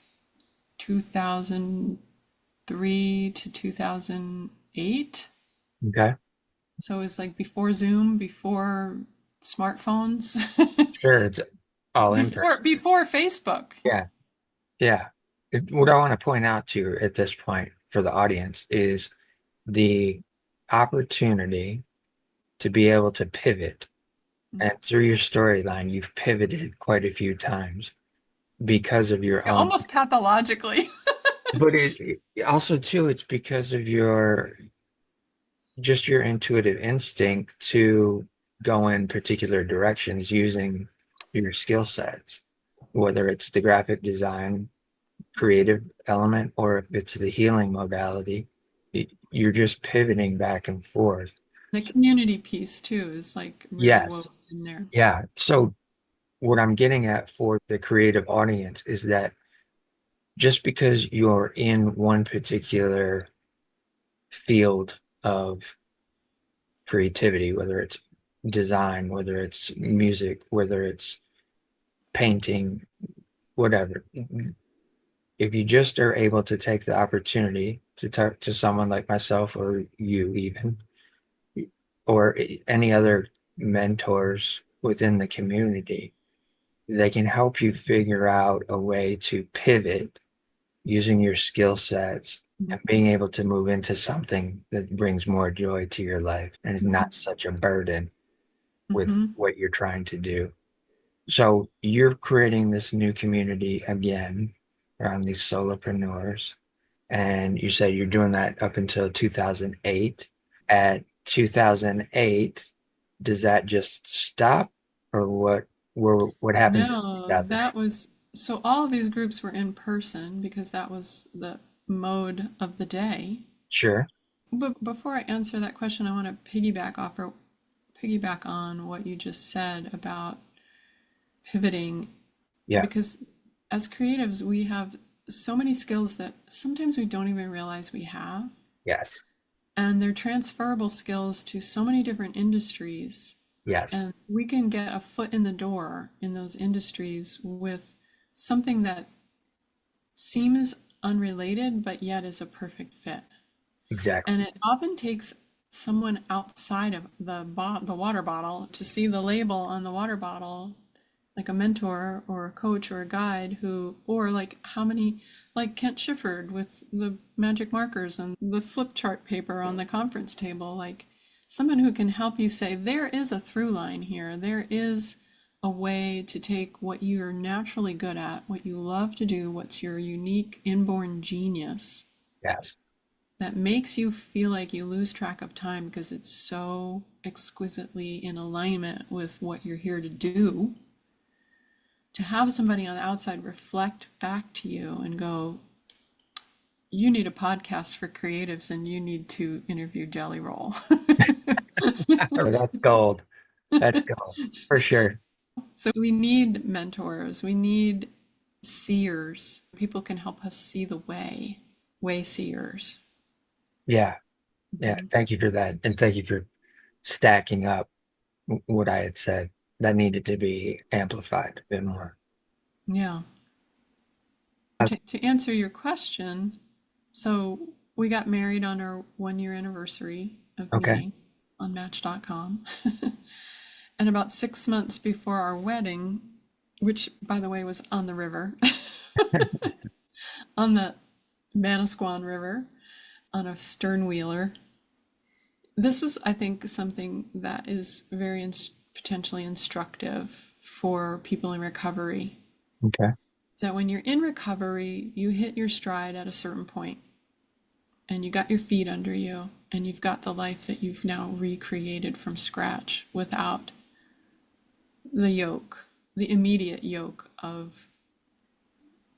2003 to 2008. Okay. So it was like before Zoom, before smartphones, Sure. It's all in person. before Facebook. Yeah. Yeah. What I want to point out to you at this point for the audience is the opportunity to be able to pivot. And through your storyline, you've pivoted quite a few times because of your own. Almost pathologically. But also too, it's because of your intuitive instinct to go in particular directions using your skill sets, whether it's the graphic design, creative element, or if it's the healing modality. You're just pivoting back and forth. The community piece too is like really Yes. woven in there. Yeah. So what I'm getting at for the creative audience is that just because you're in one particular field of creativity, whether it's design, whether it's music, whether it's painting, whatever, if you just are able to take the opportunity to talk to someone like myself or you even, or any other mentors within the community, They can help you figure out a way to pivot using your skill sets and being able to move into something that brings more joy to your life and is not such a burden with Mm-hmm. what you're trying to do. So you're creating this new community again around these solopreneurs. And you said you're doing that up until 2008. At 2008, does that just stop or what happens in No, 2008? that was so all of these groups were in person because that was the mode of the day. Sure. But before I answer that question, I want to piggyback on what you just said about pivoting Yeah. because as creatives, we have so many skills that sometimes we don't even realize we have. Yes. And they're transferable skills to so many different industries. Yes. And we can get a foot in the door in those industries with something that seems unrelated, but yet is a perfect fit. Exactly. And it often takes someone outside of the water bottle to see the label on the water bottle, like a mentor or a coach or a guide who, or like how many, like Kent Shifford with the magic markers and the flip chart paper on the conference table, like someone who can help you say, there is a through line here. There is a way to take what you're naturally good at, what you love to do, what's your unique inborn genius Yes. that makes you feel like you lose track of time because it's so exquisitely in alignment with what you're here to do. To have somebody on the outside reflect back to you and go, you need a podcast for creatives and you need to interview Jelly Roll. Oh, that's gold. That's gold for sure. So we need mentors, we need seers. People can help us see the way seers. Yeah. Yeah. Thank you for that. And thank you for stacking up what I had said. That needed to be amplified a bit more. Yeah. Uh, To answer your question, so we got married on our 1 year anniversary of okay. meeting on Match.com. And about 6 months before our wedding, which by the way was on the river, on the Manasquan River, on a stern wheeler. This is, I think, something that is very potentially instructive for people in recovery. Okay. That when you're in recovery, you hit your stride at a certain point and you got your feet under you and you've got the life that you've now recreated from scratch without the yoke, the immediate yoke of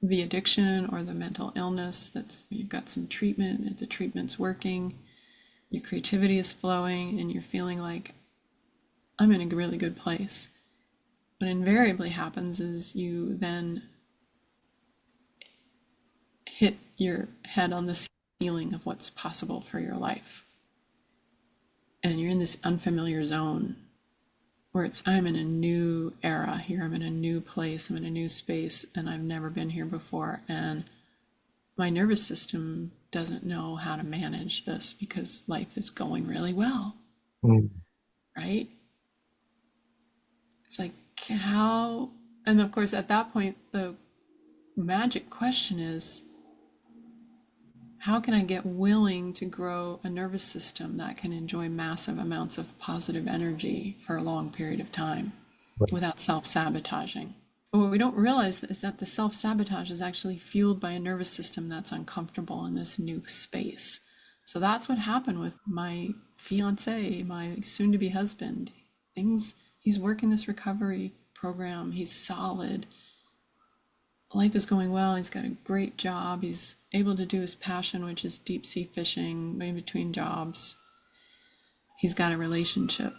the addiction or the mental illness. That's you've got some treatment, the treatment's working, your creativity is flowing, and you're feeling like I'm in a really good place. What invariably happens is you then hit your head on the ceiling of what's possible for your life. And you're in this unfamiliar zone where it's, I'm in a new era here, I'm in a new place, I'm in a new space, and I've never been here before. And my nervous system doesn't know how to manage this because life is going really well, Mm. right? It's like, how? And of course, at that point, the magic question is, how can I get willing to grow a nervous system that can enjoy massive amounts of positive energy for a long period of time without self sabotaging? But what we don't realize is that the self sabotage is actually fueled by a nervous system that's uncomfortable in this new space. So that's what happened with my fiance, my soon to be husband. He's working this recovery program, he's solid, life is going well. He's got a great job. He's able to do his passion, which is deep sea fishing in between jobs. He's got a relationship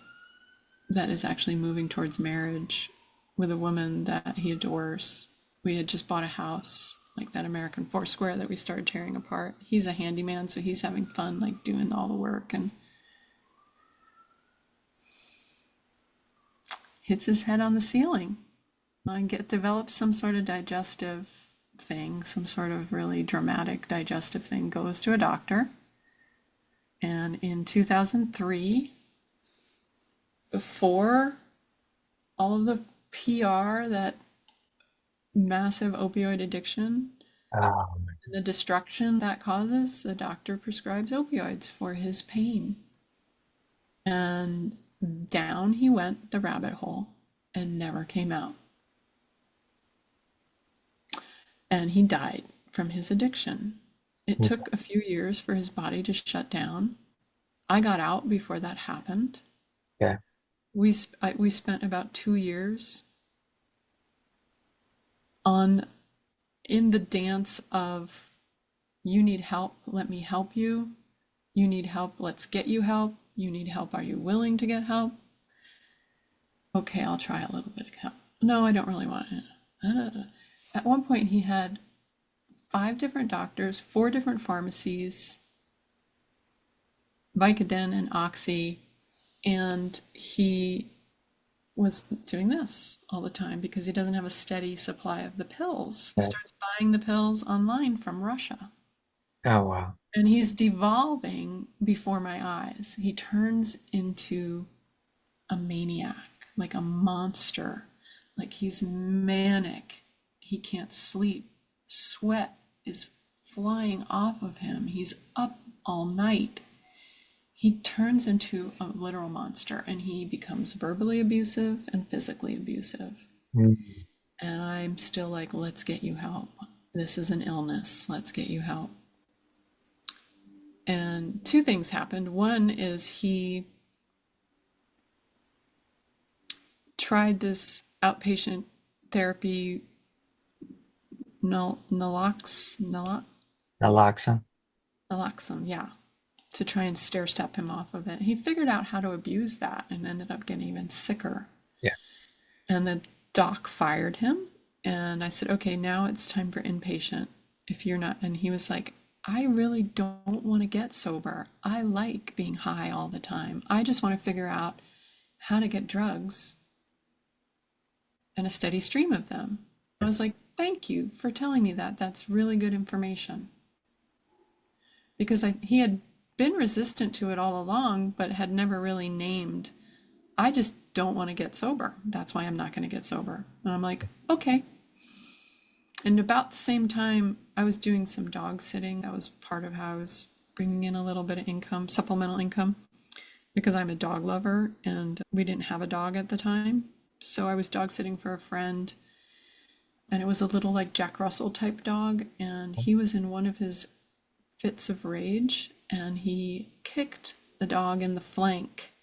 that is actually moving towards marriage with a woman that he adores. We had just bought a house, like that American Foursquare that we started tearing apart. He's a handyman, so he's having fun, like doing all the work, and hits his head on the ceiling. I get develops some sort of digestive thing, some sort of really dramatic digestive thing, goes to a doctor. And in 2003, before all of the PR that massive opioid addiction Oh, and the destruction that causes, the doctor prescribes opioids for his pain. And down he went the rabbit hole and never came out. And he died from his addiction. It took a few years for his body to shut down. I got out before that happened. okay. We spent about 2 years on in the dance of you need help, let me help you. You need help, let's get you help. You need help, are you willing to get help? Okay, I'll try a little bit of help. No, I don't really want it. At one point, he had 5 different doctors, 4 different pharmacies, Vicodin and Oxy, and he was doing this all the time because he doesn't have a steady supply of the pills. He Yeah. starts buying the pills online from Russia. Oh, wow. And he's devolving before my eyes. He turns into a maniac, like a monster, like he's manic. He can't sleep. Sweat is flying off of him. He's up all night. He turns into a literal monster and he becomes verbally abusive and physically abusive. Mm. And I'm still like, let's get you help. This is an illness. Let's get you help. And 2 things happened. One is he tried this outpatient therapy, Naloxone. naloxone, yeah, to try and stair step him off of it. He figured out how to abuse that and ended up getting even sicker. Yeah. And the doc fired him. And I said, okay, now it's time for inpatient. If you're not, and he was like, I really don't want to get sober. I like being high all the time. I just want to figure out how to get drugs and a steady stream of them. I was like, thank you for telling me that. That's really good information. Because he had been resistant to it all along, but had never really named, I just don't want to get sober. That's why I'm not going to get sober. And I'm like, okay. And about the same time, I was doing some dog sitting. That was part of how I was bringing in a little bit of income, supplemental income, because I'm a dog lover and we didn't have a dog at the time. So I was dog sitting for a friend, and it was a little like Jack Russell type dog. And he was in one of his fits of rage and he kicked the dog in the flank.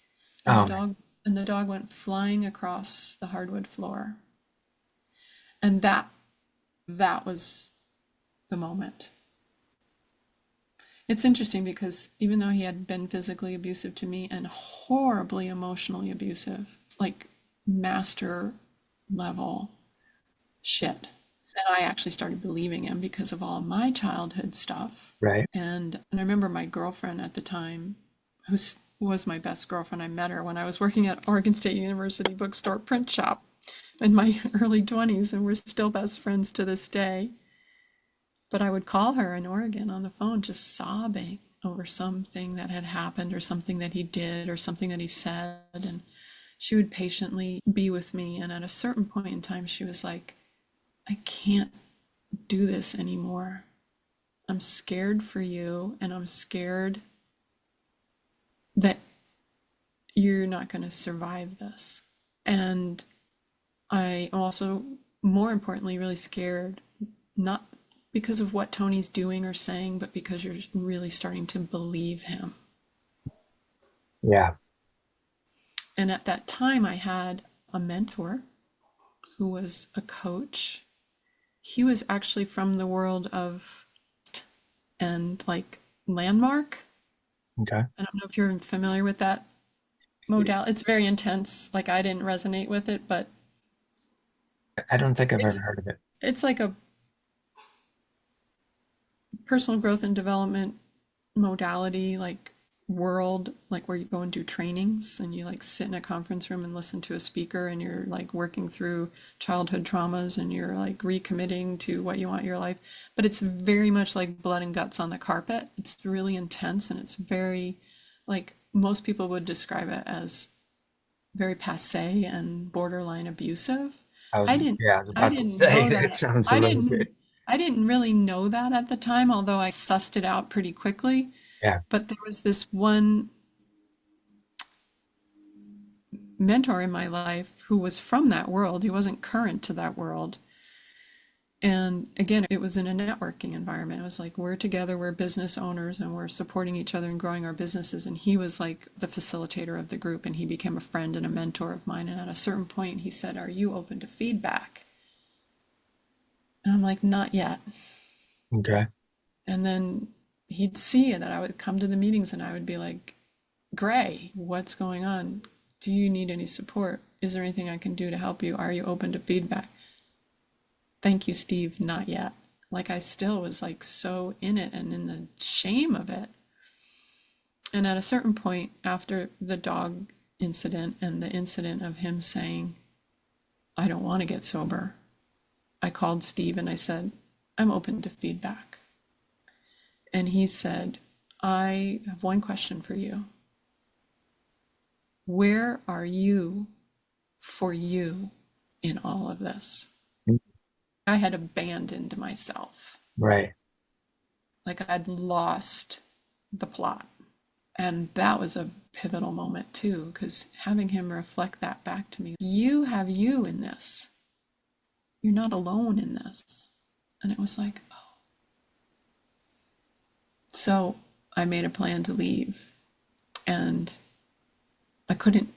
And Oh, the dog went flying across the hardwood floor. And that was the moment. It's interesting because even though he had been physically abusive to me and horribly emotionally abusive, it's like master level shit. And I actually started believing him because of all my childhood stuff. right. And I remember my girlfriend at the time, who was my best girlfriend, I met her when I was working at Oregon State University bookstore print shop in my early 20s, and we're still best friends to this day. But I would call her in Oregon on the phone just sobbing over something that had happened or something that he did or something that he said. And she would patiently be with me. And at a certain point in time, she was like, I can't do this anymore. I'm scared for you, and I'm scared that you're not going to survive this. And I am also, more importantly, really scared, not because of what Tony's doing or saying, but because you're really starting to believe him. Yeah. And at that time, I had a mentor who was a coach. He was actually from the world of and like landmark. Okay. I don't know if you're familiar with that modality. It's very intense. Like I didn't resonate with it, but I don't think I've it's ever heard of it. it's like a personal growth and development modality, like world, like where you go and do trainings and you like sit in a conference room and listen to a speaker and you're like working through childhood traumas and you're like recommitting to what you want your life. But it's very much like blood and guts on the carpet. It's really intense and it's very, like, most people would describe it as very passe and borderline abusive. I didn't Yeah, I was I about to didn't say know that that. sounds a I little didn't bit. I didn't really know that at the time, although I sussed it out pretty quickly. Yeah. But there was this one mentor in my life who was from that world. He wasn't current to that world. And again, it was in a networking environment. It was like we're together, we're business owners, and we're supporting each other and growing our businesses. And he was like the facilitator of the group, and he became a friend and a mentor of mine. And at a certain point, he said, "Are you open to feedback?" And I'm like, "Not yet." Okay. And then he'd see that I would come to the meetings and I would be like, "Gray, what's going on? Do you need any support? Is there anything I can do to help you? Are you open to feedback?" Thank you, Steve, not yet. Like I still was like so in it and in the shame of it. And at a certain point after the dog incident and the incident of him saying, "I don't want to get sober," I called Steve and I said, "I'm open to feedback." And he said, "I have one question for you. Where are you for you in all of this?" I had abandoned myself. Right. Like I'd lost the plot. And that was a pivotal moment too, because having him reflect that back to me, you have you in this. You're not alone in this. And it was like, oh. So I made a plan to leave. And I couldn't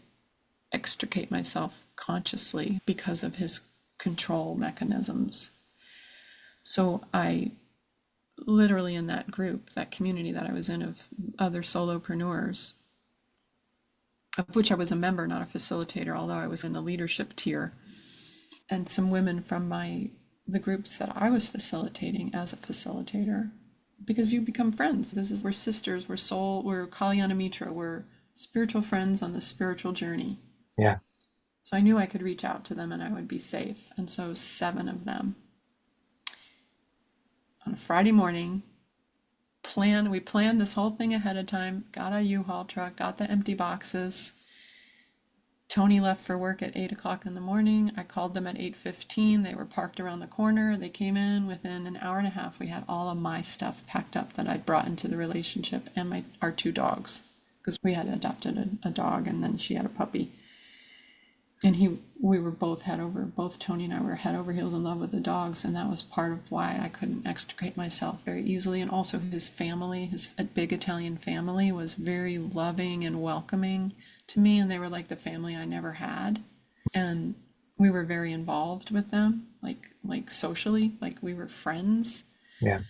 extricate myself consciously because of his control mechanisms. So I literally, in that group, that community that I was in of other solopreneurs, of which I was a member, not a facilitator, although I was in the leadership tier, and some women from the groups that I was facilitating as a facilitator, because you become friends. We're sisters, we're Kalyana Mitra, we're spiritual friends on the spiritual journey. Yeah. So I knew I could reach out to them and I would be safe. And so 7 of them on a Friday morning we planned this whole thing ahead of time, got a U-Haul truck, got the empty boxes. Tony left for work at 8 o'clock in the morning. I called them at 8:15. They were parked around the corner. They came in within an hour and a half. We had all of my stuff packed up that I'd brought into the relationship and our 2 dogs, because we had adopted a dog and then she had a puppy. And we were both Tony and I were head over heels in love with the dogs, and that was part of why I couldn't extricate myself very easily. And also his family, his big Italian family, was very loving and welcoming to me, and they were like the family I never had. And we were very involved with them, like socially, like we were friends. Yeah.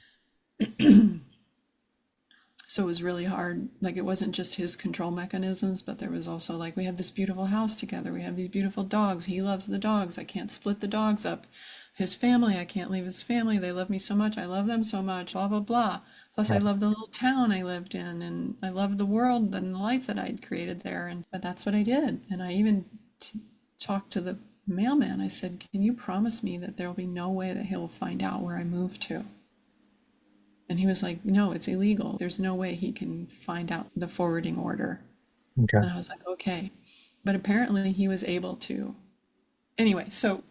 So it was really hard. Like it wasn't just his control mechanisms, but there was also like, we have this beautiful house together. We have these beautiful dogs. He loves the dogs. I can't split the dogs up. His family, I can't leave his family. They love me so much. I love them so much, blah, blah, blah. Plus, I Yeah. love the little town I lived in, and I loved the world and the life that I'd created there. But that's what I did. And I even talked to the mailman. I said, "Can you promise me that there will be no way that he'll find out where I moved to?" And he was like, "No, it's illegal. There's no way he can find out the forwarding order." Okay. And I was like, "Okay." But apparently he was able to. Anyway, so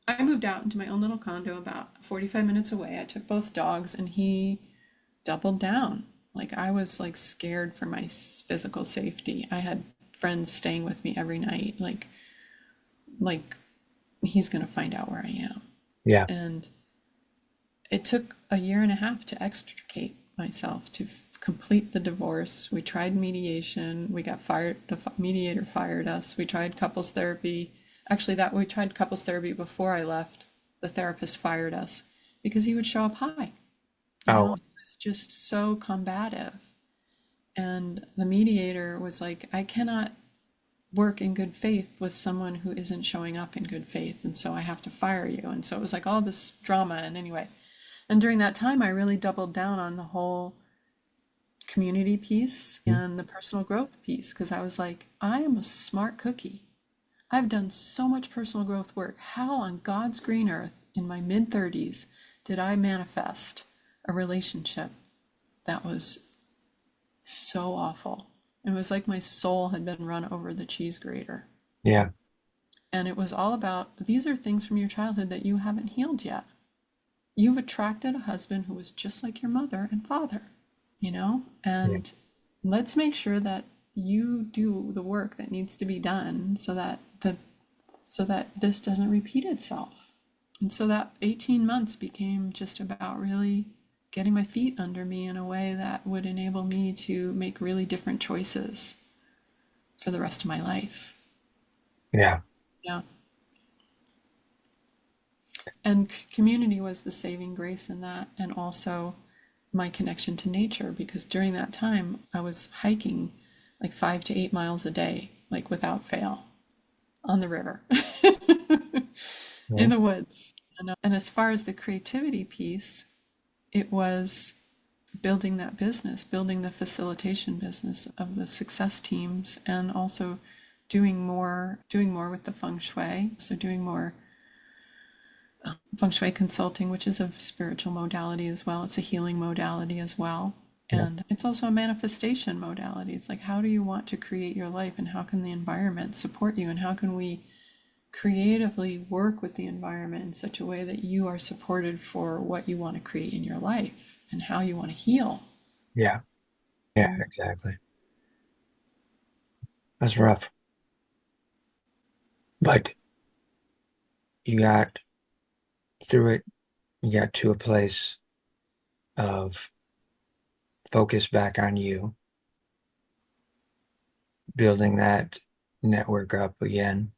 I moved out into my own little condo about 45 minutes away. I took both dogs and he doubled down. Like I was like scared for my physical safety. I had friends staying with me every night. Like he's going to find out where I am. Yeah. And it took a year and a half to extricate myself, to complete the divorce. We tried mediation. We got fired. The mediator fired us. We tried couples therapy. Actually, that we tried couples therapy before I left. The therapist fired us because he would show up high. Oh, He was just so combative. And the mediator was like, "I cannot work in good faith with someone who isn't showing up in good faith. And so I have to fire you." And so it was like all this drama. And anyway, and during that time, I really doubled down on the whole community piece and the personal growth piece, because I was like, I am a smart cookie. I've done so much personal growth work. How on God's green earth in my mid 30s did I manifest a relationship that was so awful? It was like my soul had been run over the cheese grater. yeah. And it was all about these are things from your childhood that you haven't healed yet. You've attracted a husband who was just like your mother and father, Yeah. and let's make sure that you do the work that needs to be done so that this doesn't repeat itself. And so that 18 months became just about really getting my feet under me in a way that would enable me to make really different choices for the rest of my life. Yeah. Yeah. And community was the saving grace in that, and also my connection to nature, because during that time I was hiking like 5 to 8 miles a day, like without fail, on the river, Yeah. in the woods. And as far as the creativity piece, it was building that business, building the facilitation business of the success teams, and also doing more with the feng shui. So doing more feng shui consulting, which is a spiritual modality as well. It's a healing modality as well. Yeah. And it's also a manifestation modality. It's like, how do you want to create your life, and how can the environment support you? And how can we creatively work with the environment in such a way that you are supported for what you want to create in your life and how you want to heal? Yeah. Yeah, Mm. exactly. That's rough. But you got through it, you got to a place of focus back on you, building that network up again.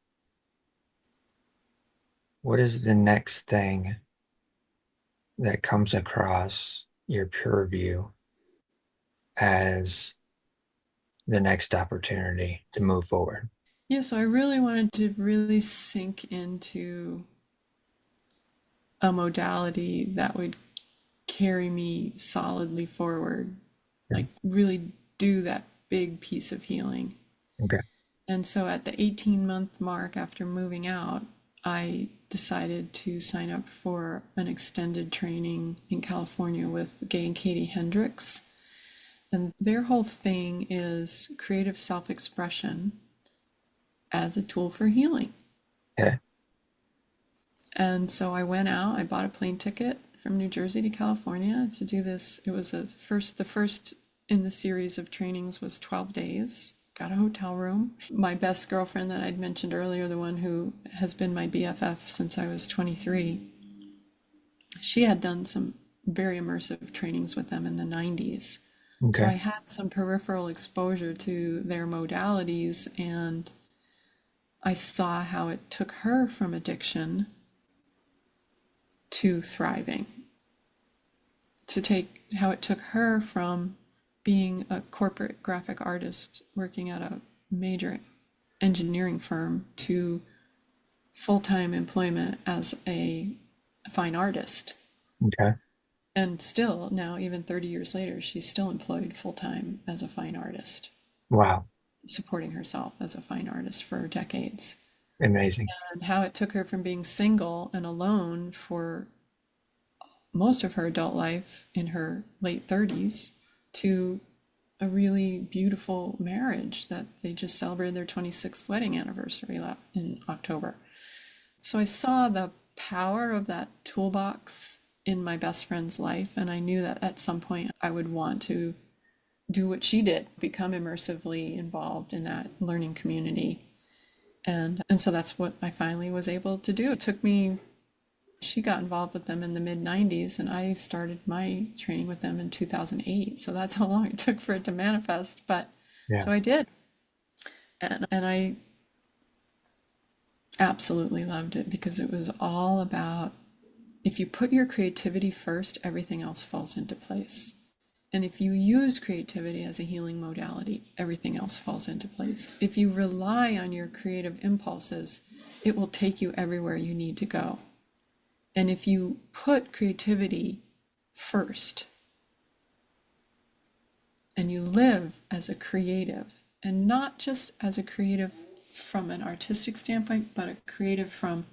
What is the next thing that comes across your purview as the next opportunity to move forward? Yeah, so I really wanted to really sink into a modality that would carry me solidly forward, Okay. like really do that big piece of healing. Okay. And so at the 18-month mark after moving out, I decided to sign up for an extended training in California with Gay and Katie Hendricks. And their whole thing is creative self expression as a tool for healing. Okay. And so I went out, I bought a plane ticket from New Jersey to California to do this. It was the first in the series of trainings was 12 days. Got a hotel room. My best girlfriend that I'd mentioned earlier, the one who has been my BFF since I was 23, she had done some very immersive trainings with them in the 90s. So I Okay. had some peripheral exposure to their modalities, and I saw how it took her from addiction to thriving, to take how it took her from being a corporate graphic artist working at a major engineering firm to full-time employment as a fine artist. Okay. And still now, even 30 years later, she's still employed full-time as a fine artist, Wow. supporting herself as a fine artist for decades. Amazing. And how it took her from being single and alone for most of her adult life in her late 30s to a really beautiful marriage that they just celebrated their 26th wedding anniversary in October. So I saw the power of that toolbox in my best friend's life, and I knew that at some point I would want to do what she did, become immersively involved in that learning community. And so that's what I finally was able to do. It took me She got involved with them in the mid 90s, and I started my training with them in 2008. So that's how long it took for it to manifest. But Yeah. so I did. And I absolutely loved it because it was all about if you put your creativity first, everything else falls into place. And if you use creativity as a healing modality, everything else falls into place. If you rely on your creative impulses, it will take you everywhere you need to go. And if you put creativity first and you live as a creative, and not just as a creative from an artistic standpoint, but a creative from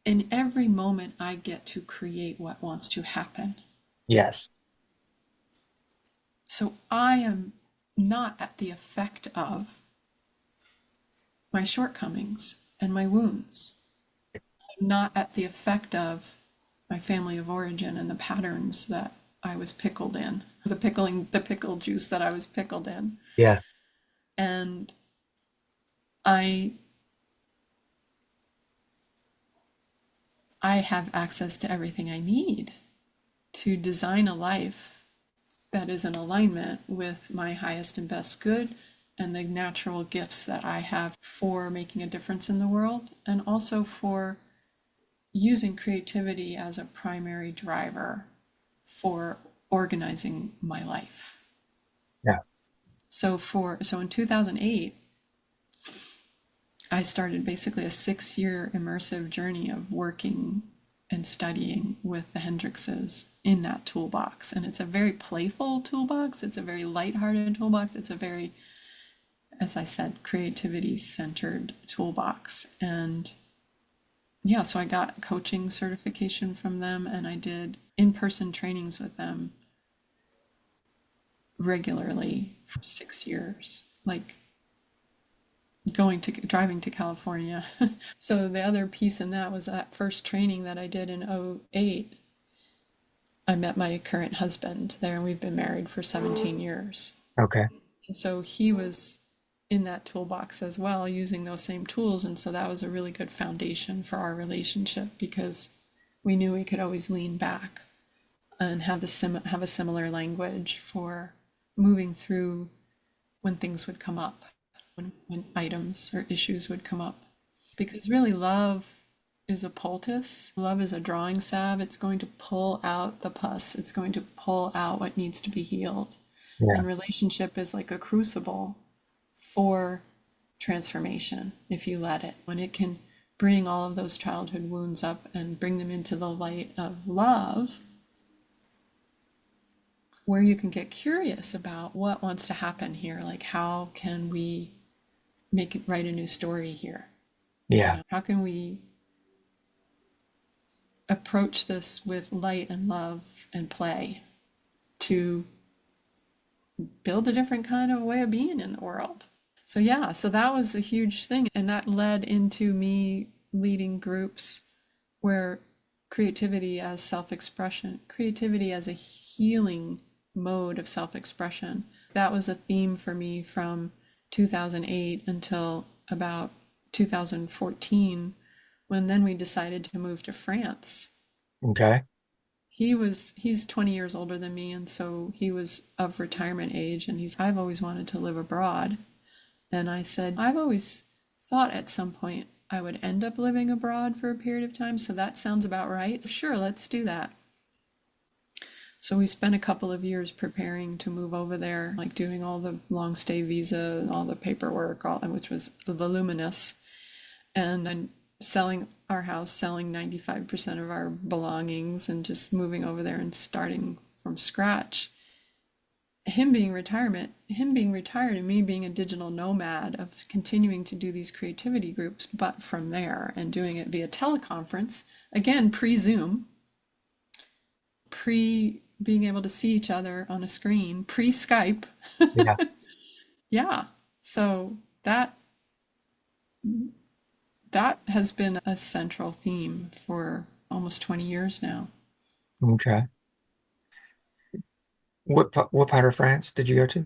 in every moment I get to create what wants to happen. Yes. So I am not at the effect of my shortcomings. and my wounds, not at the effect of my family of origin and the patterns that I was pickled in, the pickle juice that I was pickled in. Yeah. And I I have access to everything I need to design a life that is in alignment with my highest and best good and the natural gifts that I have for making a difference in the world, and also for using creativity as a primary driver for organizing my life. Yeah. So in 2008, I started basically a 6 year immersive journey of working and studying with the Hendrixes in that toolbox. And it's a very playful toolbox. It's a very lighthearted toolbox. It's a very, as I said, creativity centered toolbox. And yeah, so I got coaching certification from them, and I did in person trainings with them regularly for 6 years, like driving to California. So the other piece in that was that first training that I did in '08. I met my current husband there, and we've been married for 17 years. Okay. And so he was in that toolbox as well, using those same tools. And so that was a really good foundation for our relationship, because we knew we could always lean back and have have a similar language for moving through when things would come up, when items or issues would come up. Because really, love is a poultice. Love is a drawing salve. It's going to pull out the pus. It's going to pull out what needs to be healed. Yeah. And relationship is like a crucible for transformation if you let it. When it can bring all of those childhood wounds up and bring them into the light of love, where you can get curious about what wants to happen here. Like, how can we write a new story here? Yeah. How can we approach this with light and love and play to build a different kind of way of being in the world? So yeah, so that was a huge thing, and that led into me leading groups where creativity as self-expression, creativity as a healing mode of self-expression, that was a theme for me from 2008 until about 2014, when then we decided to move to France. Okay. He's 20 years older than me, and so he was of retirement age, and I've always wanted to live abroad. And I said, I've always thought at some point I would end up living abroad for a period of time, so that sounds about right. Sure, let's do that. So we spent a couple of years preparing to move over there, like doing all the long stay visa and all the paperwork, which was voluminous, and then selling our house, selling 95% of our belongings, and just moving over there and starting from scratch. Him being retired, and me being a digital nomad, of continuing to do these creativity groups, but from there, and doing it via teleconference, again, pre-Zoom, pre being able to see each other on a screen, pre-Skype. Yeah. Yeah. So that has been a central theme for almost 20 years now. Okay. What part of France did you go to?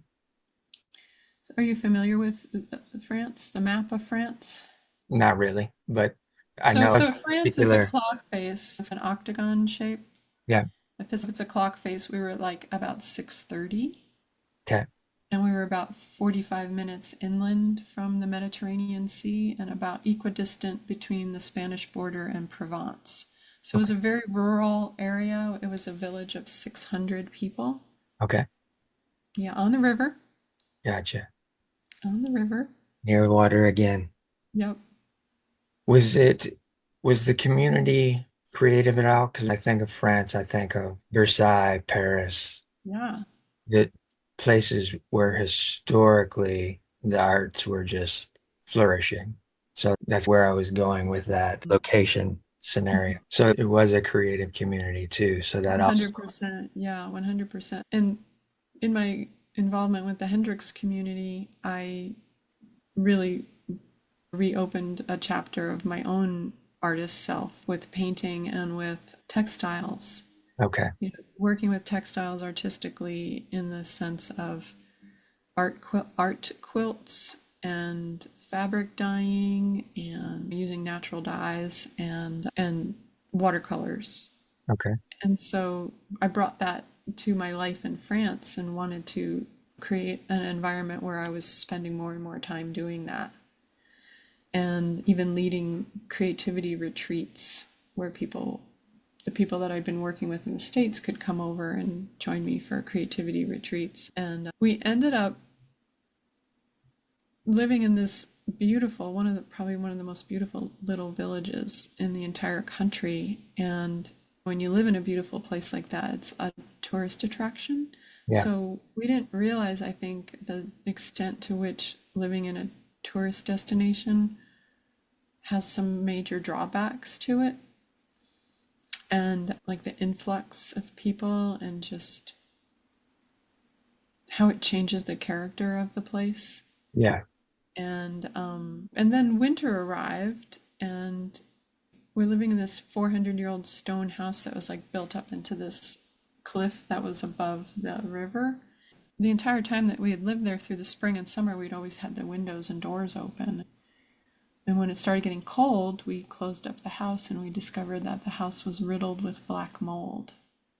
So are you familiar with France, the map of France? Not really, but I So, know a so France is a particular. clock face. It's an octagon shape. Yeah. If it's a clock face, we were like about 6:30, Okay. and we were about 45 minutes inland from the Mediterranean Sea and about equidistant between the Spanish border and Provence. So it was Okay. a very rural area. It was a village of 600 people. Okay. Yeah, on the river. Gotcha. On the river. Near water again. Yep. Was it was the community creative at all? Because I think of France, I think of Versailles, Paris, Yeah. the places where historically the arts were just flourishing. So that's where I was going with that location scenario. So it was a creative community too. So that also, 100%. Yeah, 100%. And in my involvement with the Hendrix community, I really reopened a chapter of my own artist self with painting and with textiles. Okay. You know, working with textiles artistically in the sense of art quilts and fabric dyeing and using natural dyes and watercolors. Okay. And so I brought that to my life in France and wanted to create an environment where I was spending more and more time doing that, and even leading creativity retreats where the people that I'd been working with in the States could come over and join me for creativity retreats. And we ended up living in this beautiful, probably one of the most beautiful little villages in the entire country. And when you live in a beautiful place like that, it's a tourist attraction. Yeah. So we didn't realize, I think, the extent to which living in a tourist destination has some major drawbacks to it. And like the influx of people and just how it changes the character of the place. Yeah. And then winter arrived, and we're living in this 400-year-old stone house that was like built up into this cliff that was above the river. The entire time that we had lived there through the spring and summer, we'd always had the windows and doors open. And when it started getting cold, we closed up the house and we discovered that the house was riddled with black mold.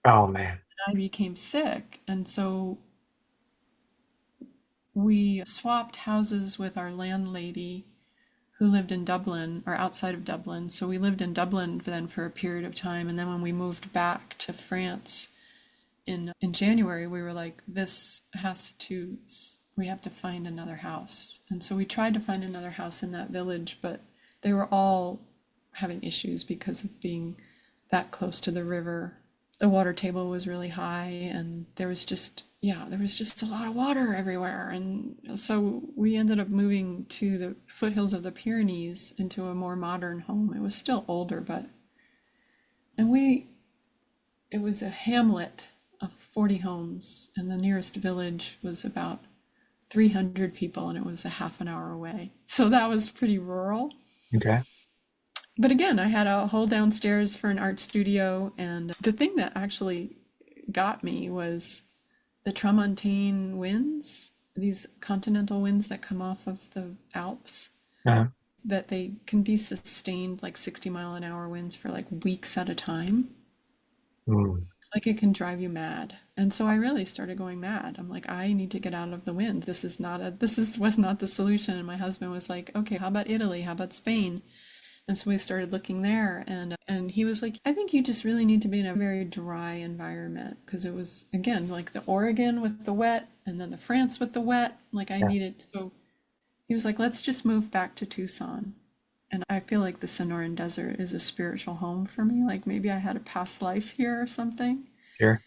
Oh man. I became sick, and so we swapped houses with our landlady who lived in Dublin or outside of Dublin. So we lived in Dublin then for a period of time. And then when we moved back to France in January, we were like, we have to find another house. And so we tried to find another house in that village, but they were all having issues because of being that close to the river. The water table was really high, and there was just a lot of water everywhere. And so we ended up moving to the foothills of the Pyrenees into a more modern home. It was still older, it was a hamlet of 40 homes, and the nearest village was about 300 people, and it was a half an hour away. So that was pretty rural. Okay. But again, I had a whole downstairs for an art studio, and the thing that actually got me was the Tramontane winds, these continental winds that come off of the Alps, Uh-huh. that they can be sustained like 60-mile-an-hour winds for like weeks at a time. Mm. Like it can drive you mad. And so I really started going mad. I'm like, I need to get out of the wind. Was not the solution. And my husband was like, okay, how about Italy? How about Spain? And so we started looking there, and he was like, I think you just really need to be in a very dry environment, because it was again like the Oregon with the wet and then the France with the wet. Like I Yeah. needed, so he was like, let's just move back to Tucson. And I feel like the Sonoran Desert is a spiritual home for me. Like maybe I had a past life here or something. Sure.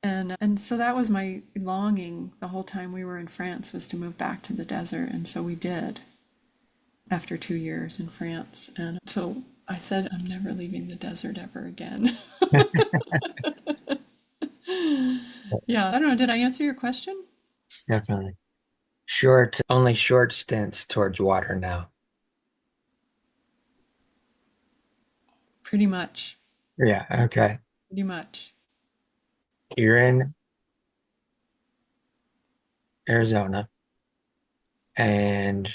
And so that was my longing the whole time we were in France, was to move back to the desert. And so we did after 2 years in France. And so I said, I'm never leaving the desert ever again. Yeah, I don't know. Did I answer your question? Definitely. Only short stints towards water now. Pretty much. Yeah. Okay. Pretty much. You're in Arizona, and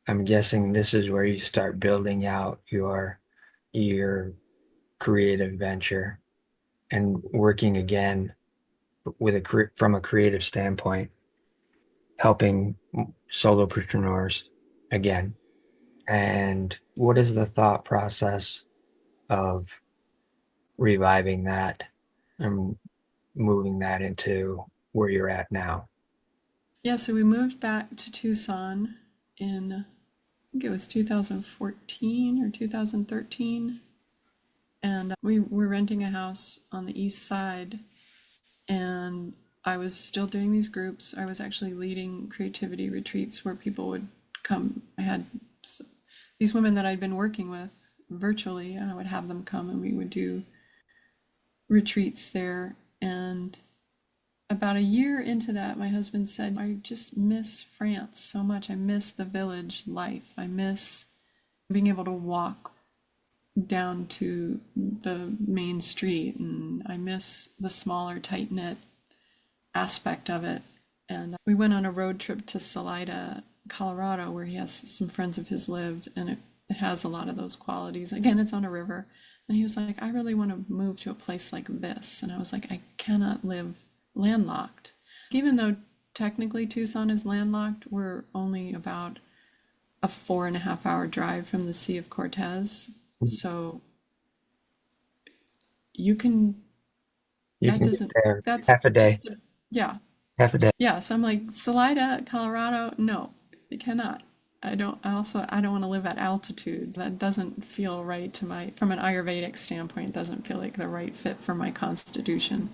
I'm guessing this is where you start building out your creative venture and working again from a creative standpoint, helping solopreneurs again. And what is the thought process of reviving that and moving that into where you're at now? Yeah, so we moved back to Tucson in, I think it was 2014 or 2013. And we were renting a house on the east side, and I was still doing these groups. I was actually leading creativity retreats where people would come. I had these women that I'd been working with virtually. I would have them come and we would do retreats there. And about a year into that, my husband said, I just miss France so much. I miss the village life. I miss being able to walk down to the main street, and I miss the smaller, tight knit aspect of it. And we went on a road trip to Salida, Colorado, where he has some friends of his lived, and it has a lot of those qualities. Again, it's on a river. And he was like, I really want to move to a place like this. And I was like, I cannot live landlocked. Even though technically Tucson is landlocked, we're only about a 4.5 hour drive from the Sea of Cortez. So you can, You that can get doesn't, there that's half a day, just, yeah. half a day. Yeah. So I'm like, Salida, Colorado, no, you cannot. I don't want to live at altitude. That doesn't feel right to from an Ayurvedic standpoint, it doesn't feel like the right fit for my constitution.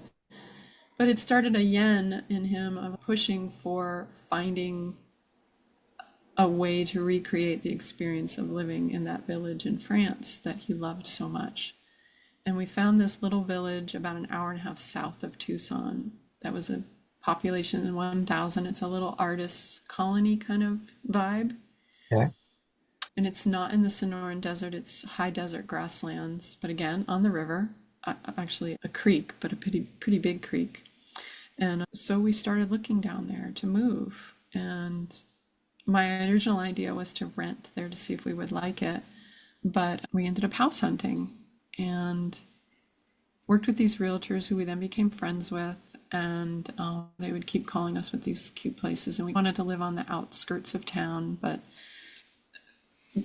But it started a yen in him of pushing for finding a way to recreate the experience of living in that village in France that he loved so much. And we found this little village about an hour and a half south of Tucson that was a population of 1,000. It's a little artist's colony kind of vibe. Okay. And it's not in the Sonoran Desert, it's high desert grasslands, but again, on the river, actually a creek, but a pretty big creek. And so we started looking down there to move. And my original idea was to rent there to see if we would like it. But we ended up house hunting and worked with these realtors who we then became friends with. And they would keep calling us with these cute places. And we wanted to live on the outskirts of town, but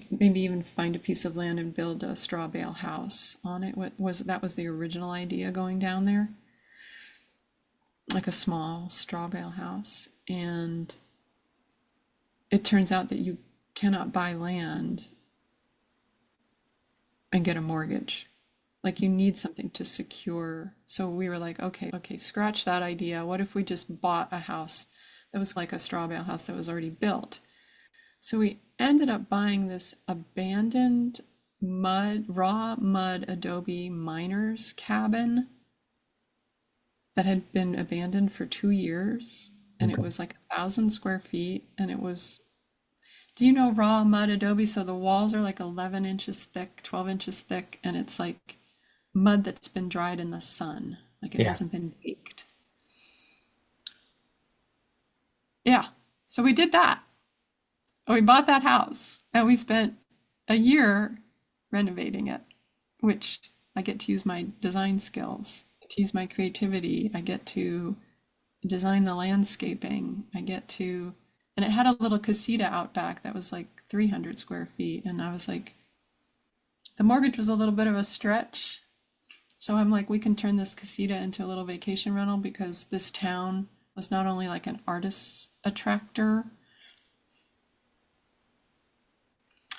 maybe even find a piece of land and build a straw bale house on it. That was the original idea going down there, like a small straw bale house. And it turns out that you cannot buy land and get a mortgage. Like you need something to secure. So we were like, okay, scratch that idea. What if we just bought a house that was like a straw bale house that was already built? So we ended up buying this abandoned raw mud adobe miner's cabin that had been abandoned for 2 years. And it Okay. was like 1,000 square feet. And it was, do you know raw mud adobe? So the walls are like 11 inches thick, 12 inches thick. And it's like mud that's been dried in the sun. Like it Yeah. hasn't been baked. Yeah. So we did that. We bought that house and we spent a year renovating it, which I get to use my design skills, to use my creativity. I get to design the landscaping. And it had a little casita out back that was like 300 square feet. And I was like, the mortgage was a little bit of a stretch. So I'm like, we can turn this casita into a little vacation rental because this town was not only like an artist's attractor,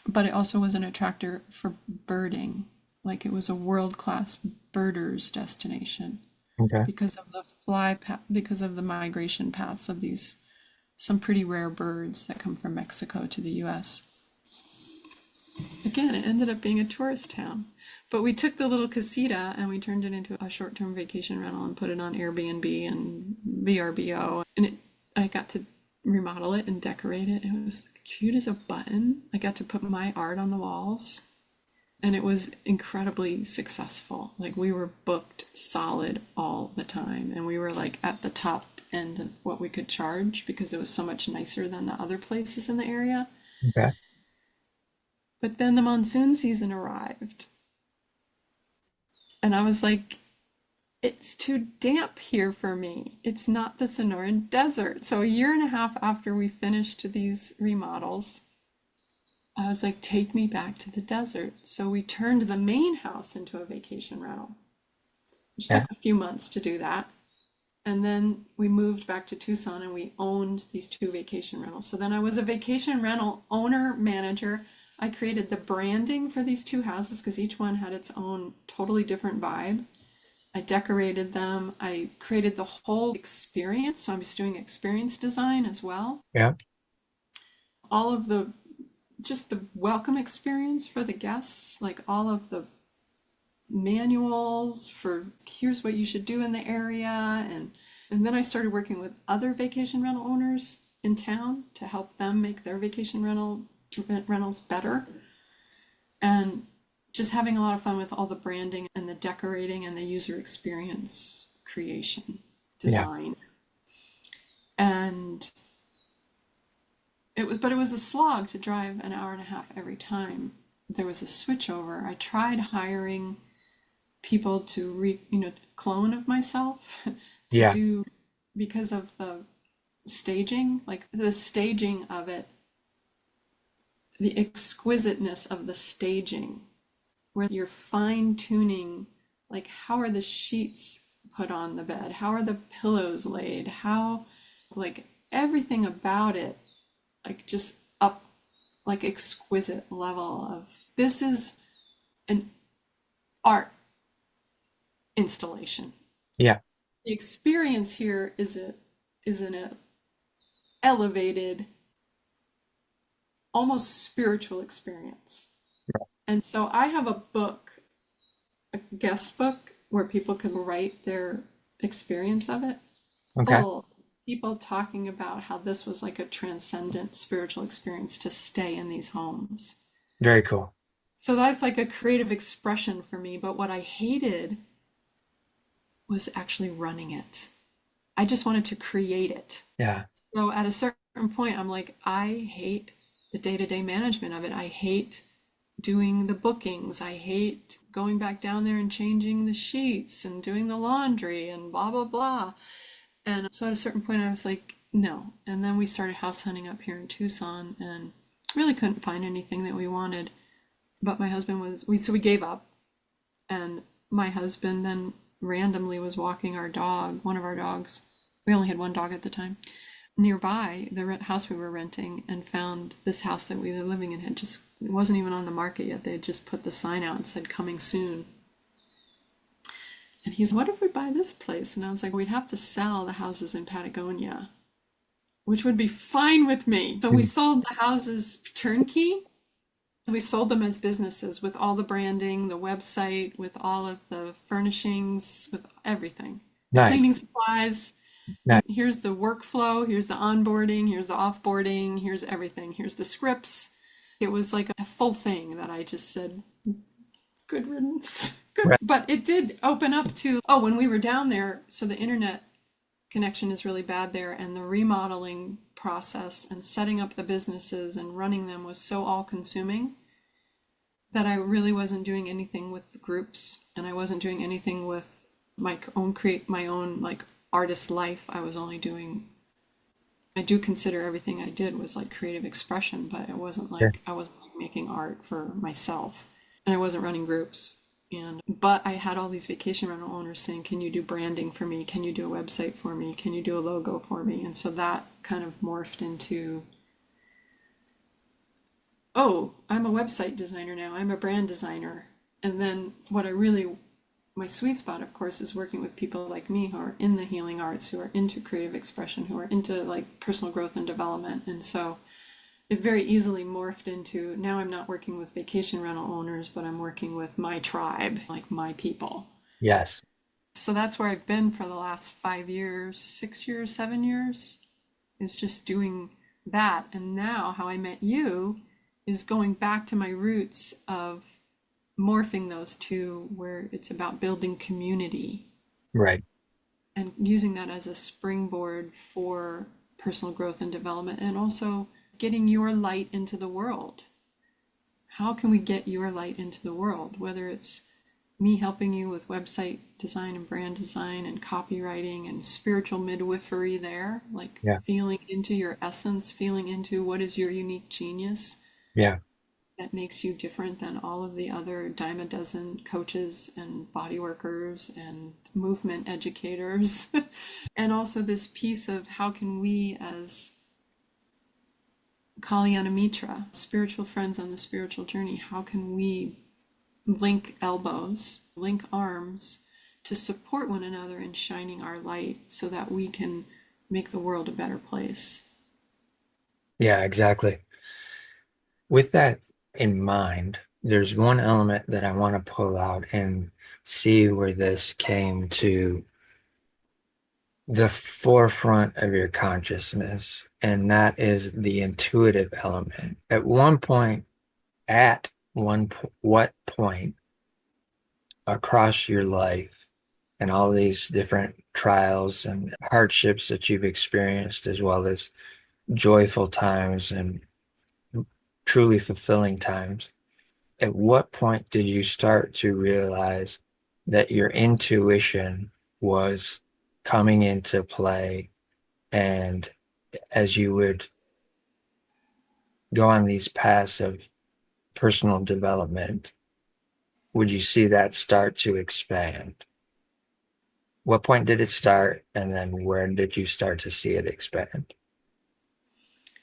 but it also was an attractor for birding. Like it was a world-class birders destination Okay. because of because of the migration paths of these some pretty rare birds that come from Mexico to the US. Again, it ended up being a tourist town. But we took the little casita and we turned it into a short-term vacation rental and put it on Airbnb and VRBO. And I got to remodel it and decorate it. It was cute as a button. I got to put my art on the walls. And it was incredibly successful. Like we were booked solid all the time. And we were like at the top end of what we could charge because it was so much nicer than the other places in the area. Okay. But then the monsoon season arrived. And I was like, it's too damp here for me. It's not the Sonoran Desert. So a year and a half after we finished these remodels, I was like, take me back to the desert. So we turned the main house into a vacation rental, which Yeah. took a few months to do that. And then we moved back to Tucson and we owned these 2 vacation rentals. So then I was a vacation rental owner manager. I created the branding for these 2 houses because each one had its own totally different vibe. I decorated them. I created the whole experience. So I was doing experience design as well. Yeah. All of just the welcome experience for the guests, like all of the manuals for here's what you should do in the area and And then I started working with other vacation rental owners in town to help them make their rentals better. And just having a lot of fun with all the branding and the decorating and the user experience creation, Yeah. design. And but it was a slog to drive an hour and a half every time there was a switchover. I tried hiring people to clone of myself to Yeah. do, because of the staging, like the staging of it, the exquisiteness of the staging, where you're fine tuning, like how are the sheets put on the bed? How are the pillows laid? How, like everything about it, like just up, like exquisite level of this is an art installation. Yeah. The experience here is an elevated, almost spiritual experience. And so I have a book, a guest book, where people can write their experience of it, Okay. full of people talking about how this was like a transcendent spiritual experience to stay in these homes. Very cool. So that's like a creative expression for me. But what I hated was actually running it. I just wanted to create it. Yeah. So at a certain point, I'm like, I hate the day-to-day management of it. I hate doing the bookings. I hate going back down there and changing the sheets and doing the laundry and blah, blah, blah. And so at a certain point, I was like, no. And then we started house hunting up here in Tucson and really couldn't find anything that we wanted. But my husband so we gave up. And my husband then randomly was walking our dog, one of our dogs. We only had one dog at the time, nearby the house we were renting, and found this house that we were living in. It wasn't even on the market yet. They had just put the sign out and said coming soon. And he's, what if we buy this place? And I was like, we'd have to sell the houses in Patagonia, which would be fine with me. So we Hmm. sold the houses turnkey. We sold them as businesses with all the branding, the website, with all of the furnishings, with everything, the Nice. cleaning supplies. Nice. Here's the workflow, here's the onboarding, here's the offboarding, here's everything, here's the scripts. It was like a full thing that I just said, good riddance. Good. Right. But it did open up to, when we were down there, so the internet connection is really bad there, and the remodeling process and setting up the businesses and running them was so all consuming that I really wasn't doing anything with the groups, and I wasn't doing anything with my own like artist life. I do consider everything I did was like creative expression, but Sure. I wasn't like making art for myself, and I wasn't running groups. But I had all these vacation rental owners saying, can you do branding for me? Can you do a website for me? Can you do a logo for me? And so that kind of morphed into, oh, I'm a website designer now. I'm a brand designer. And then my sweet spot, of course, is working with people like me who are in the healing arts, who are into creative expression, who are into like personal growth and development. And so it very easily morphed into, now I'm not working with vacation rental owners, but I'm working with my tribe, like my people. Yes. So that's where I've been for the last 5 years, 6 years, 7 years, is just doing that. And now how I met you is going back to my roots of morphing those two, where it's about building community Right. and using that as a springboard for personal growth and development, and also getting your light into the world. How can we get your light into the world? Whether it's me helping you with website design and brand design and copywriting and spiritual midwifery there, like Yeah. feeling into your essence, feeling into what is your unique genius Yeah. that makes you different than all of the other dime a dozen coaches and body workers and movement educators. And also this piece of how can we as Kalyana Mitra, spiritual friends on the spiritual journey, how can we link elbows, link arms to support one another in shining our light so that we can make the world a better place? Yeah, exactly. With that in mind, there's one element that I want to pull out and see where this came to the forefront of your consciousness, and that is the intuitive element. What point across your life and all these different trials and hardships that you've experienced, as well as joyful times and truly fulfilling times, at what point did you start to realize that your intuition was coming into play? And as you would go on these paths of personal development, would you see that start to expand? What point did it start? And then where did you start to see it expand?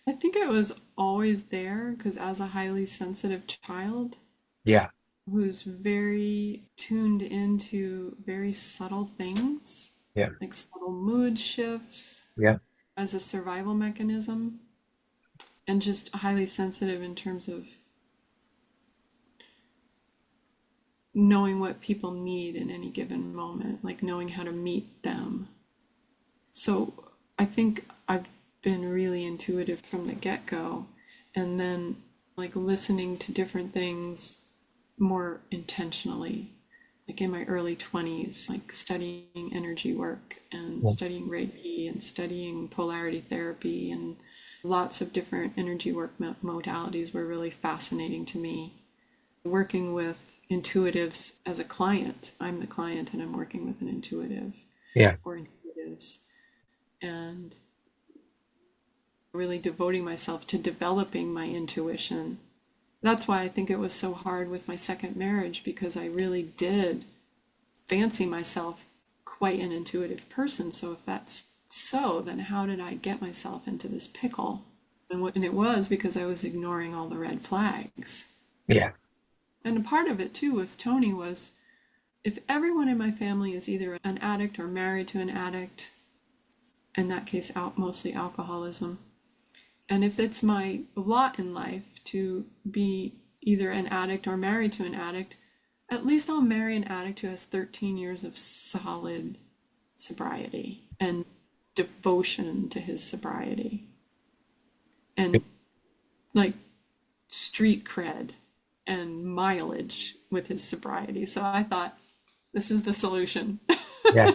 I think it was always there because as a highly sensitive child Yeah, who's very tuned into very subtle things, yeah, like subtle mood shifts yeah, as a survival mechanism, and just highly sensitive in terms of knowing what people need in any given moment, like knowing how to meet them. So I think I've been really intuitive from the get go, and then like listening to different things more intentionally, like in my early 20s, like studying energy work and yeah, studying Reiki and studying polarity therapy and lots of different energy work modalities were really fascinating to me. Working with intuitives as a client, I'm the client and I'm working with an intuitive yeah, or intuitives, and really devoting myself to developing my intuition. That's why I think it was so hard with my second marriage because I really did fancy myself quite an intuitive person. So if that's so, then how did I get myself into this pickle? And it was because I was ignoring all the red flags. yeah, And a part of it too with Tony was if everyone in my family is either an addict or married to an addict, in that case, mostly alcoholism, and if it's my lot in life to be either an addict or married to an addict, at least I'll marry an addict who has 13 years of solid sobriety and devotion to his sobriety and like street cred and mileage with his sobriety. So I thought, this is the solution. yeah,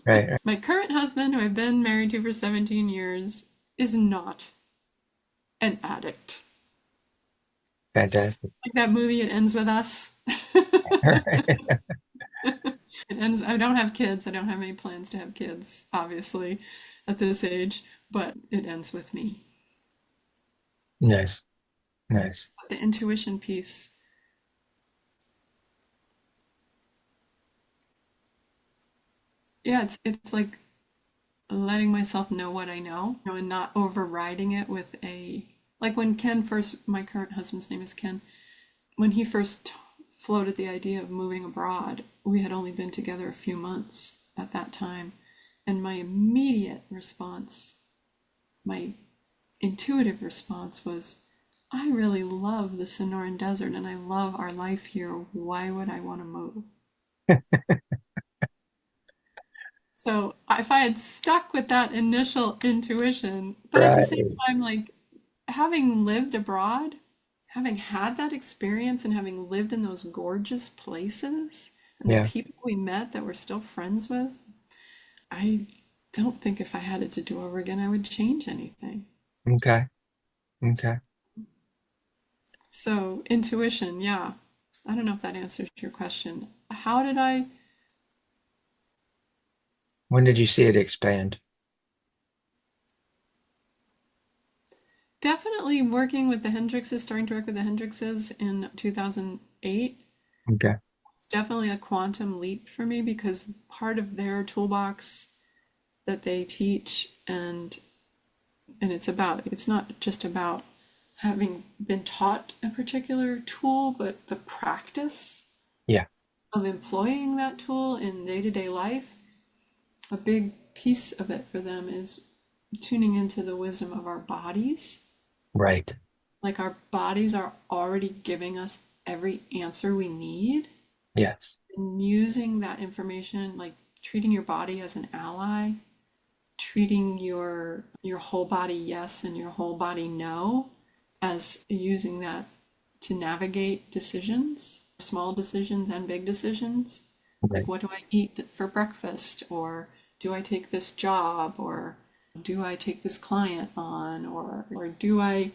right, right. My current husband, who I've been married to for 17 years, is not an addict. Fantastic. Like that movie, It Ends With Us. It ends. I don't have kids. I don't have any plans to have kids, obviously, at this age, but it ends with me. Nice, nice. But the intuition piece, yeah, it's like letting myself know what I know, and not overriding it with a like when Ken first, my current husband's name is Ken, when he first floated the idea of moving abroad, we had only been together a few months at that time. And my immediate response, my intuitive response was, I really love the Sonoran Desert and I love our life here. Why would I want to move? So if I had stuck with that initial intuition, but at the same Right. time, like having lived abroad, having had that experience and having lived in those gorgeous places and the Yeah. people we met that we're still friends with, I don't think if I had it to do over again, I would change anything. Okay. Okay. So, intuition, yeah. I don't know if that answers your question. How did I When did you see it expand? definitely working with the Hendrixes, starting to work with the Hendrixes in 2008? Okay. It's definitely a quantum leap for me because part of their toolbox that they teach and it's not just about having been taught a particular tool, but the practice Yeah. of employing that tool in day-to-day life. A big piece of it for them is tuning into the wisdom of our bodies. Right. Like our bodies are already giving us every answer we need, Yes. and using that information, like treating your body as an ally treating your whole body yes and your whole body no, as using that to navigate decisions, small decisions and big decisions. Like, Right. what do I eat for breakfast? Or do I take this job? Or do I take this client on? Or do I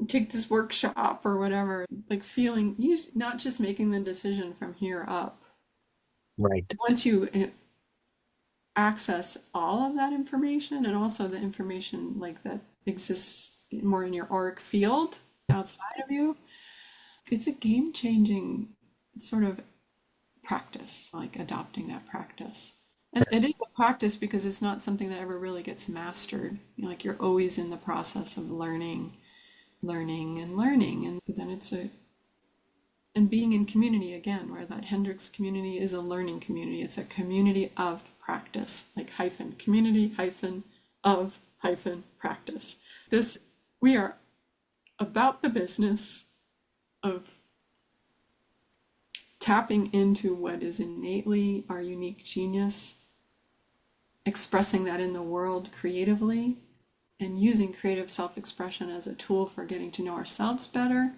take this workshop or whatever? Like, feeling, not just making the decision from here up. Right. Once you access all of that information, and also the information like that exists more in your auric field outside of you, it's a game changing sort of practice, like adopting that practice. And it is a practice because it's not something that ever really gets mastered. Like, you're always in the process of learning, learning, and learning. And then and being in community again, where that Hendrix community is a learning community. It's a community of practice, like hyphen, community hyphen of hyphen practice. We are about the business of tapping into what is innately our unique genius, expressing that in the world creatively, and using creative self expression as a tool for getting to know ourselves better,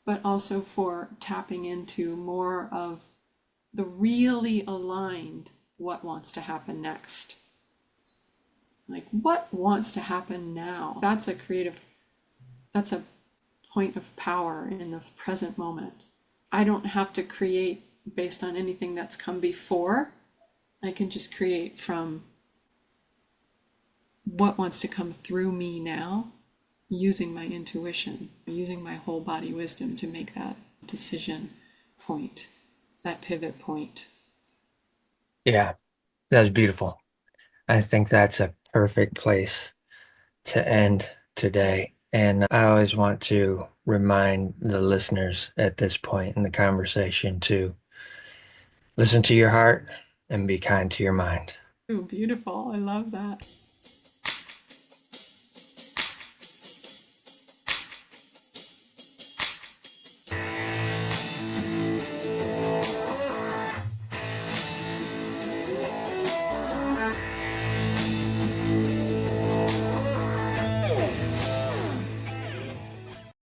but also for tapping into more of the really aligned what wants to happen next. Like, what wants to happen now? That's a point of power in the present moment. I don't have to create based on anything that's come before. I can just create from what wants to come through me now, using my intuition, using my whole body wisdom to make that decision point, that pivot point. Yeah, that was beautiful. I think that's a perfect place to end today. And I always want to remind the listeners at this point in the conversation to listen to your heart and be kind to your mind. Ooh, beautiful. I love that.